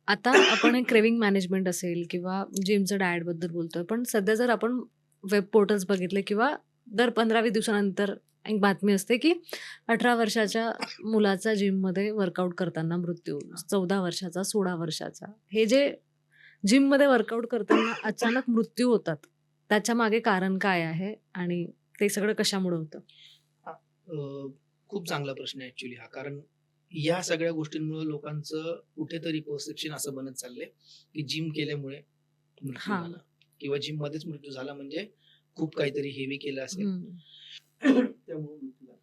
B: आता आपण एक क्रेव्हिंग मॅनेजमेंट असेल किंवा जिमचं डाएटबद्दल बोलतोय. पण सध्या जर आपण वेब पोर्टल्स बघितले किंवा दर 15-20 दिवसानंतर एक बातमी असते, की 18 वर्षाच्या मुलाचा जिममध्ये वर्कआउट करताना मृत्यू, 14 वर्षाचा, 16 वर्षाचा. हे जे जिममध्ये वर्कआउट करताना अचानक मृत्यू होतात, त्याच्यामागे कारण काय आहे आणि ते सगळं कशामुळे होतं?
A: अ, खूप चांगला प्रश्न आहे ऍक्च्युली हा. कारण या सगळ्या गोष्टींमुळे लोकांचं कुठेतरी परसेप्शन असं बनत चाललंय, की जिम केल्यामुळे मृत्यू
B: हां.
A: झाला किंवा जिम मध्येच मृत्यू झाला म्हणजे खूप काहीतरी हेवी केलं असेल.
B: हं.
A: त्यामुळे मृत्यू झाला.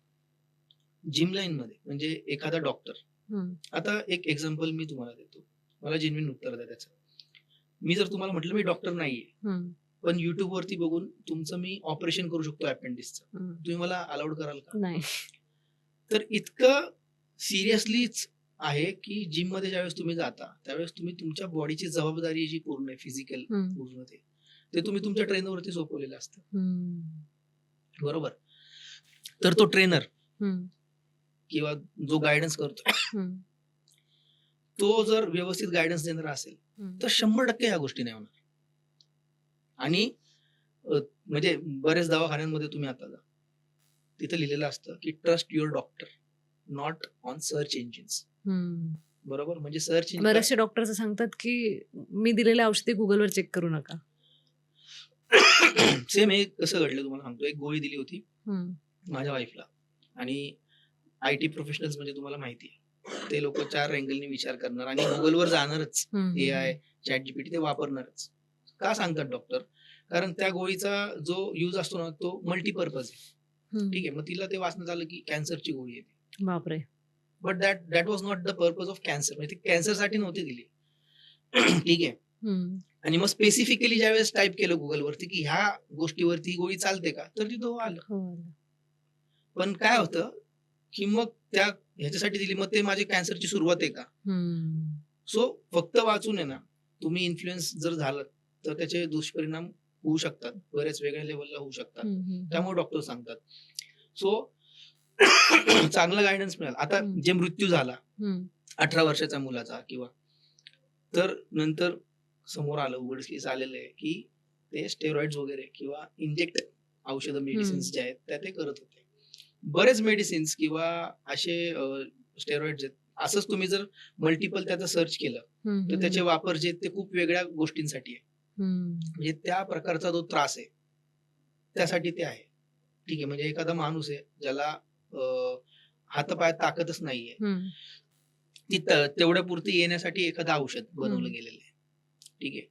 A: जिम लाईन मध्ये म्हणजे एखादा डॉक्टर.
B: हं.
A: आता एक एक्झाम्पल मी तुम्हाला देतो. मला जेन्युइन उत्तर द्या त्याचं. मी जर तुम्हाला म्हटलं मी डॉक्टर नाहीये,
B: हं.
A: पण YouTube वरती बघून तुमचं मी ऑपरेशन करू शकतो अपेंडिक्सचं.
B: हं.
A: तुम्ही मला अलाउड कराल का?
B: नाही.
A: तर इतकं सिरियसलीच आहे, की जिममध्ये ज्यावेळेस तुम्ही जाता, त्यावेळेस तुम्ही तुमच्या बॉडीची जबाबदारी जी पूर्ण आहे फिजिकल
B: हं.
A: पूर्ण ते तुम्ही तुमच्या ट्रेनरवरती सोपवलेलं असतं.
B: हं.
A: बरोबर? तर तो ट्रेनर
B: हं.
A: किंवा जो गाईडन्स करतो,
B: हं.
A: तो जर व्यवस्थित गाईडन्स देणारा असेल,
B: हं.
A: तर 100% ह्या गोष्टी नाही होणार. आणि म्हणजे बऱ्याच दवाखान्यांमध्ये तुम्ही आता जा. तिथं लिहिलेलं असतं, की trust your doctor, not on search engines.
B: हं.
A: बरोबर? म्हणजे सर्च इंजिन
B: बरेचसे डॉक्टर असं सांगतात, की मी दिलेल्या औषधी Googleवर चेक करू नका.
A: सेम हे कसं घडलं तुम्हाला सांगतो. एक गोळी दिली होती
B: हं.
A: माझ्या वाईफला आणि आय-टी प्रोफेशनल्स म्हणजे तुम्हाला माहिती आहे. ते लोकं 4 अँगलनी विचार करणार आणि Googleवर जाणारच.
B: हं, हं,
A: एआय,
B: हं.
A: ChatGPT ते वापरणारच. का सांगतात डॉक्टर? कारण त्या गोळीचा जो यूज असतो ना, तो मल्टीपर्पज आहे.
B: हं.
A: ठीक आहे. मग तिला ते वाचण्यात आलं, की कॅन्सरची गोळी आहे ती.
B: बापरे!
A: But that was not the purpose of cancer. म्हणजे ती कॅन्सरसाठी नव्हती दिली. ठीक आहे.
B: हं.
A: आणि मग स्पेसिफिकली ज्यावेळेस टाइप केलं Googleवरती, की ह्या गोष्टीवरती ही गोळी चालते का? तर तिथं आलं.
B: हो.
A: पण काय होतं, की मग त्या ह्याच्यासाठी दिली, मग ते माझी कॅन्सरची सुरुवात आहे का?
B: हं.
A: सो फक्त वाचून आहे ना, तुम्ही इन्फ्लुअन्स जर झालात, तर त्याचे दुष्परिणाम होऊ शकतात. बऱ्याच वेगळ्या लेव्हलला होऊ शकतात.
B: हं, हं.
A: त्यामुळे डॉक्टर सांगतात. सो चांगला गाईडन्स मिळाला. आता
B: हं.
A: जे मृत्यू झाला
B: हं.
A: 18 वर्षाच्या मुलाचा किंवा तर नंतर समोर आलं, उघडकीस आलेलं आहे, की ते स्टेरॉइड्स वगैरे किंवा इंजेक्ट औषधं, मेडिसिन्स जे आहेत, ते करत होते. बरेच मेडिसिन्स किंवा असे स्टेरॉइड्स आहेत. असंच तुम्ही जर मल्टिपल त्याचं सर्च केलं,
B: हं,
A: तर
B: हं,
A: त्याचे
B: हं.
A: वापर जे आहेत, ते खूप वेगळ्या गोष्टींसाठी आहे.
B: हं.
A: म्हणजे त्या प्रकारचा जो त्रास आहे, त्यासाठी ते आहे. ठीक आहे. म्हणजे एखादा माणूस आहे, ज्याला हातापायात ताकदच नाहीये.
B: हं.
A: ती तेवढ्यापुरती येण्यासाठी एखादं औषध बनवलं
B: हं.
A: गेलेलं आहे. ठीक आहे.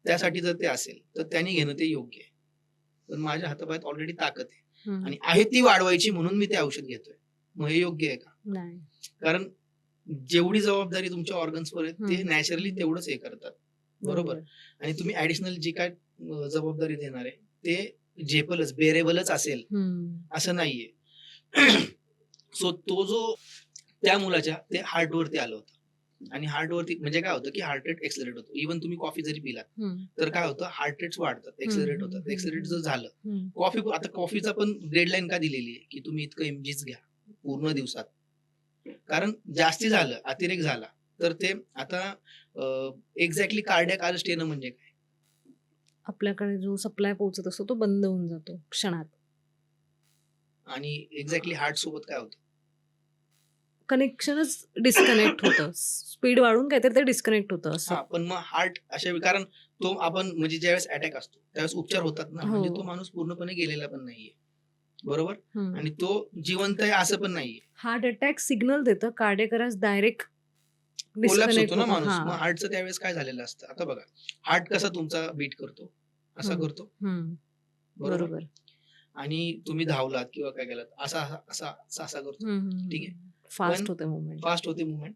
A: त्यासाठी जर ते असेल, तर त्यांनी घेणं ते योग्य आहे. पण माझ्या हातापायात ऑलरेडी ताकद आहे
B: हं.
A: आणि आहे ती वाढवायची म्हणून मी ते औषध घेतोय. मग हे योग्य आहे का?
B: नाही.
A: कारण जेवढी जबाबदारी तुमच्या ऑर्गन्सवर आहे, ते
B: हं.
A: नॅचरली तेवढंच हे करतात. बरोबर? आणि तुम्ही ॲडिशनल जी काय जबाबदारी देणार आहे, ते झेपलच, बेरेबलच असेल,
B: हं.
A: असं नाहीये. सो तो जो त्या मुलाच्या ते हार्टवरती आलं होतं आणि हार्टवरती म्हणजे काय होतं, की हार्ट रेट एक्सेलरेट होतो. इव्हन तुम्ही कॉफी जरी पिलात,
B: हं.
A: तर काय होतं, हार्ट रेट्स वाढतात,
B: हं,
A: एक्सेलरेट
B: हं,
A: होतात.
B: हं,
A: एक्सेलरेट जर
B: हं.
A: झालं,
B: हं.
A: आता कॉफीचा पण डेडलाईन का दिलेली आहे, की तुम्ही इतकं एमजीच घ्या पूर्ण दिवसात. कारण जास्ती झालं, अतिरेक झाला, तर ते आता एक्झॅक्टली कार्डियाक अरेस्ट येणं म्हणजे काय?
B: आपल्याकडे जो सप्लाय पोहोचत असतो तो बंद होऊन जातो क्षणात.
A: आणि एक्झॅक्टली हार्ट सोबत काय होतं?
B: कनेक्शनच डिस्कनेक्ट होतं. स्पीड वाढून काहीतरी ते डिस्कनेक्ट होतं असं.
A: हां, पण मग हार्ट अशा कारण तो आपण म्हणजे ज्यावेळेस अटॅक असतो, त्यावेळेस उपचार होतात ना,
B: हो.
A: म्हणजे तो माणूस पूर्णपणे गेलेला पण नाहीये. बरोबर?
B: हं.
A: आणि तो जिवंत आहे असं पण नाहीये.
B: हार्ट अटॅक सिग्नल देतं, कार्डियाक अरेस्ट डायरेक्ट
A: कोलॅप्स होतो
B: डिस्कनेक्ट
A: ना
B: होतं.
A: माणूस. मग
B: हां.
A: हार्टचं त्यावेळेस काय झालेलं असतं? आता बघा, हार्ट कसा तुमचा बीट करतो? असा
B: हं,
A: करतो,
B: हं.
A: बरोबर?
B: बरोबर.
A: आणि तुम्ही धावलात किंवा काय केलात, असा, असा, असा, असा, असा करतो.
B: हं, हं,
A: ठीक आहे.
B: हं.
A: पण
B: फास्ट होते मूव्हमेंट.
A: फास्ट होते मूव्हमेंट.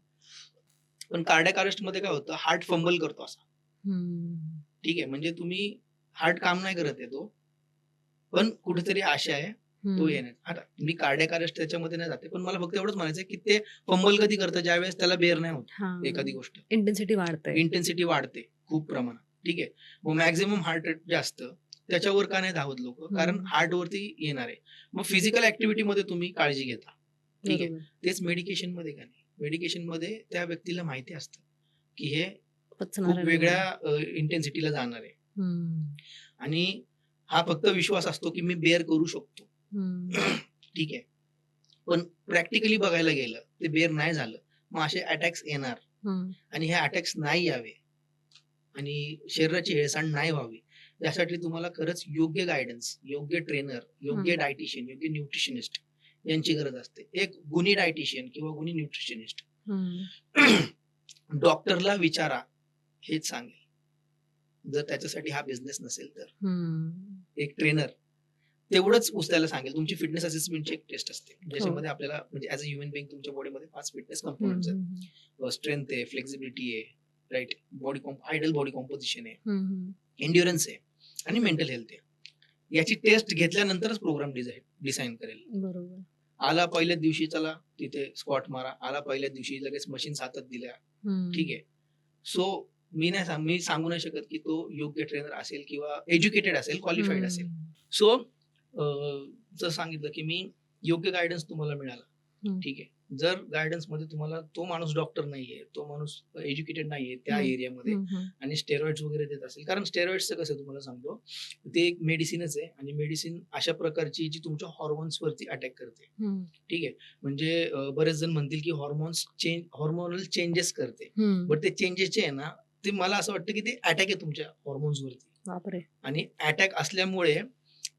A: पण कार्डियाक अरेस्टमध्ये काय होतं? हार्ट फंबल करतो असा.
B: हं.
A: ठीक आहे. म्हणजे तुम्ही हार्ट काम नाही करत आहे तो, पण कुठेतरी आशा आहे, तो
B: हं.
A: येण्याची. आता मी कार्डियाक अरेस्ट त्याच्यामध्ये नाही जाते, पण मला फक्त एवढंच म्हणायचं आहे, की ते फंबल कधी करतं? ज्यावेळेस त्याला बेअर नाही होत एखादी
B: हां.
A: गोष्ट.
B: इंटेन्सिटी वाढते.
A: इंटेन्सिटी वाढते खूप प्रमाणात. ठीक आहे. मग मॅक्सिमम हार्ट रेट जास्त. त्याच्यावर का नाही धावत लोकं? कारण
B: हं.
A: हार्टवरती येणार आहे. मग फिजिकल ॲक्टिव्हिटीमध्ये तुम्ही काळजी घेता. ठीक आहे.
B: बरोबर.
A: तेच मेडिकेशनमध्ये का नाही? मेडिकेशनमध्ये त्या व्यक्तीला माहिती असतं, की हे खूप
B: पचणारं नाहीये.
A: वेगळ्या इंटेन्सिटीला जाणार आहे.
B: हं.
A: आणि हा फक्त विश्वास असतो, की मी बेअर करू शकतो.
B: हं.
A: ठीक आहे. पण प्रॅक्टिकली बघायला गेलं, ते बेअर नाही झालं. मग असे अटॅक्स येणार
B: हं.
A: आणि हे अटॅक्स नाही यावे आणि शरीराची हेळसांड नाही व्हावी, यासाठी तुम्हाला खरंच योग्य गाईडन्स, योग्य ट्रेनर, योग्य
B: हं.
A: डायटिशियन, योग्य न्यूट्रिशनिस्ट यांची गरज असते. एक गुणी डायटिशियन किंवा गुणी न्यूट्रिशनिस्ट
B: हं.
A: डॉक्टरला विचारा, हेच सांगेल. जर त्याच्यासाठी हा बिझनेस नसेल तर.
B: हं.
A: एक ट्रेनर तेवढंच उचलायला सांगेल. तुमची फिटनेस असेसमेंटची एक टेस्ट असते.
B: हो.
A: ज्याच्यामध्ये आपल्याला म्हणजे ॲज अ ह्युमन बीइंग तुमच्या बॉडीमध्ये 5 फिटनेस
B: हं,
A: कंपोनंट्स
B: हं,
A: आहेत.
B: हं.
A: स्ट्रेंथ आहे, फ्लेक्सिबिलिटी आहे, राइट? आयडल बॉडी कॉम्पोझिशन आहे,
B: हं, हं.
A: एंड्युरन्स आहे आणि मेंटल हेल्थ आहे. याची टेस्ट घेतल्यानंतरच प्रोग्राम डिझाइन करेल.
B: बरोबर.
A: आला पहिल्याच दिवशी चला तिथे स्क्वॉट मारा. आला पहिल्याच दिवशी लगेच मशीन्स हातात दिल्या.
B: हं.
A: ठीक आहे. सो मी सांगू नाही शकत, की तो योग्य ट्रेनर असेल किंवा एज्युकेटेड असेल, क्वालिफाईड असेल.
B: हं.
A: सो जसं सांगितलं, की मी योग्य गाईडन्स तुम्हाला मिळाला.
B: हं.
A: ठीक आहे. जर गाईडन्समध्ये तुम्हाला तो माणूस डॉक्टर नाहीये, तो माणूस एज्युकेटेड नाहीये त्या
B: हं.
A: एरियामध्ये
B: हं, हं.
A: आणि स्टेरॉइड्स वगैरे देत असेल. कारण स्टेरॉइड्सचं कसं आहे तुम्हाला सांगतो, ते एक मेडिसिनच आहे आणि मेडिसिन अशा प्रकारची जी तुमच्या हॉर्मोन्सवरती अटॅक करते.
B: हं.
A: ठीक आहे. म्हणजे बरेच जण म्हणतील, की हार्मोनल चेंजेस करते.
B: हं.
A: बट ते चेंजेस जे आहे ना, ते मला असं वाटतं, की ते अटॅक आहे तुमच्या हॉर्मोन्सवरती
B: बापरे!
A: आणि अटॅक असल्यामुळे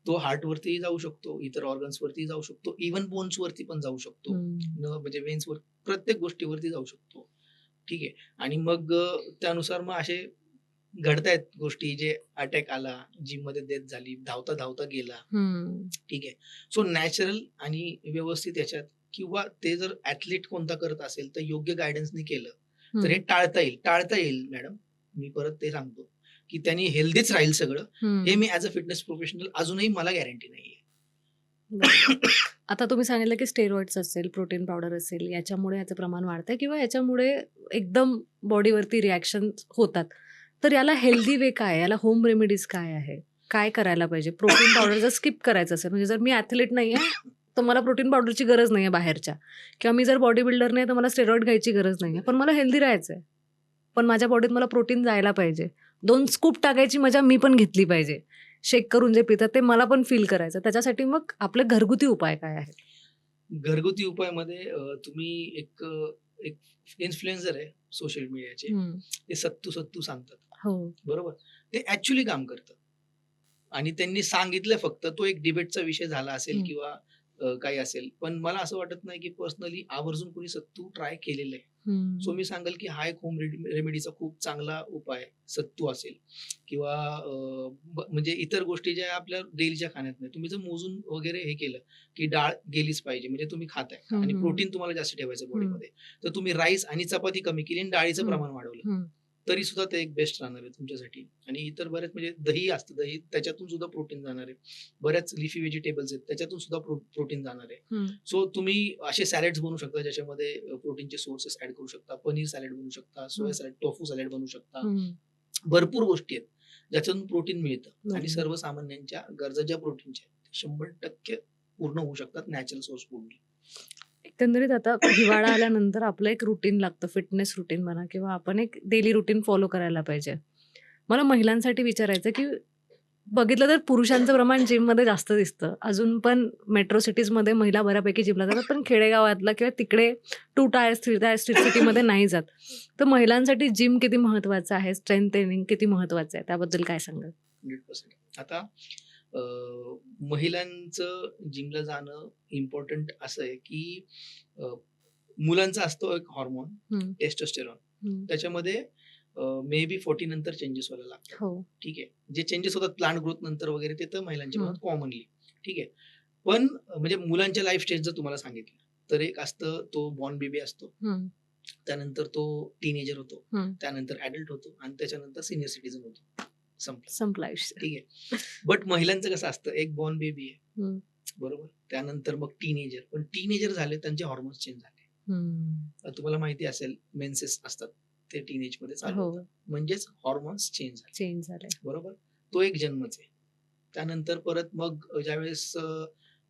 A: तो हार्टवरती जाऊ शकतो, इतर ऑर्गन्सवरती जाऊ शकतो, इव्हन बोन्सवरती पण जाऊ शकतो.
B: हं.
A: म्हणजे वेन्सवर प्रत्येक गोष्टीवरती जाऊ शकतो. ठीक आहे. आणि मग त्यानुसार मग असे घडतायत गोष्टी जे अटॅक आला, जिममध्ये डेथ झाली, धावता-धावता गेला.
B: हं.
A: ठीक आहे. सो नॅचरल आणि व्यवस्थित याच्यात किंवा ते जर ॲथलीट कोणता करत असेल, तर योग्य गाईडन्सनी केलं, तर हे
B: हं.
A: टाळता येईल. टाळता येईल मॅडम. मी परत ते सांगतो, की त्यांनी हेल्दीच राहील सगळं. हे
B: हं.
A: मी ॲज अ फिटनेस प्रोफेशनल अजूनही मला गॅरंटी नाहीये.
B: बरोबर. आता तुम्ही सांगितलं की स्टेरॉइड्स असेल, प्रोटीन पावडर असेल, याच्यामुळे याचं प्रमाण वाढतंय किंवा याच्यामुळे एकदम बॉडीवरती रिएक्शन्स होतात. तर याला हेल्दी वे काय आहे? याला होम रेमेडीज काय आहे? काय करायला पाहिजे? प्रोटीन पावडर जर स्किप करायचं असेल, म्हणजे जर मी ॲथलीट नाहीये, तर मला प्रोटीन पावडरची गरज नाहीये बाहेरच्या किंवा मी जर बॉडी बिल्डर नाही, तर मला स्टेरॉइड घ्यायची गरज नाहीये. पण मला हेल्दी राहायचंय. पण माझ्या बॉडीत मला प्रोटीन जायला पाहिजे. 2 स्कूप टाकायची मजा मी पण घेतली पाहिजे. शेक करून जे पितात ते मला पण फील करायचं. त्याच्यासाठी मग आपले घरगुती उपाय काय आहेत?
A: घरगुती उपायामध्ये तुम्ही एक इन्फ्लुएन्सर आहे सोशल मीडियाचे.
B: हं.
A: ते सत्तू सांगतात.
B: हो.
A: बरोबर? ते ॲक्चुअली काम करतं. आणि त्यांनी सांगितलं फक्त तो एक डिबेटचा विषय झाला असेल
B: हं.
A: किंवा काही असेल. पण मला असं वाटत नाही, की पर्सनली आवर्जून कोणी सत्तू ट्राय केलेलं आहे. सो
B: हं.
A: मी सांगेल, की हा एक होम रेमेडीचा खूप चांगला उपाय सत्तू असेल किंवा म्हणजे इतर गोष्टी ज्या आपल्या डेलीच्या खाण्यात नाही. तुम्ही जर मोजून वगैरे हे केलं, की डाळ गेलीच पाहिजे म्हणजे तुम्ही खाताय
B: हं,
A: आणि
B: हं.
A: प्रोटीन तुम्हाला जास्त ठेवायचं
B: हं.
A: बॉडीमध्ये. तर तुम्ही राईस आणि चपाती कमी केली आणि डाळीचं
B: हं.
A: प्रमाण वाढवलं.
B: हं.
A: तरी सुद्धा ते एक बेस्ट राहणार आहे तुमच्यासाठी आणि इतर बरेच म्हणजे दही असतं, दही त्याच्यातून सुद्धा प्रोटीन जाणार आहे. बऱ्याच लीफी व्हेजिटेबल्स आहेत, त्याच्यातून सुद्धा प्रोटीन जाणार आहे.
B: हं.
A: सो तुम्ही असे सॅलड्स बनवू शकता, ज्याच्यामध्ये प्रोटीनचे सोर्सेस ॲड करू शकता. पनीर सॅलड बनवू शकता, सोया
B: हं.
A: सॅलड, टोफू सॅलड बनवू शकता.
B: हं.
A: भरपूर गोष्टी आहेत, ज्याच्यातून प्रोटीन मिळतं आणि
B: बरोबर.
A: सर्वसामान्यांच्या गरजा ज्या प्रोटीनच्या आहेत, 100% पूर्ण होऊ शकतात नॅचरल सोर्स फूडनी.
B: एकंदरीत आता हिवाळा आल्यानंतर आपलं एक रुटीन लागतं, फिटनेस रुटीन म्हणा किंवा आपण एक डेली रुटीन फॉलो करायला पाहिजे. मला महिलांसाठी विचारायचं आहे, की बघितलं तर पुरुषांचं प्रमाण जिममध्ये जास्त दिसतं. अजून पण मेट्रो सिटीजमध्ये महिला बऱ्यापैकी जिमला जातात, पण खेडेगावातला किंवा तिकडे 2 टायर्स, 3 टायर्स सिटीमध्ये नाही जात. तर महिलांसाठी जिम किती महत्त्वाचं आहे, स्ट्रेंथ ट्रेनिंग किती महत्त्वाचं आहे, त्याबद्दल काय सांगाल?
A: 100%. आता महिलांचं जिमला जाणं इम्पॉर्टंट असं आहे, की अ, मुलांचा असतो एक हॉर्मोन
B: हं,
A: टेस्टोस्टेरॉन.
B: हं.
A: त्याच्यामध्ये मे बी 40 नंतर चेंजेस व्हायला लागतात.
B: हो.
A: ठीक आहे. जे चेंजेस होतात प्लांट ग्रोथ नंतर वगैरे ते तर महिलांच्या
B: हं,
A: मनात कॉमनली. ठीक आहे. पण म्हणजे मुलांच्या लाईफ स्टेज जर तुम्हाला सांगितलं, तर एक असतं तो बॉर्न बेबी असतो.
B: हं,
A: त्यानंतर तो टीनेजर होतो.
B: हं.
A: त्यानंतर ॲडल्ट होतो आणि त्याच्यानंतर सीनियर सिटिझन होतो. संपलं.
B: संपलं आयुष्य.
A: ठीक आहे. बट महिलांचं कसं असतं, एक बॉर्न बेबी आहे.
B: हं,
A: बरोबर. त्यानंतर मग टीनेजर. पण टीनेजर झाले त्यांचे हार्मोन्स चेंज झाले.
B: हं.
A: तुम्हाला माहिती असेल मेन्सेस असतात. ते टीनेजमध्ये चालू
B: हो,
A: होतात. म्हणजेच हार्मोन्स चेंज झाले.
B: चेंज झालंय.
A: बरोबर. तो एक जन्मच आहे. त्यानंतर परत मग ज्यावेळेस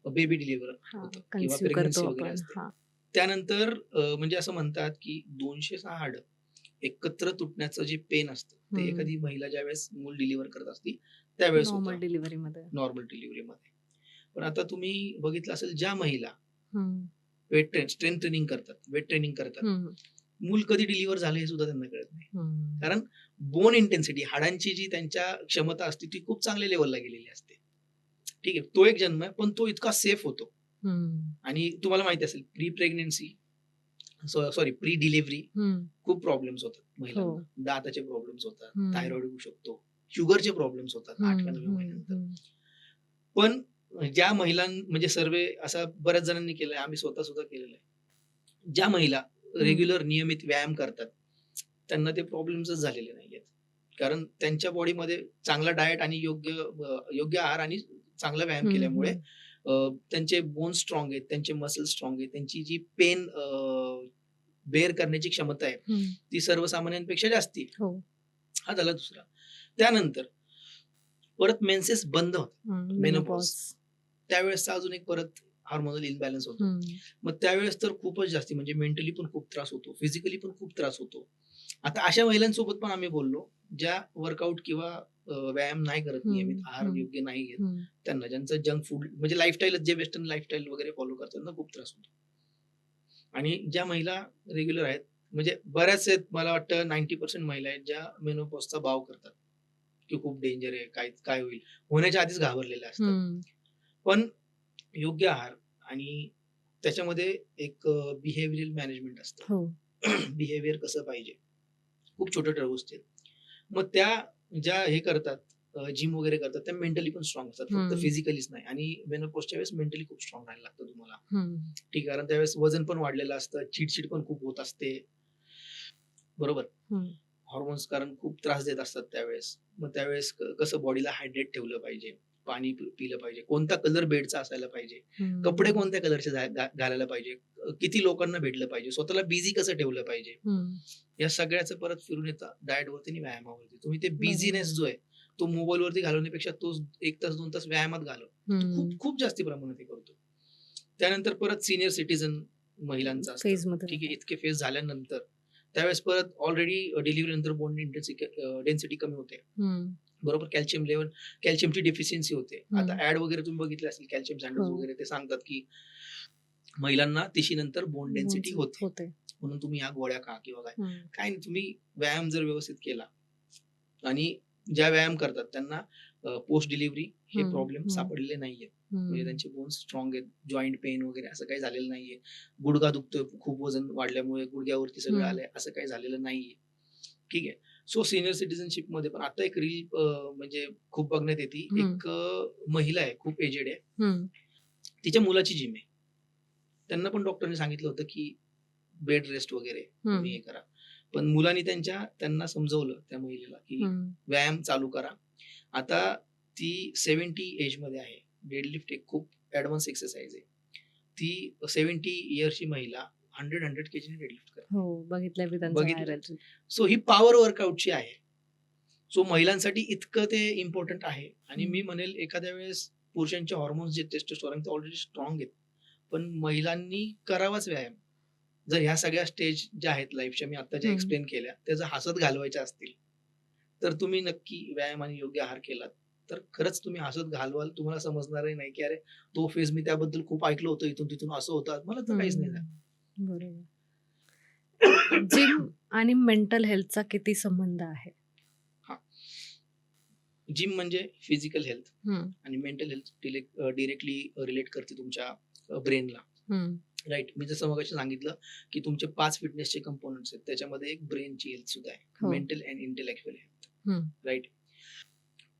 A: बेबी डिलिव्हर
B: हां,
A: होतं किंवा
B: कन्सीव्ह
A: प्रेग्नन्सी
B: करतो
A: वगैरे
B: आपण.
A: असते.
B: हां.
A: त्यानंतर म्हणजे असं म्हणतात, की 206 हाडं एकत्र तुटण्याचं जे पेन असतं, ते
B: हं.
A: एखादी महिला ज्यावेळेस मूल डिलिव्हर करत असते, त्यावेळेस
B: नॉर्मल
A: होतं
B: डिलिव्हरीमध्ये.
A: नॉर्मल डिलिव्हरीमध्ये. पण आता तुम्ही बघितलं असेल ज्या महिला
B: हं,
A: स्ट्रेंथ ट्रेनिंग करतात, वेट ट्रेनिंग करतात,
B: हं,
A: मूल कधी डिलिव्हर झालं हे सुद्धा त्यांना कळत नाही.
B: हं.
A: कारण बोन इंटेन्सिटी हाडांची जी त्यांच्या क्षमता असते ती खूप चांगल्या लेव्हलला गेलेली असते. ठीक आहे. तो एक जन्म आहे, पण तो इतका सेफ होतो.
B: हं,
A: आणि तुम्हाला माहिती असेल pre pregnancy sorry pre delivery
B: हं.
A: खूप प्रॉब्लेम्स होतात
B: हो.
A: महिलांना. दाताचे प्रॉब्लेम्स होतात,
B: हं,
A: थायरॉइड होऊ शकतो, शुगरचे प्रॉब्लेम्स होतात
B: हं,
A: 8व्या-9व्या
B: हं,
A: महिन्यानंतर.
B: हं,
A: पण ज्या म्हणजे सर्व्हे असा बऱ्याच जणांनी केलाय, आम्ही स्वतः सुद्धा केलेला आहे. ज्या महिला
B: हं,
A: रेग्युलर नियमित व्यायाम करतात, त्यांना ते प्रॉब्लेम्सच झालेले नाहीयेत. कारण त्यांच्या बॉडीमध्ये चांगला डायट आणि योग्य आहार आणि चांगला व्यायाम
B: हं,
A: केल्यामुळे
B: हं,
A: त्यांचे बोन्स स्ट्राँग आहेत, त्यांचे मसल्स स्ट्राँग आहेत, त्यांची जी पेन बेअर करण्याची क्षमता आहे,
B: हं.
A: ती सर्वसामान्यांपेक्षा जास्ती आहे.
B: हो.
A: हा झाला दुसरा. त्यानंतर परत मेन्सेस बंद होतात.
B: हं,
A: मेनोपॉज.
B: मेनोपॉज.
A: त्यावेळेसचा अजून एक परत हार्मोनल इम्बॅलन्स होतो.
B: हं,
A: मग त्यावेळेस तर खूपच जास्ती म्हणजे मेंटली पण खूप त्रास होतो, फिजिकली पण खूप त्रास होतो. आता अशा महिलांसोबत पण आम्ही बोललो, ज्या वर्कआउट किंवा व्यायाम नाही करत, नियमित
B: हं,
A: आहार
B: हं,
A: योग्य नाही घेत.
B: हं.
A: त्यांना ज्यांचं जंक फूड म्हणजे लाईफस्टाईलच जे वेस्टर्न लाईफस्टाईल वगैरे फॉलो करतात त्यांना खूप त्रास होतो. आणि ज्या महिला रेग्युलर आहेत, म्हणजे बऱ्याच आहेत मला वाटतं 90% महिला आहेत ज्या मेनोपॉजचा भाव करतात, की खूप डेंजर आहे, काय काय होईल? होण्याच्या आधीच घाबरलेल्या असतात.
B: हं.
A: पण योग्य आहार आणि त्याच्यामध्ये एक बिहेवियरल मॅनेजमेंट असतं.
B: हो.
A: बिहेवियर कसं पाहिजे? खूप छोट्या-छोट्या गोष्टी आहेत. मग त्या ज्या हे करतात, जिम वगैरे करतात, त्या मेंटली पण स्ट्रॉंग असतात. फक्त
B: हं,
A: फिजिकलीच नाही आणि मेनोपॉजच्या वेळेस मेंटली खूप स्ट्रॉंग राहायला लागतं तुम्हाला.
B: हं.
A: ठीक आहे. कारण त्यावेळेस वजन पण वाढलेलं असतं, चिड पण खूप होत असते. बरोबर.
B: हं,
A: हॉर्मोन्स कारण खूप त्रास देत असतात त्यावेळेस. मग त्यावेळेस कसं बॉडीला हायड्रेट ठेवलं पाहिजे, पाणी पिलं पाहिजे, कोणता कलर बेडचा असायला पाहिजे, कपडे
B: हं,
A: कोणत्या कलरचे घालायला पाहिजे, किती लोकांना भेटलं पाहिजे, स्वतःला बिझी कसं ठेवलं पाहिजे.
B: हं.
A: या सगळ्याचं परत फिरून येतं डाएटवरती आणि व्यायामावरती. तुम्ही ते
B: बरोबर.
A: बिझीनेस जो आहे, तो मोबाईलवरती घालवण्यापेक्षा तो 1 तास 2 तास व्यायामात घालव. तो खूप
B: हं.
A: खूप जास्ती प्रमाणात हे करतो. त्यानंतर परत सीनियर सिटिझन महिलांचं असतं.
B: फेजमध्ये
A: ठीक आहे.
B: जातात.
A: इतके फेज झाल्यानंतर त्यावेळेस परत ऑलरेडी डिलिव्हरी नंतर बोन डेन्सिटी कमी होते.
B: हं,
A: बरोबर. कॅल्शियमची डेफिशियन्सी होते. आता
B: हं.
A: ॲड वगैरे तुम्ही बघितले असतील कॅल्शियम
B: हो.
A: सँडल्स वगैरे ते सांगतात, की महिलांना तिशीनंतर बोन डेन्सिटी
B: बोनचे
A: होते.
B: होते.
A: म्हणून तुम्ही ह्या गोळ्या खा किंवा काय.
B: हं,
A: काय नाही तुम्ही व्यायाम जर व्यवस्थित केला आणि ज्या व्यायाम करतात त्यांना पोस्ट डिलिव्हरी हे
B: हं,
A: प्रॉब्लेम
B: हं,
A: सापडलेले नाहीयेत. म्हणजे
B: हं,
A: त्यांचे बोन्स स्ट्राँग आहेत. जॉइंट पेन वगैरे असं काही झालेलं नाहीये. गुडघा दुखतोय खूप वजन वाढल्यामुळे गुडघ्यावरती सगळं
B: हं,
A: आलंय असं काही झालेलं नाहीये. ठीक आहे. सो सीनियर सिटिझनशिपमध्ये पण आता एक रील म्हणजे खूप बघण्यात येते.
B: हं,
A: एक महिला आहे, खूप एजेड आहे.
B: हं,
A: तिच्या मुलाची जिम आहे. त्यांना पण डॉक्टरनी सांगितलं होतं, की बेड रेस्ट वगैरे
B: हं,
A: तुम्ही हे करा. पण मुलांनी त्यांना समजवलं त्या महिलेला, की
B: हं,
A: व्यायाम चालू करा. आता ती 70 एजमध्ये आहे. डेडलिफ्ट एक खूप एडवान्स एक्सरसाइज आहे. ती 70 इयर्सची महिला 100 केजीने डेडलिफ्ट करते.
B: हो, बघितलंय मी त्यांचा
A: बघितलं.
B: Viral reel.
A: सो ही पॉवर वर्कआउटची आहे. सो महिलांसाठी इतकं ते इम्पोर्टंट आहे आणि
B: हं,
A: मी म्हणेल एखाद्या वेळेस पुरुषांचे हार्मोन्स जे टेस्टोस्टेरोन ते ऑलरेडी स्ट्राँग आहेत. पण महिलांनी करावाच व्यायाम. जर ह्या सगळ्या स्टेज ज्या आहेत लाईफच्या मी आता ज्या
B: हं.
A: एक्सप्लेन केल्या, त्या जर हसत घालवायच्या असतील, तर तुम्ही नक्की व्यायाम आणि योग्य आहार केलात, तर खरंच तुम्ही हसत घालवाल. तुम्हाला समजणारही नाही, की अरे तो फेज मी त्याबद्दल खूप ऐकलं होतं, इथून-तिथून असं होतं. मला तर काहीच नाही झालं.
B: बरोबर. जिम आणि मेंटल हेल्थचा किती संबंध आहे?
A: हां. जिम म्हणजे फिजिकल हेल्थ
B: हं,
A: आणि मेंटल हेल्थ डिरेक्टली रिलेट करते तुमच्या ब्रेनला.
B: हं.
A: राइट. मी जसं मगाशी सांगितलं, की तुमचे 5 फिटनेसचे कंपोनंट्स आहेत. त्याच्यामध्ये एक ब्रेनची हेल्थ सुद्धा आहे.
B: हो.
A: Mental and intellectual health.
B: हं,
A: राइट.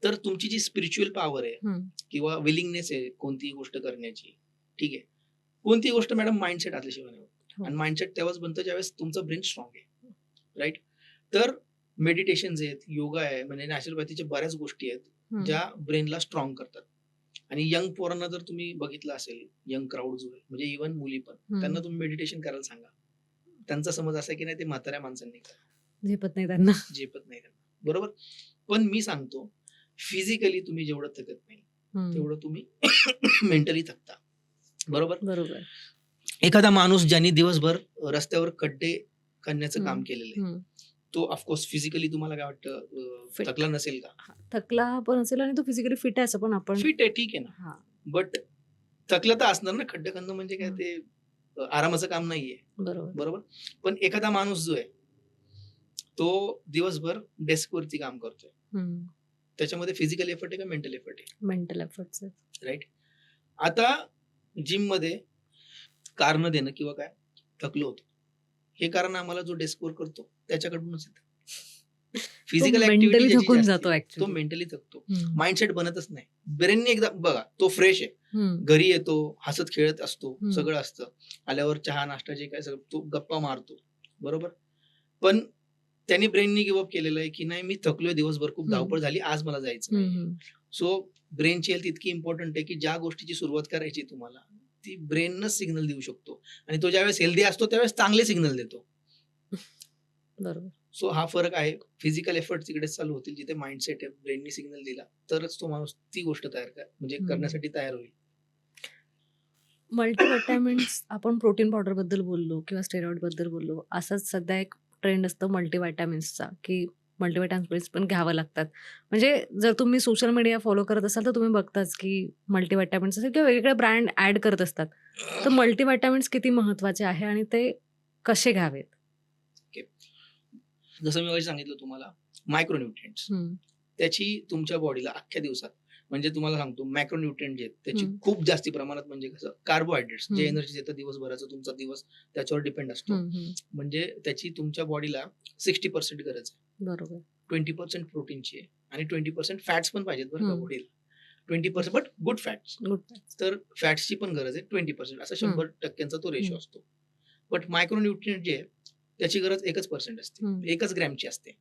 A: तर तुमची जी स्पिरिच्युअल पॉवर आहे
B: हं.
A: किंवा विलिंगनेस आहे कोणतीही गोष्ट करण्याची, ठीक आहे. कोणतीही गोष्ट मॅडम माइंडसेट असल्याशिवाय नाही होत.
B: हो.
A: आणि माइंडसेट तेव्हाच बनतं ज्यावेळेस तुमचं ब्रेन स्ट्राँग आहे. राइट. तर मेडिटेशन्स आहेत, योगा आहे, म्हणजे नॅचरोपॅथीच्या बऱ्याच गोष्टी आहेत,
B: हं,
A: ज्या ब्रेनला स्ट्राँग करतात. आणि यंग पोरांना जर तुम्ही बघितलं असेल, यंग क्राउड जो आहे, म्हणजे इव्हन मुली पण, त्यांना
B: हं.
A: तुम्ही मेडिटेशन करायला सांगा. त्यांचा समज असा आहे की नाही ते म्हाताऱ्या माणसांनी करावं,
B: झेपत नाही त्यांना.
A: झेपत नाही त्यांना. बरोबर? पण मी सांगतो, फिजिकली तुम्ही जेवढं थकत नाही,
B: हं.
A: तेवढं तुम्ही मेंटली थकता. बरोबर?
B: बरोबर.
A: एखादा माणूस ज्यांनी दिवसभर रस्त्यावर खड्डे खणण्याचं काम
B: हं,
A: केलेलं आहे,
B: हं.
A: तो ऑफकोर्स फिजिकली तुम्हाला काय वाटतं
B: फिट.
A: थकला नसेल का?
B: हां, थकला पण असेल आणि तो फिजिकली फिट आहे असं पण आपण.
A: फिट आहे, ठीक आहे ना.
B: हां.
A: बट थकलं तर असणार ना, खड्डे खणणं म्हणजे काय
B: हं.
A: ते आरामाचं काम नाहीये.
B: बरोबर.
A: बरोबर? पण एखादा माणूस जो आहे, तो दिवसभर डेस्कवरती काम करतोय.
B: हं.
A: त्याच्यामध्ये फिजिकल एफर्ट आहे का मेंटल एफर्ट आहे?
B: मेंटल एफर्ट्स आहेत.
A: राइट? आता जिममध्ये कारणं देणं किंवा काय, थकलो होतो. हे कारण आम्हाला जो डेस्कवर करतो त्याच्याकडूनच येतं.
B: तो
A: फिजिकल ॲक्टिव्हिटी
B: मेंटली
A: ज्याची
B: थकून
A: जास्त
B: जातो
A: आहे, तो
B: ॲक्चुअली.
A: मेंटली थकतो.
B: हं,
A: माइंडसेट बनतच नाही. ब्रेनने एकदा बघा, तो फ्रेश आहे.
B: हं,
A: घरी येतो, हसत खेळत असतो,
B: हं,
A: सगळं असतं. आल्यावर चहा, नाश्ता जे काय सगळं तो गप्पा मारतो. बरोबर? पण त्याने ब्रेननी गिव्ह केलेलं आहे, की नाही मी थकलोय दिवसभर, खूप
B: हं,
A: धावपळ झाली, आज मला जायचं
B: हं,
A: नाहीये.
B: हं.
A: सो ब्रेनची हेल्थ इतकी इम्पोर्टंट आहे, की ज्या गोष्टीची सुरुवात करायची तुम्हाला, ती ब्रेनच सिग्नल देऊ शकतो आणि तो ज्यावेळेस हेल्दी असतो, त्यावेळेस चांगले सिग्नल देतो.
B: बरोबर.
A: सो हा फरक आहे. फिजिकल एफर्ट्स तिकडेच चालू होतील, जिथे माइंडसेट आहे, ब्रेननी सिग्नल दिला, तरच तो माणूस ती गोष्ट म्हणजे
B: हं.
A: करण्यासाठी तयार होईल.
B: मल्टीव्हिटॅमिन्स आपण प्रोटीन पावडरबद्दल बोललो किंवा स्टेरॉइडबद्दल बोललो. असाच सध्या एक ट्रेंड असतं मल्टीव्हिटॅमिन्सचा, की मल्टीव्हिटॅमिन्स पण घ्यावं लागतात. म्हणजे जर तुम्ही सोशल मीडिया फॉलो करत असाल, तर तुम्ही बघताच, की मल्टीव्हिटॅमिन्स असेल किंवा वेगवेगळे ब्रँड ॲड करत असतात. तर मल्टीव्हिटॅमिन्स किती महत्त्वाचे आहे आणि ते कसे घ्यावेत?
A: ओके. जसं मी मगाशी सांगितलं तुम्हाला, मायक्रोन्यूट्रिएंट्स
B: हं,
A: त्याची तुमच्या बॉडीला अख्ख्या दिवसात म्हणजे तुम्हाला सांगतो मॅक्रोन्यूट्रिएंट जे आहेत, त्याची
B: हं,
A: खूप जास्ती प्रमाणात म्हणजे कसं कार्बोहायड्रेट्स जे
B: हं,
A: एनर्जी देतं दिवसभराचा तुमचा दिवस त्याच्यावर डिपेंड असतो.
B: हं, हं.
A: म्हणजे त्याची तुमच्या बॉडीला 60% गरज आहे.
B: बरोबर.
A: 20% प्रोटीनची आहे आणि 20% फॅट्स पण पाहिजेत बरं का
B: हं.
A: बॉडीला. 20% but good fats.
B: Good fats.
A: तर फॅट्सची पण गरज आहे 20% असा
B: हं,
A: 100% तो रेशो
B: हं,
A: असतो. बट मायक्रोन्यूट्रिएंट जे आहे त्याची गरज 1% असते.
B: हं,
A: 1 ग्रॅमची असते.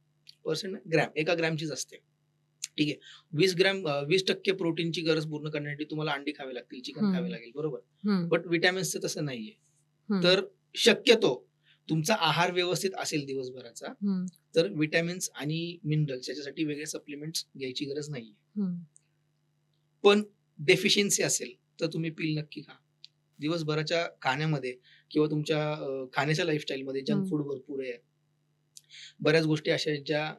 A: पर्सेंट ग्रॅम 1 ग्रॅमचीच असते. ठीक आहे. 20% प्रोटीनची गरज पूर्ण करण्यासाठी तुम्हाला अंडी खावी लागतील, चिकन
B: हं,
A: खावे लागेल, बरोबर.
B: हं,
A: बट व्हिटॅमिन्सचं तसं नाहीये.
B: हं,
A: तर शक्यतो तुमचा आहार व्यवस्थित असेल दिवसभराचा,
B: हं,
A: तर व्हिटॅमिन्स आणि मिनरल्स याच्यासाठी वेगळे सप्लिमेंट्स घ्यायची गरज नाहीये.
B: हं,
A: पण डेफिशियन्सी असेल, तर तुम्ही पिल नक्की खा. दिवसभराच्या खाण्यामध्ये किंवा तुमच्या खाण्याच्या लाईफस्टाईलमध्ये जंक
B: हं,
A: फूड भरपूर आहे. बऱ्याच गोष्टी अशा आहेत ज्या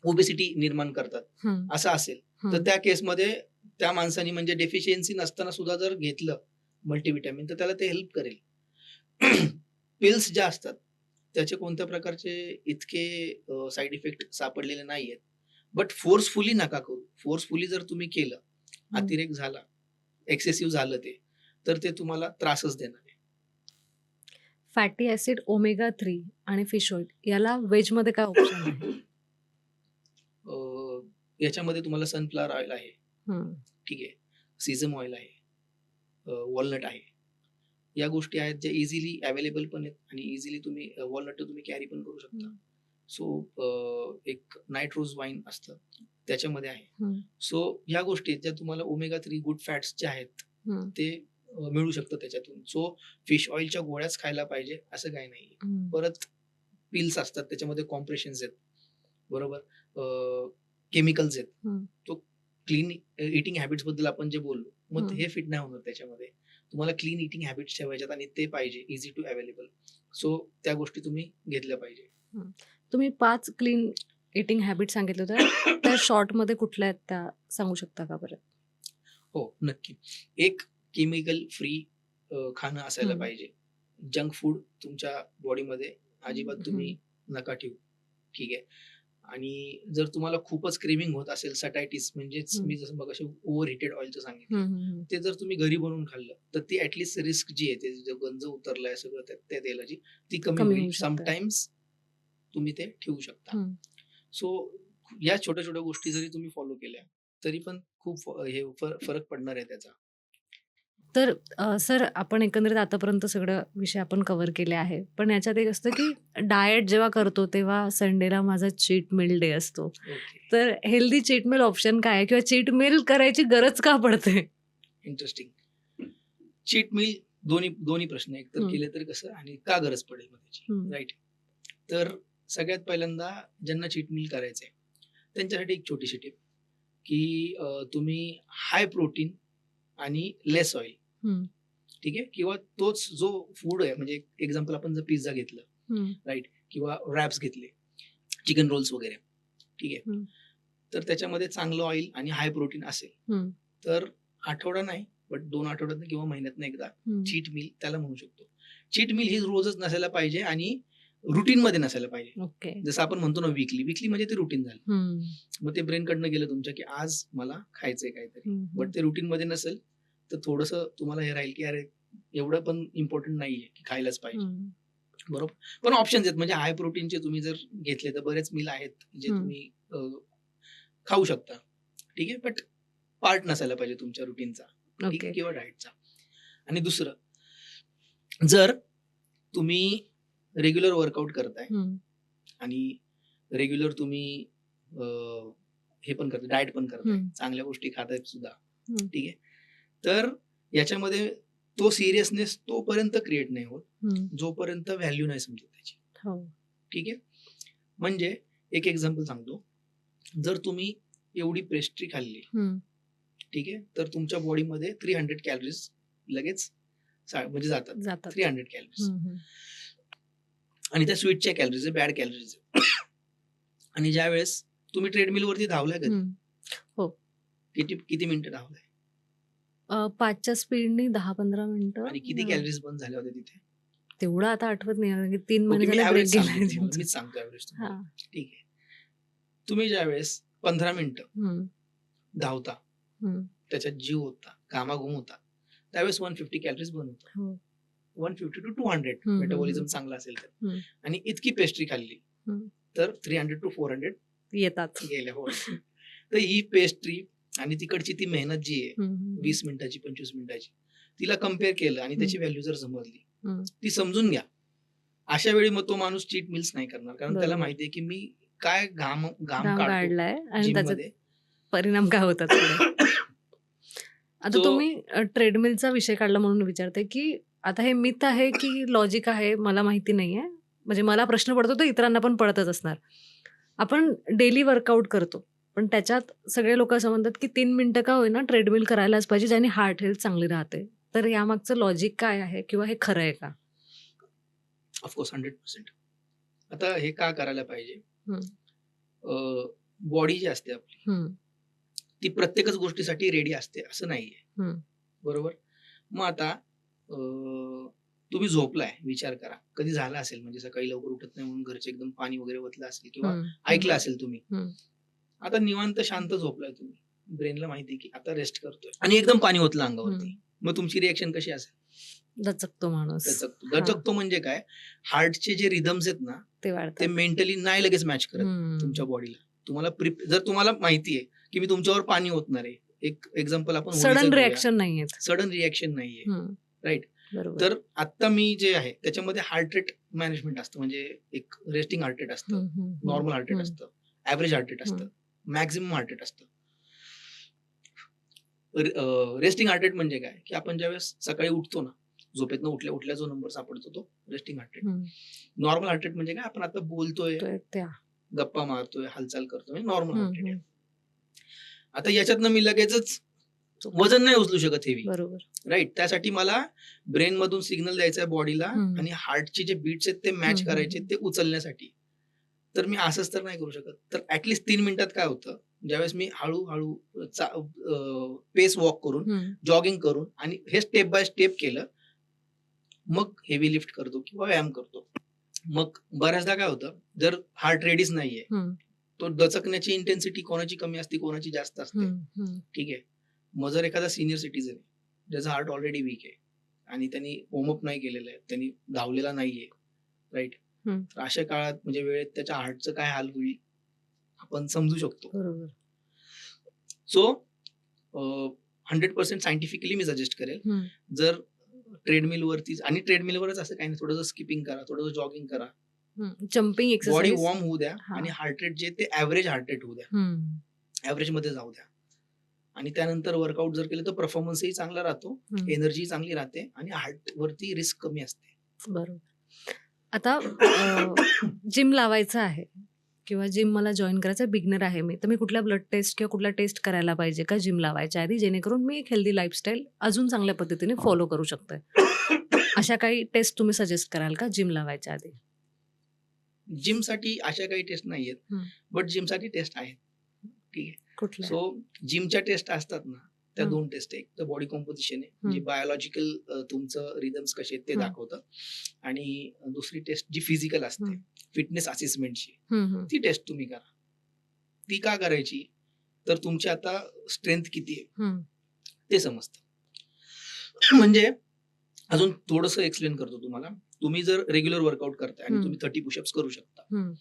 A: ओबेसिटी निर्माण करतात.
B: हं,
A: असं असेल, तर
B: हं,
A: त्या केसमध्ये त्या माणसाने म्हणजे डेफिशियन्सी नसताना सुद्धा जर घेतलं मल्टीव्हिटॅमिन, तर त्याला ते हेल्प करेल. पिल्स ज्या असतात, त्याचे कोणत्या प्रकारचे इतके साइड इफेक्ट सापडलेले नाहीयेत. बट फोर्सफुली नका करू. फोर्सफुली जर तुम्ही केलं,
B: हं.
A: अतिरेक झाला, एक्सेसिव्ह झालं ते, तर ते तुम्हाला त्रासच देणार आहे.
B: फॅटी ॲसिड, ओमेगा 3 आणि फिश ऑइल याला व्हेजमध्ये काय ऑप्शन आहे?
A: अ, याच्यामध्ये तुम्हाला सनफ्लॉवर ऑइल आहे,
B: हं,
A: ठीक आहे. सीझम ऑइल आहे, वॉलनट आहे. या गोष्टी आहेत ज्या इझिली अवेलेबल पण आहेत आणि इझिली तुम्ही वॉलनट तुम्ही कॅरी पण करू शकता.
B: हं,
A: सो एक नाईट रोज वाईन असतं, त्याच्यामध्ये आहे.
B: हं,
A: सो ह्या गोष्टी आहेत ज्या तुम्हाला ओमेगा 3 गुड फॅट्स जे आहेत,
B: हं,
A: ते मिळू शकतं त्याच्यातून. सो फिश ऑइलच्या गोळ्याच खायला पाहिजे असं काही नाहीये.
B: हं,
A: परत पिल्स असतात त्याच्यामध्ये कॉम्प्रेशन्स आहेत, बरोबर. केमिकल्स आहेत.
B: हं,
A: तो क्लीन ईटिंग हॅबिट्सबद्दल आपण जे बोललो, मग
B: हं,
A: हे फिट नाही होणार त्याच्यामध्ये. तुम्हाला क्लीन इटिंग हॅबिट्स ठेवायच्यात आणि ते पाहिजे इझी टू अवेलेबल. सो त्या गोष्टी तुम्ही घेतल्या पाहिजे.
B: तुम्ही 5 क्लीन ईटिंग हॅबिट सांगितल्या होत्या. त्या शॉर्टमध्ये कुठल्या आहेत त्या सांगू शकता का बरं?
A: हो, नक्की. एक केमिकल फ्री खाणं असायला
B: हं.
A: पाहिजे. जंक फूड तुमच्या बॉडीमध्ये अजिबात तुम्ही
B: हं.
A: नका ठेवू. ठीक आहे. आणि जर तुम्हाला खूपच क्रेव्हिंग होत असेल, सटायटिस म्हणजेच
B: हं.
A: मी जसं मगाशी ओव्हर हिटेड ऑइलचं सांगितलं,
B: हं, हं, हं.
A: ते जर तुम्ही घरी बनवून खाल्लं, तर ती ॲटलीस्ट रिस्क जी आहे, ते जो गंज उतरलाय सगळं त्या तेलाची, ती कमी
B: कमी
A: होईल.
B: होऊ शकते.
A: समटाईम्स तुम्ही ते ठेवू शकता.
B: हं.
A: सो या छोट्या-छोट्या गोष्टी जरी तुम्ही फॉलो केल्या, तरी पण खूप हे फरक पडणार आहे त्याचा.
B: तर सर आपण एकंदरीत आतापर्यंत सगळं विषय आपण कव्हर केले आहे. पण याच्यात एक असतं की डाएट जेव्हा करतो तेव्हा संडेला माझा चीट मील डे असतो.
A: ओके.
B: तर हेल्दी चीट मील ऑप्शन काय आहे? किंवा चीट मील करायची गरज का पडते?
A: इंटरेस्टिंग. चीट मील दोन्ही दोन्ही प्रश्न एकतर
B: हं.
A: केले तर कसं आणि का गरज पडेल मग त्याची,
B: हं.
A: राईट? तर सगळ्यात पहिल्यांदा ज्यांना चीट मील करायचंय, त्यांच्यासाठी एक छोटीशी टिप, की तुम्ही हाय प्रोटीन आणि लेस ऑइल,
B: हं.
A: ठीक आहे? किंवा तोच जो फूड आहे, म्हणजे एक्झाम्पल आपण जर पिझ्झा घेतलं,
B: हं.
A: राईट? किंवा रॅप्स घेतले, चिकन रोल्स वगैरे, ठीक आहे?
B: हं.
A: तर त्याच्यामध्ये चांगलं ऑइल आणि हाय प्रोटीन असेल,
B: हं.
A: तर आठवडा नाही, बट 2 आठवड्यातनं किंवा महिन्यातनं एकदा
B: हं.
A: चीट मील त्याला म्हणू शकतो. चीट मील ही रोजच नसायला पाहिजे आणि रुटीनमध्ये नसायला पाहिजे.
B: ओके.
A: जसं आपण म्हणतो ना वीकली म्हणजे ते रुटीन झालं.
B: हं.
A: मग ते ब्रेनकडनं गेलं तुमच्या, की आज मला खायचंय काहीतरी.
B: हं, हं.
A: बट ते रुटीनमध्ये नसेल, तर थोडंसं तुम्हाला हे राहील, की अरे एवढं पण इम्पोर्टंट नाहीये, की खायलाच पाहिजे.
B: हं.
A: बरोबर? पण ऑप्शन्स आहेत, म्हणजे हाय प्रोटीनचे तुम्ही जर घेतले, तर बरेच मील आहेत, जे
B: हं.
A: तुम्ही खाऊ शकता. ठीक आहे? बट पार्ट नसायला पाहिजे तुमच्या रुटीनचा, ठीक आहे?
B: ओके.
A: किंवा डाएटचा. आणि दुसरं, जर तुम्ही रेग्युलर वर्कआउट करताय
B: हं.
A: आणि रेग्युलर तुम्ही हे पण करताय, डाएट पण करताय,
B: हं.
A: चांगल्या गोष्टी खातायत सुद्धा,
B: हं.
A: ठीक आहे? तर याच्यामध्ये तो सिरियसनेस तोपर्यंत क्रिएट नाही होत,
B: हं.
A: जोपर्यंत व्हॅल्यू नाही समजत त्याची,
B: हो.
A: ठीक आहे? म्हणजे एक एक्झाम्पल सांगतो. जर तुम्ही एवढी पेस्ट्री खाल्ली,
B: हं.
A: ठीक आहे, तर तुमच्या बॉडीमध्ये 300 कॅलरीज लगेच म्हणजे जातात.
B: जातात.
A: 300 कॅलरीज.
B: हं, हं.
A: आणि त्या स्वीटच्या कॅलरीज आहे, बॅड कॅलरीज आहे. आणि ज्यावेळेस तुम्ही ट्रेडमिलवरती धावलाय कधी,
B: हं. हो.
A: किती मिनिटं धावलाय
B: 5च्या स्पीडनी 10-15 मिनिटं.
A: आणि किती कॅलरीज बर्न झाल्या होत्या तिथे?
B: तेवढं आता आठवत नाही कारण की 3
A: ओके,
B: महिने
A: मी
B: झाले ब्रेक
A: ॲव्हरेज सांगतो
B: गेलाय
A: तुम्हाला.
B: जिमचा.
A: मीच सांगतो ॲव्हरेज तुम्हाला.
B: हां.
A: ठीक आहे. तुम्ही ज्यावेळेस 15 मिनिटं
B: हं.
A: धावता,
B: हं.
A: त्याच्यात जीव होता, घामाघूम होता, त्यावेळेस 150 कॅलरीज बर्न होतात.
B: हो.
A: 150 टू 200
B: हं, हं,
A: मेटाबॉलिझम
B: हं.
A: चांगला असेल तर.
B: हं.
A: आणि इतकी पेस्ट्री खाल्ली,
B: हं.
A: तर 300 टू 400
B: येतात.
A: गेल्या. हो. तर ही पेस्ट्री आणि तिकडची ती मेहनत जी आहे,
B: हं, हं,
A: 20 मिनिटाची, 25 मिनिटाची, तिला कंपेअर केलं आणि त्याची
B: हं.
A: व्हॅल्यू जर समजली,
B: हं.
A: ती समजून घ्या. अशा वेळी मग तो माणूस चीट मील्स नाही करणार. कारण त्याला
B: बरोबर.
A: माहिती आहे, की मी काय घाम
B: घाम
A: काढतो
B: काढलाय आणि त्याचे
A: जिममध्ये.
B: परिणाम काय होतात पुढे. आता
A: सो
B: तुम्ही ट्रेडमिलचा विषय काढला म्हणून विचारते, की आता हे मिथ आहे की लॉजिक आहे मला माहिती नाहीये. म्हणजे मला प्रश्न पडतो तो इतरांना पण पडतच असणार. आपण डेली वर्कआउट करतो. पण त्याच्यात सगळे लोकं असं म्हणतात, की 3 मिनिटं का होईना ट्रेडमिल करायलाच पाहिजे ज्याने हार्ट हेल्थ चांगली राहते. तर यामागचं लॉजिक काय आहे किंवा हे खरं आहे का?
A: ऑफकोर्स 100%. आता हे का करायला पाहिजे?
B: हं.
A: बॉडी जी असते आपली,
B: हं.
A: ती प्रत्येकच गोष्टीसाठी रेडी असते असं नाहीये.
B: हं.
A: बरोबर? मग आता तुम्ही झोपलाय, विचार करा. कधी झालं असेल, म्हणजे सकाळी लवकर उठत नाही म्हणून घरचे एकदम पाणी वगैरे ओतलं असेल किंवा
B: हं. हं.
A: ऐकलं असेल तुम्ही.
B: हं.
A: आता निवांत शांत झोपलाय तुम्ही. ब्रेनला माहिती आहे, की आता रेस्ट करतोय आणि एकदम पाणी ओतलं अंगावरती.
B: हं.
A: मग तुमची रिएक्शन कशी असेल?
B: दचकतो माणूस.
A: दचकतो.
B: हां.
A: दचकतो म्हणजे काय? हार्टचे जे रिदम्स आहेत ना,
B: ते
A: ते
B: वाढतात.
A: मेंटली नाही लगेच मॅच करत तुमच्या
B: हं.
A: बॉडीला. तुम्हाला जर तुम्हाला माहिती आहे, की मी तुमच्यावर पाणी ओतणार आहे. एक एक्झाम्पल आपण होळीचं
B: सडन
A: घेऊया.
B: रिएक्शन नाहीयेत.
A: सडन रिएक्शन नाहीये.
B: हं.
A: राइट?
B: बरोबर.
A: तर आत्ता मी जे आहे त्याच्यामध्ये हार्ट रेट मॅनेजमेंट असतं. म्हणजे एक रेस्टिंग हार्ट रेट असतं,
B: हं, हं, हं.
A: नॉर्मल हार्ट रेट
B: हं.
A: असतं, एव्हरेज हार्ट रेट
B: हं.
A: असतं, मॅक्सिमम हार्ट रेट असतं. रेस्टिंग हार्ट रेट म्हणजे काय? की आपण ज्यावेळेस सकाळी उठतो ना, झोपेतनं उठल्या जो नंबर सापडतो तो रेस्टिंग हार्ट रेट.
B: हं.
A: नॉर्मल हार्ट रेट म्हणजे काय? आपण आता बोलतोय,
B: तर त्या.
A: गप्पा मारतोय, हालचाल करतोय, म्हणजे नॉर्मल
B: हं,
A: हार्ट रेट आहे.
B: हं.
A: आता याच्यातनं मी लगेचच वजन नाही उचलू शकत हेवी,
B: बरोबर.
A: राईट. त्यासाठी मला ब्रेन मधून सिग्नल द्यायचा आहे बॉडीला
B: हम्म.
A: आणि हार्टचे जे बीट्स आहेत ते मॅच
B: हम्म,
A: करायचे
B: हम्म.
A: ते उचलण्यासाठी. तर मी असंच तर नाही करू शकत. तर ऍटलीस्ट 3 मिनिटात काय होतं, ज्यावेळेस मी हळूहळू पेस वॉक करून,
B: हम्म.
A: जॉगिंग करून आणि हे स्टेप बाय स्टेप केलं, मग हेवी लिफ्ट करतो किंवा व्यायाम करतो. मग बऱ्याचदा काय होतं, जर हार्ट रेडीच नाहीये,
B: हम्म.
A: तो दचकण्याची इंटेन्सिटी कोणाची कमी असते, कोणाची जास्त असते.
B: हम्म. हम्म.
A: ठीक आहे. मग जर एखादा सिनियर सिटीजन आहे, ज्याचा हार्ट ऑलरेडी वीक आहे आणि त्यांनी वॉर्मअप नाही केलेलं आहे, त्यांनी धावलेला नाहीये, राईट.
B: हम्म.
A: तर अशा काळात म्हणजे वेळेत त्याच्या हार्टचं काय हाल होईल आपण समजू शकतो.
B: बरोबर.
A: सो 100% सायंटिफिकली मी सजेस्ट करेल,
B: हम्म.
A: जर ट्रेडमिल वरतीच, आणि ट्रेडमिलवरच असं काही नाही, थोडंसं स्किपिंग करा, थोडंसं जॉगिंग करा,
B: जम्पिंग
A: बॉडी
B: एक्सरसाइज.
A: वॉर्म होऊ द्या
B: हा.
A: आणि हार्ट रेट जे ते ऍव्हरेज हार्ट रेट होऊ द्या,
B: हम्म.
A: ऍव्हरेज मध्ये जाऊ द्या. आणि त्यानंतर वर्कआउट जर केलं तर परफॉर्मन्सही चांगला राहतो,
B: हम्म.
A: एनर्जी चांगली राहते आणि हार्ट वरती रिस्क कमी असते.
B: बरोबर. आता जिम लावायचं आहे किंवा जिम मला जॉईन करायचं, बिगनर आहे मी, तर मी कुठल्या ब्लड टेस्ट किंवा कुठला टेस्ट करायला पाहिजे का जिम लावायच्या आधी, जेणेकरून मी एक हेल्दी लाईफस्टाईल अजून चांगल्या पद्धतीने फॉलो करू शकते? अशा काही टेस्ट तुम्ही सजेस्ट कराल का जिम लावायच्या आधी?
A: जिमसाठी अशा काही टेस्ट नाहीयेत,
B: हम्म.
A: बट जिमसाठी टेस्ट आहेत. ठीक आहे.
B: कुठल्या?
A: सो जिमच्या टेस्ट असतात ना, त्या
B: हम्म.
A: 2 टेस्ट आहे. एक तर बॉडी कॉम्पोजिशन आहे, जी बायोलॉजिकल तुमचं रिदम्स कसे आहेत ते
B: हम्म.
A: दाखवतं, आणि दुसरी टेस्ट जी फिजिकल असते,
B: हम्म.
A: फिटनेस असेसमेंटची,
B: हम्म.
A: ती टेस्ट तुम्ही करा. ती का करायची, तर तुमची आता स्ट्रेंथ किती आहे
B: हम्म.
A: ते समजतं. म्हणजे अजून थोडंसं एक्सप्लेन करतो तुम्हाला. तुम्ही जर रेग्युलर वर्कआउट करताय आणि तुम्ही 30 पुशअप्स करू शकता,
B: हम्म.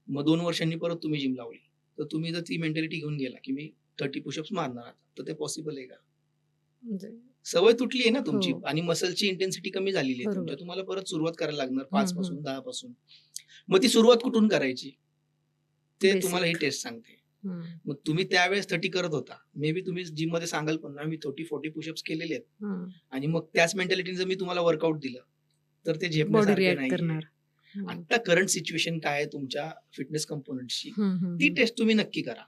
A: मग 2 वर्षांनी परत तुम्ही जिम लावली, तर तुम्ही जर ती मेंटॅलिटी घेऊन गेला की मी 30 पुशअप्स मारणार आता, तर ते पॉसिबल आहे का?
B: म्हणजे
A: सवय तुटली आहे ना तुमची,
B: हो.
A: आणि मसलची इंटेन्सिटी कमी झालेली आहे
B: बरोबर.
A: तुमच्या. तुम्हाला परत सुरुवात करायला लागणार
B: हम्म.
A: 5 पासून, 10 पासून. मग ती सुरुवात कुठून करायची ते तुम्हाला ही
B: बेसिक.
A: टेस्ट सांगते. मग तुम्ही त्यावेळेस 30 करत होता, मे बी तुम्ही जिम मध्ये सांगाल पण ना, मी 30-40 पुशअप्स केलेले आहेत, आणि मग त्याच मेंटॅलिटीने जर मी तुम्हाला वर्कआउट दिलं तर ते
B: बॉडी
A: झेपण्यासारखे
B: रिॲक्ट
A: नाहीये.
B: करणार.
A: आता करंट सिच्युएशन काय आहे तुमच्या फिटनेस कंपोनंटची, ती
B: हम्म.
A: टेस्ट तुम्ही नक्की करा.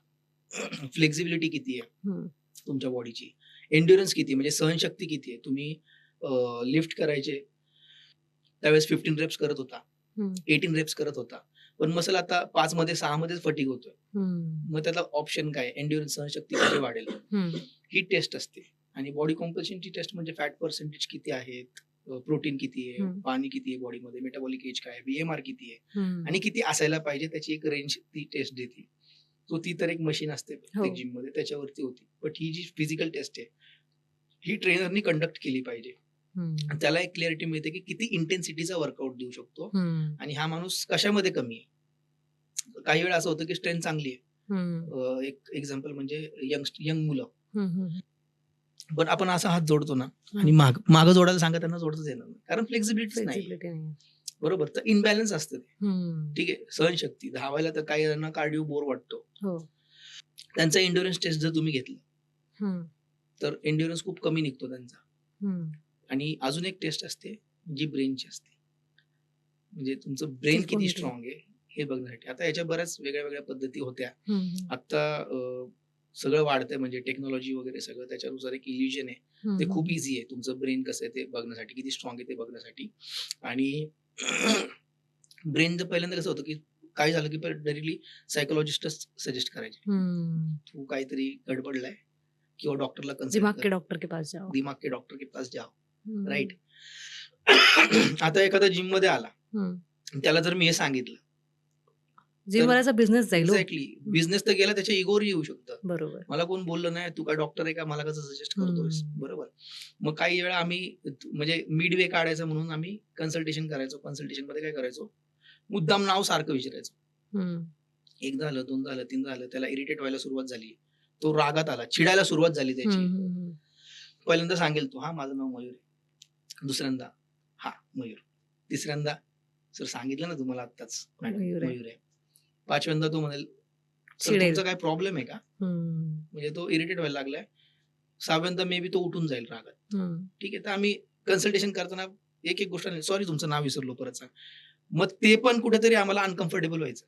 A: फ्लेक्झिबिलिटी किती आहे
B: हम्म.
A: तुमच्या बॉडीची, एन्ड्युरन्स किती, म्हणजे सहनशक्ती किती आहे. तुम्ही लिफ्ट करायचे त्यावेळेस 15 रेप्स करत होता, 18 रेप्स करत होता, पण मसल आता 5 मध्ये 6 मध्येच फटीग होतोय. मग त्याला ऑप्शन काय, एन्ड्युरन्स, सहनशक्ती कशी वाढेल, ही टेस्ट असते. आणि बॉडी कॉम्पोजिशनची टेस्ट म्हणजे फॅट पर्सेंटेज किती आहेत, प्रोटीन किती आहे, पाणी किती आहे बॉडीमध्ये, मेटाबॉलिक एज काय आहे, बीएमआर किती आहे आणि किती असायला पाहिजे, त्याची एक रेंज ती टेस्ट देते. तो ती तर एक मशीन असते प्रत्येक जिम मध्ये, त्याच्यावरती होती. बट ही जी फिजिकल टेस्ट आहे ही ट्रेनरनी कंडक्ट केली पाहिजे. त्याला एक क्लिअरिटी मिळते की किती इंटेन्सिटीचा वर्कआउट देऊ शकतो आणि हा माणूस कशामध्ये कमी आहे. काही वेळा असं होतं की स्ट्रेंथ चांगली आहे, एक एक्झाम्पल म्हणजे यंग मुलं, पण आपण असा हात जोडतो ना आणि मागं जोडायला सांगा त्यांना जोडतच येणार नाही, कारण फ्लेक्झिबिलिटी नाही, बरोबर. तर इनबॅलन्स असतं ते. ठीक आहे. सहनशक्ती, धावायला तर काही जणांना कार्डिओ बोर वाटतो, त्यांचा एन्ड्युरन्स टेस्ट जर तुम्ही घेतलं तर एन्ड्युरन्स खूप कमी निघतो त्यांचा. आणि अजून एक टेस्ट असते जी ब्रेनची असते, म्हणजे तुमचं ब्रेन किती स्ट्रॉंग आहे हे बघण्यासाठी. आता याच्या बऱ्याच वेगळ्या वेगळ्या पद्धती होत्या. आता सगळं वाढतंय, म्हणजे टेक्नॉलॉजी वगैरे सगळं, त्याच्यानुसार एक इल्युजन आहे, ते खूप इझी आहे तुमचं ब्रेन कसं आहे ते बघण्यासाठी, किती स्ट्रॉंग आहे ते बघण्यासाठी. आणि ब्रेनचं पहिल्यांदा कसं होतं की काय झालं की डायरेक्टली सायकोलॉजिस्टच सजेस्ट करायचे, तू काहीतरी गडबडलाय किंवा डॉक्टरला कन्सल्ट
B: दिमाग के डॉक्टर के पास जाओ,
A: राईट. आता एखादा जिम मध्ये आला, त्याला जर मी हे सांगितलं,
B: जिमवाल्याचा बिझनेस जाईल.
A: एक्झॅक्टली, बिझनेस तर गेला, त्याच्या इगोवर येऊ शकतं.
B: बरोबर.
A: मला कोण बोललं नाही, तू काय डॉक्टर आहे का, मला कसं सजेस्ट करतोयस, बरोबर. मग काही वेळा आम्ही म्हणजे मिड वे काढायचं म्हणून आम्ही कन्सल्टेशन करायचो. कन्सल्टेशन मध्ये काय करायचो, मुद्दाम नाव सारखं विचारायचो. 1 झालं, 2 झालं, 3 झालं, त्याला इरिटेट व्हायला सुरुवात झाली, तो रागात आला, चिडायला सुरुवात झाली त्याची. पहिल्यांदा सांगेल तो, हा माझं नाव मयूर आहे. दुसऱ्यांदा, हा मयूर. तिसऱ्यांदा, सर सांगितलं ना तुम्हाला आत्ताच मयूर आहे. 5व्यांदा तो म्हणेल, सर तुमचा काय प्रॉब्लेम आहे का, म्हणजे तो इरिटेट व्हायला लागलाय. 6व्यांदा मे बी तो उठून जाईल रागात. ठीक आहे. तर आम्ही कन्सल्टेशन करताना एक गोष्ट, सॉरी तुमचं नाव विसरलो, परत सांग. मग ते पण कुठेतरी आम्हाला अनकम्फर्टेबल व्हायचं.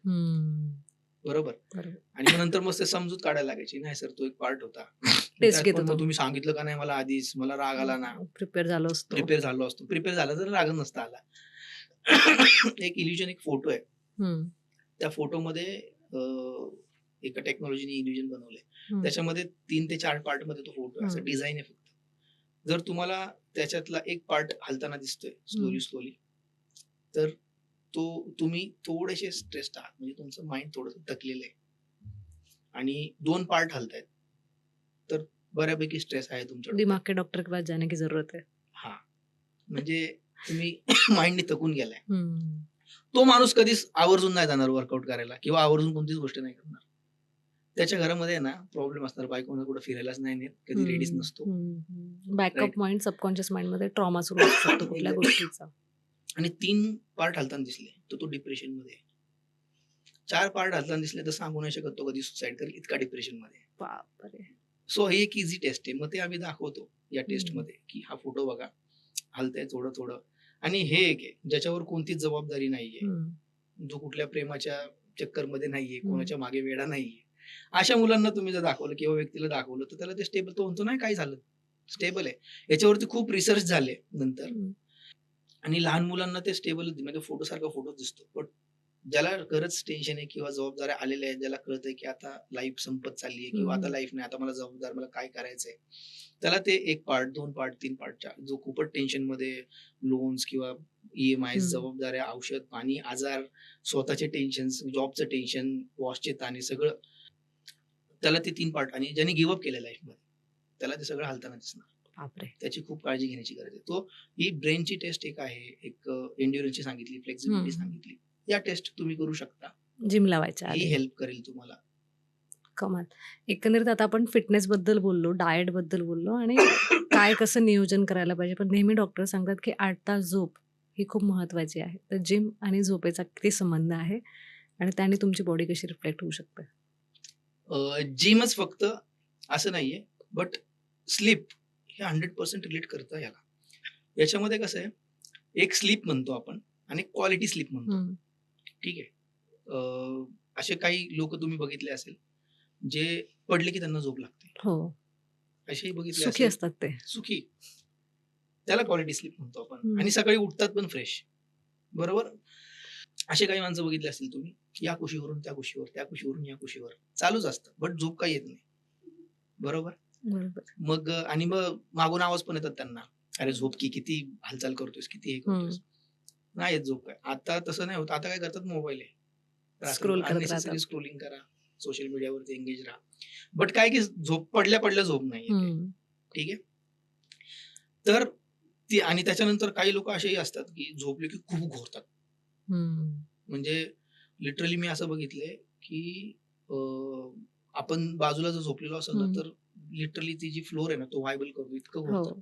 A: बरोबर.
B: बरोबर.
A: आणि मग नंतर मग ते समजूत काढायला लागायची. नाही सर तो एक पार्ट होता.
B: टेस्ट
A: त्यात
B: घेत
A: पण
B: होतो.
A: मग तुम्ही सांगितलं का नाही मला आधीच? मला राग आला ना.
B: प्रिपेअर झालो असतो.
A: प्रिपेअर झालो असतो. प्रिपेअर झाला तर राग नसता आला. एक इल्युजन एक फोटो आहे.
B: हं,
A: त्या फोटोमध्ये एका टेक्नॉलॉजीने इल्युजन बनवलंय.
B: हं,
A: त्याच्यामध्ये 3 ते 4 पार्टमध्ये तो फोटो आहे. असं
B: हं,
A: डिझाइन आहे फक्त. जर तुम्हाला त्याच्यातला एक पार्ट हलताना दिसतोय
B: हं.
A: स्लोली, तर तो तुम्ही थोडेसे स्ट्रेस्ड आहात. म्हणजे तुमचं माइंड थोडंसं थकलेलं आहे. आणि 2 पार्ट हलतायत. तर बऱ्यापैकी स्ट्रेस आहे तुमच्या डोक्यात.
B: दिमाग के डॉक्टर के पास जाने की जरूरत है.
A: हां. म्हणजे तुम्ही माइंडनी थकून गेलाय.
B: हं.
A: तो माणूस कधीच आवर्जून नाही जाणार वर्कआउट करायला किंवा आवर्जून कोणतीच गोष्ट नाही करणार. त्याच्या घरामध्ये आहे ना प्रॉब्लेम असणार. बायकोनं कुठे फिरायलाच नाही नेत. कधी रेडीच
B: हं,
A: नसतो.
B: हं, हं. Backup
A: right?
B: माइंड, सबकॉन्शियस माइंडमध्ये ट्रॉमा सुरू असू शकतो कुठल्या
A: एक्झॅक्टली.
B: गोष्टीचा.
A: आणि 3 पार्ट हलताना दिसले, तर तो डिप्रेशनमध्ये आहे. 4 पार्ट हलताना दिसले तर सांगू नाही शकत तो कधी सुसाईड करेल इतका डिप्रेशनमध्ये आहे.
B: बापरे!
A: सो ही एक ईझी टेस्ट आहे. मग ते आम्ही दाखवतो या
B: हं,
A: टेस्टमध्ये, की हा फोटो बघा, हलतंय थोडं-थोडं. आणि हे एक आहे ज्याच्यावर कोणतीच जबाबदारी नाहीये.
B: हं,
A: जो कुठल्या प्रेमाच्या चक्करमध्ये नाहीये,
B: हं,
A: कोणाच्या मागे वेडा नाहीये. अशा मुलांना तुम्ही जर दाखवलं किंवा व्यक्तीला दाखवलं, तर त्याला ते स्टेबल तो म्हणतो नाही काही झालं. स्टेबल आहे. याच्यावरती खूप रिसर्च झाले नंतर.
B: हं,
A: आणि लहान मुलांना ते स्टेबल म्हणजे फोटोसारखा फोटोच दिसतो. पण ज्याला खरंच टेन्शन आहे किंवा जबाबदाऱ्या आलेल्या आहेत, ज्याला कळतंय की आता लाईफ संपत चालली आहे किंवा आता
B: हं,
A: लाईफ नाही, आता मला जबाबदार, मला काय करायचंय? त्याला ते 1 पार्ट, 2 पार्ट, 3 पार्टच्या जो खूपच टेन्शनमध्ये लोन्स किंवा ई-एम-आयज,
B: हं.
A: जबाबदाऱ्या, औषध, पाणी, आजार, स्वतःचे टेन्शन्स, जॉबचं टेन्शन, बॉसचे ताण हे सगळं त्याला ते 3 पार्ट आणि ज्याने गिव्ह केलंय लाईफमध्ये, त्याला ते सगळं हालताना दिसणार.
B: बापरे!
A: त्याची खूप काळजी घेण्याची गरज आहे. ही ब्रेनची टेस्ट एक आहे, एक एंड्युरन्सची सांगितली,
B: हं,
A: फ्लेक्सिबिलिटी
B: हं.
A: सांगितली. या टेस्ट तुम्ही करू शकता.
B: जिम लावायच्या
A: ही
B: आधी.
A: हेल्प करेल तुम्हाला.
B: कमाल. एकंदरीत आता आपण फिटनेसबद्दल बोललो, डाएटबद्दल बोललो आणि काय कसं नियोजन करायला पाहिजे. पण नेहमी डॉक्टर सांगतात, की 8 तास झोप ही खूप महत्त्वाची आहे. तर जिम आणि झोपेचा किती संबंध आहे आणि त्याने तुमची बॉडी कशी रिफ्लेक्ट होऊ शकते?
A: जिमच फक्त असं नाहीये, बट स्लीप हे 100% रिलेट करतं याला. याच्यामध्ये कसं आहे, एक स्लीप म्हणतो आपण आणि क्वालिटी स्लीप म्हणतो.
B: हं.
A: ठीक आहे. असे काही लोकं तुम्ही बघितले असेल, जे पडले की त्यांना झोप लागते.
B: हो.
A: असेही बघितले
B: सुखी
A: असेल
B: असतात ते.
A: सुखी. त्याला क्वालिटी स्लीप म्हणतो आपण
B: हं.
A: आणि सकाळी उठतात पण फ्रेश. बरोबर? असे काही माणसं बघितली असतील तुम्ही, या कुशीवरून त्या कुशीवर, त्या कुशीवरून या कुशीवर. चालूच असतं, बट झोप काही येत नाही. बरोबर?
B: बरोबर.
A: मग आणि मग मागून आवाज पण येतात त्यांना. "अरे झोप की, किती हालचाल करतोयस, किती हे
B: हं.
A: करतोयस." नाही येत झोप काय. आता तसं नाही होत. आता काय करतात मोबाईल आहे. तर असं
B: स्क्रोल करत
A: अननेसेसरी
B: राहतात.
A: स्क्रोलिंग करा, सोशल मीडियावरती एंगेज राहा. बट काय की झोप पडल्या-पडल्या झोप नाही येते.
B: हं.
A: ठीक आहे? तर ती आणि त्याच्यानंतर काही लोकं असेही असतात, की झोपले की खूप घोरतात.
B: हं.
A: म्हणजे लिटरली मी असं बघितलंय, की अ, आपण बाजूला जर झोपलेलो असेल ना,
B: हं.
A: तर लिटरली ती जी फ्लोर आहे ना, तो व्हायबल करतो. इतकं
B: हो.
A: घोरतात.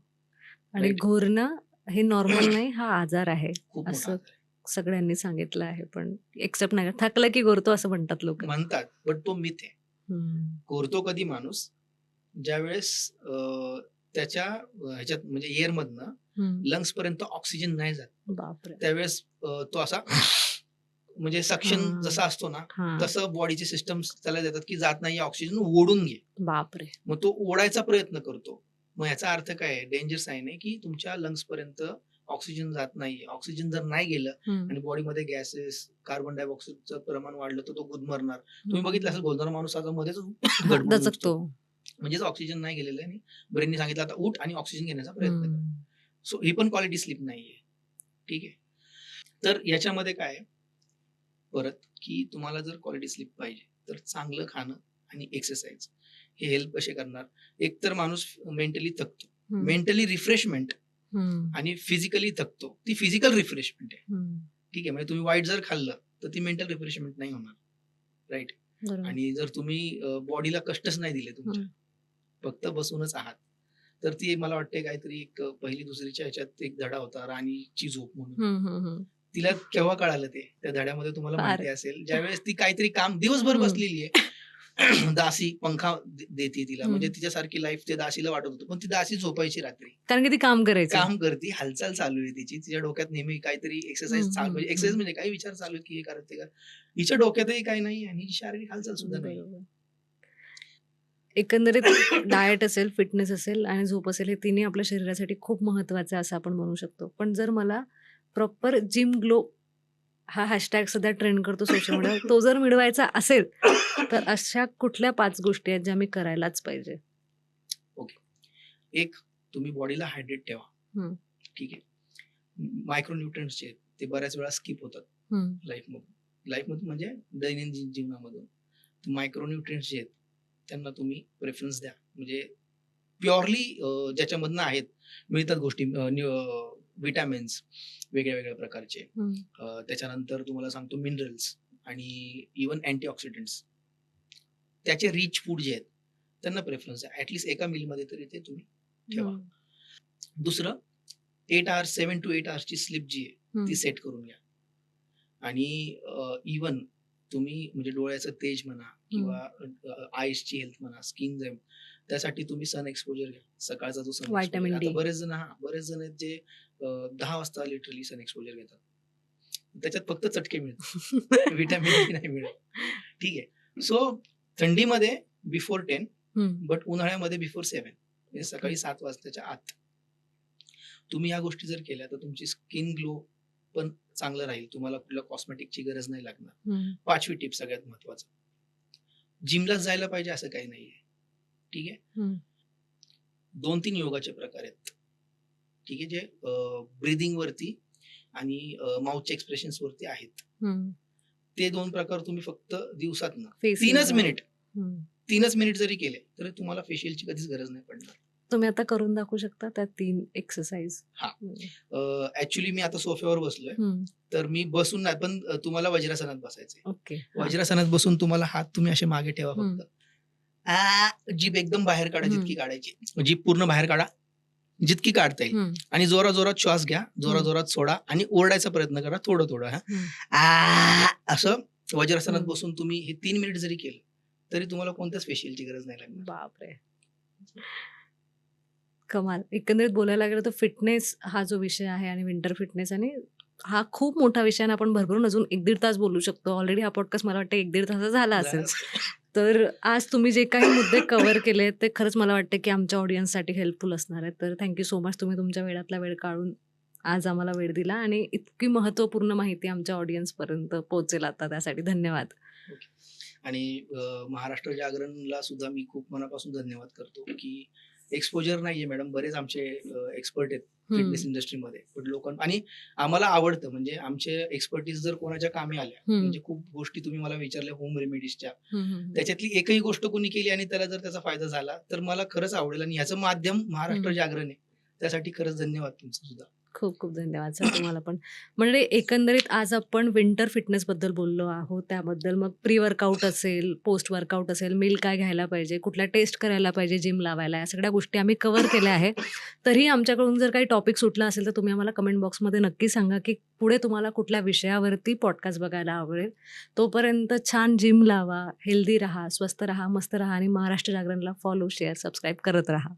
B: आणि
A: राइट?
B: घोरणं हे नॉर्मल नाही, हा आजार आहे,
A: खूप मोठा
B: असं
A: आजार आहे.
B: सगळ्यांनी सांगितलं आहे. पण एक्सेप्ट नाही करत. थकलं की घोरतो असं म्हणतात लोकं.
A: म्हणतात, बट तो मिथ आहे.
B: हं.
A: घोरतो कधी माणूस? ज्यावेळेस त्याच्या ह्याच्यात म्हणजे एअरमधनं
B: हं.
A: लंग्सपर्यंत ऑक्सिजन नाही जात.
B: बापरे!
A: त्यावेळेस तो असा म्हणजे सक्शन
B: हां,
A: जसा असतो ना,
B: हां.
A: तसं बॉडीचे सिस्टम्स त्याला देतात, की जात नाहीये ऑक्सिजन ओढून घे.
B: बापरे!
A: मग तो ओढायचा प्रयत्न करतो. मग याचा अर्थ काय आहे? डेंजर साइन आहे, की तुमच्या लंग्सपर्यंत ऑक्सिजन जात नाहीये. ऑक्सिजन जर नाही गेलं
B: हं,
A: आणि बॉडीमध्ये गॅसेस, कार्बन डायऑक्साइडचं प्रमाण वाढलं, तर तो गुदमरणार. तुम्ही बघितलं
B: हं.
A: असेल गोंधळ माणूस आता मध्येच
B: हां,
A: गडबडून उठतो.
B: दचकतो.
A: म्हणजेच ऑक्सिजन नाही गेलेलं आहे आणि ब्रेनने सांगितलं आता उठ आणि ऑक्सिजन घेण्याचा प्रयत्न कर.
B: हं,
A: सो ही पण क्वालिटी स्लीप नाहीये. ठीक आहे. तर याच्यामध्ये काय आहे, परत की तुम्हाला जर क्वालिटी स्लीप पाहिजे, तर चांगलं खाणं आणि एक्सरसाइज हे हेल्प कसे करणार? एक तर माणूस मेंटली थकतो.
B: हं,
A: मेंटली रिफ्रेशमेंट
B: हं,
A: आणि फिजिकली थकतो. ती फिजिकल रिफ्रेशमेंट आहे.
B: हं.
A: ठीक आहे. म्हणजे तुम्ही वाईट जर खाल्लं, तर ती मेंटल रिफ्रेशमेंट नाही होणार. राइट?
B: बरोबर.
A: आणि जर तुम्ही बॉडीला कष्टच नाही दिले तुमच्या,
B: हं,
A: फक्त बसूनच आहात, तर ती मला वाटते काहीतरी एक 1ली-2रीच्या ह्याच्यात एक धडा होता राणीची झोप म्हणून.
B: हं, हं, हं.
A: तिला केव्हा कळालं ते? त्या धड्यामध्ये तुम्हाला
B: फार.
A: माहिती असेल, ज्यावेळेस ती काहीतरी काम दिवसभर
B: हं,
A: बसलेली आहे दासी पंखा देते तिला, म्हणजे
B: हं.
A: तिच्यासारखी लाईफ त्या दासीला वाटत होतं. पण ती दासी झोपायची रात्री.
B: कारण की ती काम करायची.
A: काम करती, हालचाल चालू आहे तिची. तिच्या डोक्यात नेहमी काहीतरी
B: हं,
A: एक्सरसाइज चालू,
B: हं,
A: म्हणजे
B: हं.
A: एक्सरसाइज म्हणजे काही विचार चालू आहे, की हे करा, ते करा. हिच्या डोक्यातही काही नाही आणि हिची शारीरिक हालचाल सुद्धा नाही.
B: बरोबर. एकंदरीत डाएट असेल, फिटनेस असेल आणि झोप असेल, हे तिन्ही आपल्या शरीरासाठी खूप महत्त्वाचं आहे असं आपण म्हणू शकतो. पण जर मला प्रॉपर जिम ग्लो हा हॅशटॅग सध्या ट्रेंड करतो सोशल मीडियावर, तो जर मिळवायचा असेल, तर अशा कुठल्या 5 गोष्टी आहेत ज्या मी करायलाच पाहिजे?
A: ओके. एक, तुम्ही बॉडीला हायड्रेट ठेवा.
B: हं,
A: ठीक आहे. मायक्रो न्यूट्रिएंट्स जे आहेत, ते बऱ्याच वेळा स्किप होतात
B: हं,
A: लाईफमधून. लाईफमधून म्हणजे दैनंदिन जीवनामधून. मायक्रो न्यूट्रिएंट्स जे आहेत, त्यांना तुम्ही प्रेफरन्स द्या. म्हणजे प्युअरली ज्याच्यामधनं आहेत, मिळतात गोष्टी, विटॅमिन्स वेगळ्या-वेगळ्या प्रकारचे.
B: हं.
A: त्याच्यानंतर तुम्हाला सांगतो मिनरल्स आणि इव्हन अँटीऑक्सिडंट्स. त्याचे रिच फूड जे आहेत, त्यांना प्रेफरन्स द्या. ॲट एका मीलमध्ये तरी ते तुम्ही ठेवा.
B: हं,
A: दुसरं, 8 अवर्स 7 to 8 अवर्सची स्लीप जी आहे, ती
B: हं,
A: सेट करून घ्या. आणि इव्हन तुम्ही म्हणजे डोळ्याचं तेज म्हणा
B: हं.
A: किंवा आईजची हेल्थ म्हणा, स्किन त्यासाठी तुम्ही सन एक्सपोजर घ्या. सकाळचा जो सन एक्सपोजर,
B: व्हिटॅमिन
A: आता
B: डी.
A: बरेच जण आहेत जे 10 वाजता लिटरली सन एक्सपोजर घेतात. त्याच्यात फक्त चटके मिळतात. व्हिटॅमिन डी नाही मिळत. ठीक आहे. सो थंडीमध्ये बिफोर 10,
B: हं.
A: बट उन्हाळ्यामध्ये बिफोर 7, म्हणजे
B: ओके.
A: सकाळी 7 वाजताच्या आत. तुम्ही ह्या गोष्टी जर केल्या तर तुमची स्किन ग्लो पण चांगलं राहील. तुम्हाला कुठल्या कॉस्मेटिकची गरज नाही लागणार.
B: हं,
A: 5वी टिप सगळ्यात महत्त्वाचं. जिमलाच जायला पाहिजे असं काही नाहीये. ठीक आहे.
B: हं,
A: 2-3 योगाचे प्रकार आहेत. ठीक आहे. जे ब्रीथिंग वरती आणि माउथच्या एक्सप्रेशन्स वरती आहेत.
B: हं.
A: ते 2 प्रकार तुम्ही फक्त दिवसातनं
B: फेसियल
A: 3च
B: राउंड.
A: मिनिट,
B: हं.
A: 3च मिनिट जरी केले, तरी तुम्हाला फेशियलची कधीच गरज नाही पडणार.
B: तुम्ही आता करून दाखवू शकता त्या 3 एक्सरसाइज?
A: हां.
B: हं.
A: ॲक्चुअली मी आता सोफ्यावर बसलोय.
B: हं.
A: तर मी बसून नाही, पण तुम्हाला वज्रासनात बसायचंय.
B: ओके. हां.
A: वज्रासनात बसून तुम्हाला हात तुम्ही असे मागे ठेवा
B: हं.
A: फक्त. जीभ एकदम बाहेर काढा,
B: हं.
A: जितकी काढायची. जीभ पूर्ण बाहेर काढा, जितकी काढता येईल.
B: हं.
A: आणि जोरात श्वास घ्या,
B: हं.
A: जोरात सोडा आणि ओरडायचा प्रयत्न करा थोडं हां.
B: हं.
A: असं वज्रासनात
B: हं.
A: बसून तुम्ही हे 3 मिनिट जरी केलं, तरी तुम्हाला कोणत्याच फेशियलची गरज नाही लागणार.
B: बापरे! कमाल. एकंदरीत बोलायला गेलं तर फिटनेस हा जो विषय आहे आणि विंटर फिटनेस आणि हा खूप मोठा विषय आणि आपण भरभरून अजून 1-1.5 तास बोलू शकतो. ऑलरेडी हा पॉडकास्ट मला वाटतं 1-1.5 तासाचा झाला असेल.
A: झालं असतं.
B: तर आज तुम्ही जे काही मुद्दे कव्हर केले ते खरंच मला वाटतं की आमच्या ऑडियन्ससाठी हेल्पफुल असणार आहेत. तर थँक यू सो मच. तुम्ही तुमच्या वेळातला वेळ काढून आज आम्हाला वेळ दिला आणि इतकी महत्त्वपूर्ण माहिती आमच्या ऑडियन्सपर्यंत पोहोचेल आता त्यासाठी धन्यवाद.
A: ओके. आणि महाराष्ट्र जागरणला सुद्धा मी खूप मनापासून धन्यवाद करतो, की एक्सपोजर नाहीये मॅडम. बरेच आमचे एक्सपर्ट आहेत
B: हं.
A: फिटनेस इंडस्ट्रीमध्ये. पण आणि आम्हाला आवडतं, म्हणजे आमचे एक्सपर्टीज जर कोणाच्या कामी आल्या,
B: हं.
A: म्हणजे खूप गोष्टी तुम्ही मला विचारल्या होम रेमेडीजच्या,
B: हं, हं, हं.
A: त्याच्यातली एकही गोष्ट कोणी केली आणि त्याला जर त्याचा फायदा झाला, तर मला खरंच आवडेल आणि ह्याचं माध्यम महाराष्ट्र
B: हं.
A: जागरण आहे. त्यासाठी खरंच धन्यवाद तुमचं सुद्धा.
B: खूप खूप धन्यवाद सर तुम्हाला पण. म्हणजे एकंदरीत आज आपण विंटर फिटनेसबद्दल बोललो आहोत. त्याबद्दल मग प्री वर्कआउट असेल, पोस्ट वर्कआउट असेल, मील काय घ्यायला पाहिजे, कुठल्या टेस्ट करायला पाहिजे जिम लावायला, या सगळ्या गोष्टी आम्ही कव्हर केल्या आहे. तरीही आमच्याकडून जर काही टॉपिक सुटला असेल तर तुम्ही आम्हाला कमेंट बॉक्समध्ये नक्की सांगा की पुढे तुम्हाला कुठल्या विषयावरती पॉडकास्ट बघायला आवडेल. तोपर्यंत छान जिम लावा, हेल्दी राहा, स्वस्थ राहा, मस्त राहा आणि महाराष्ट्र जागरणला फॉलो, शेअर, सबस्क्राईब करत राहा.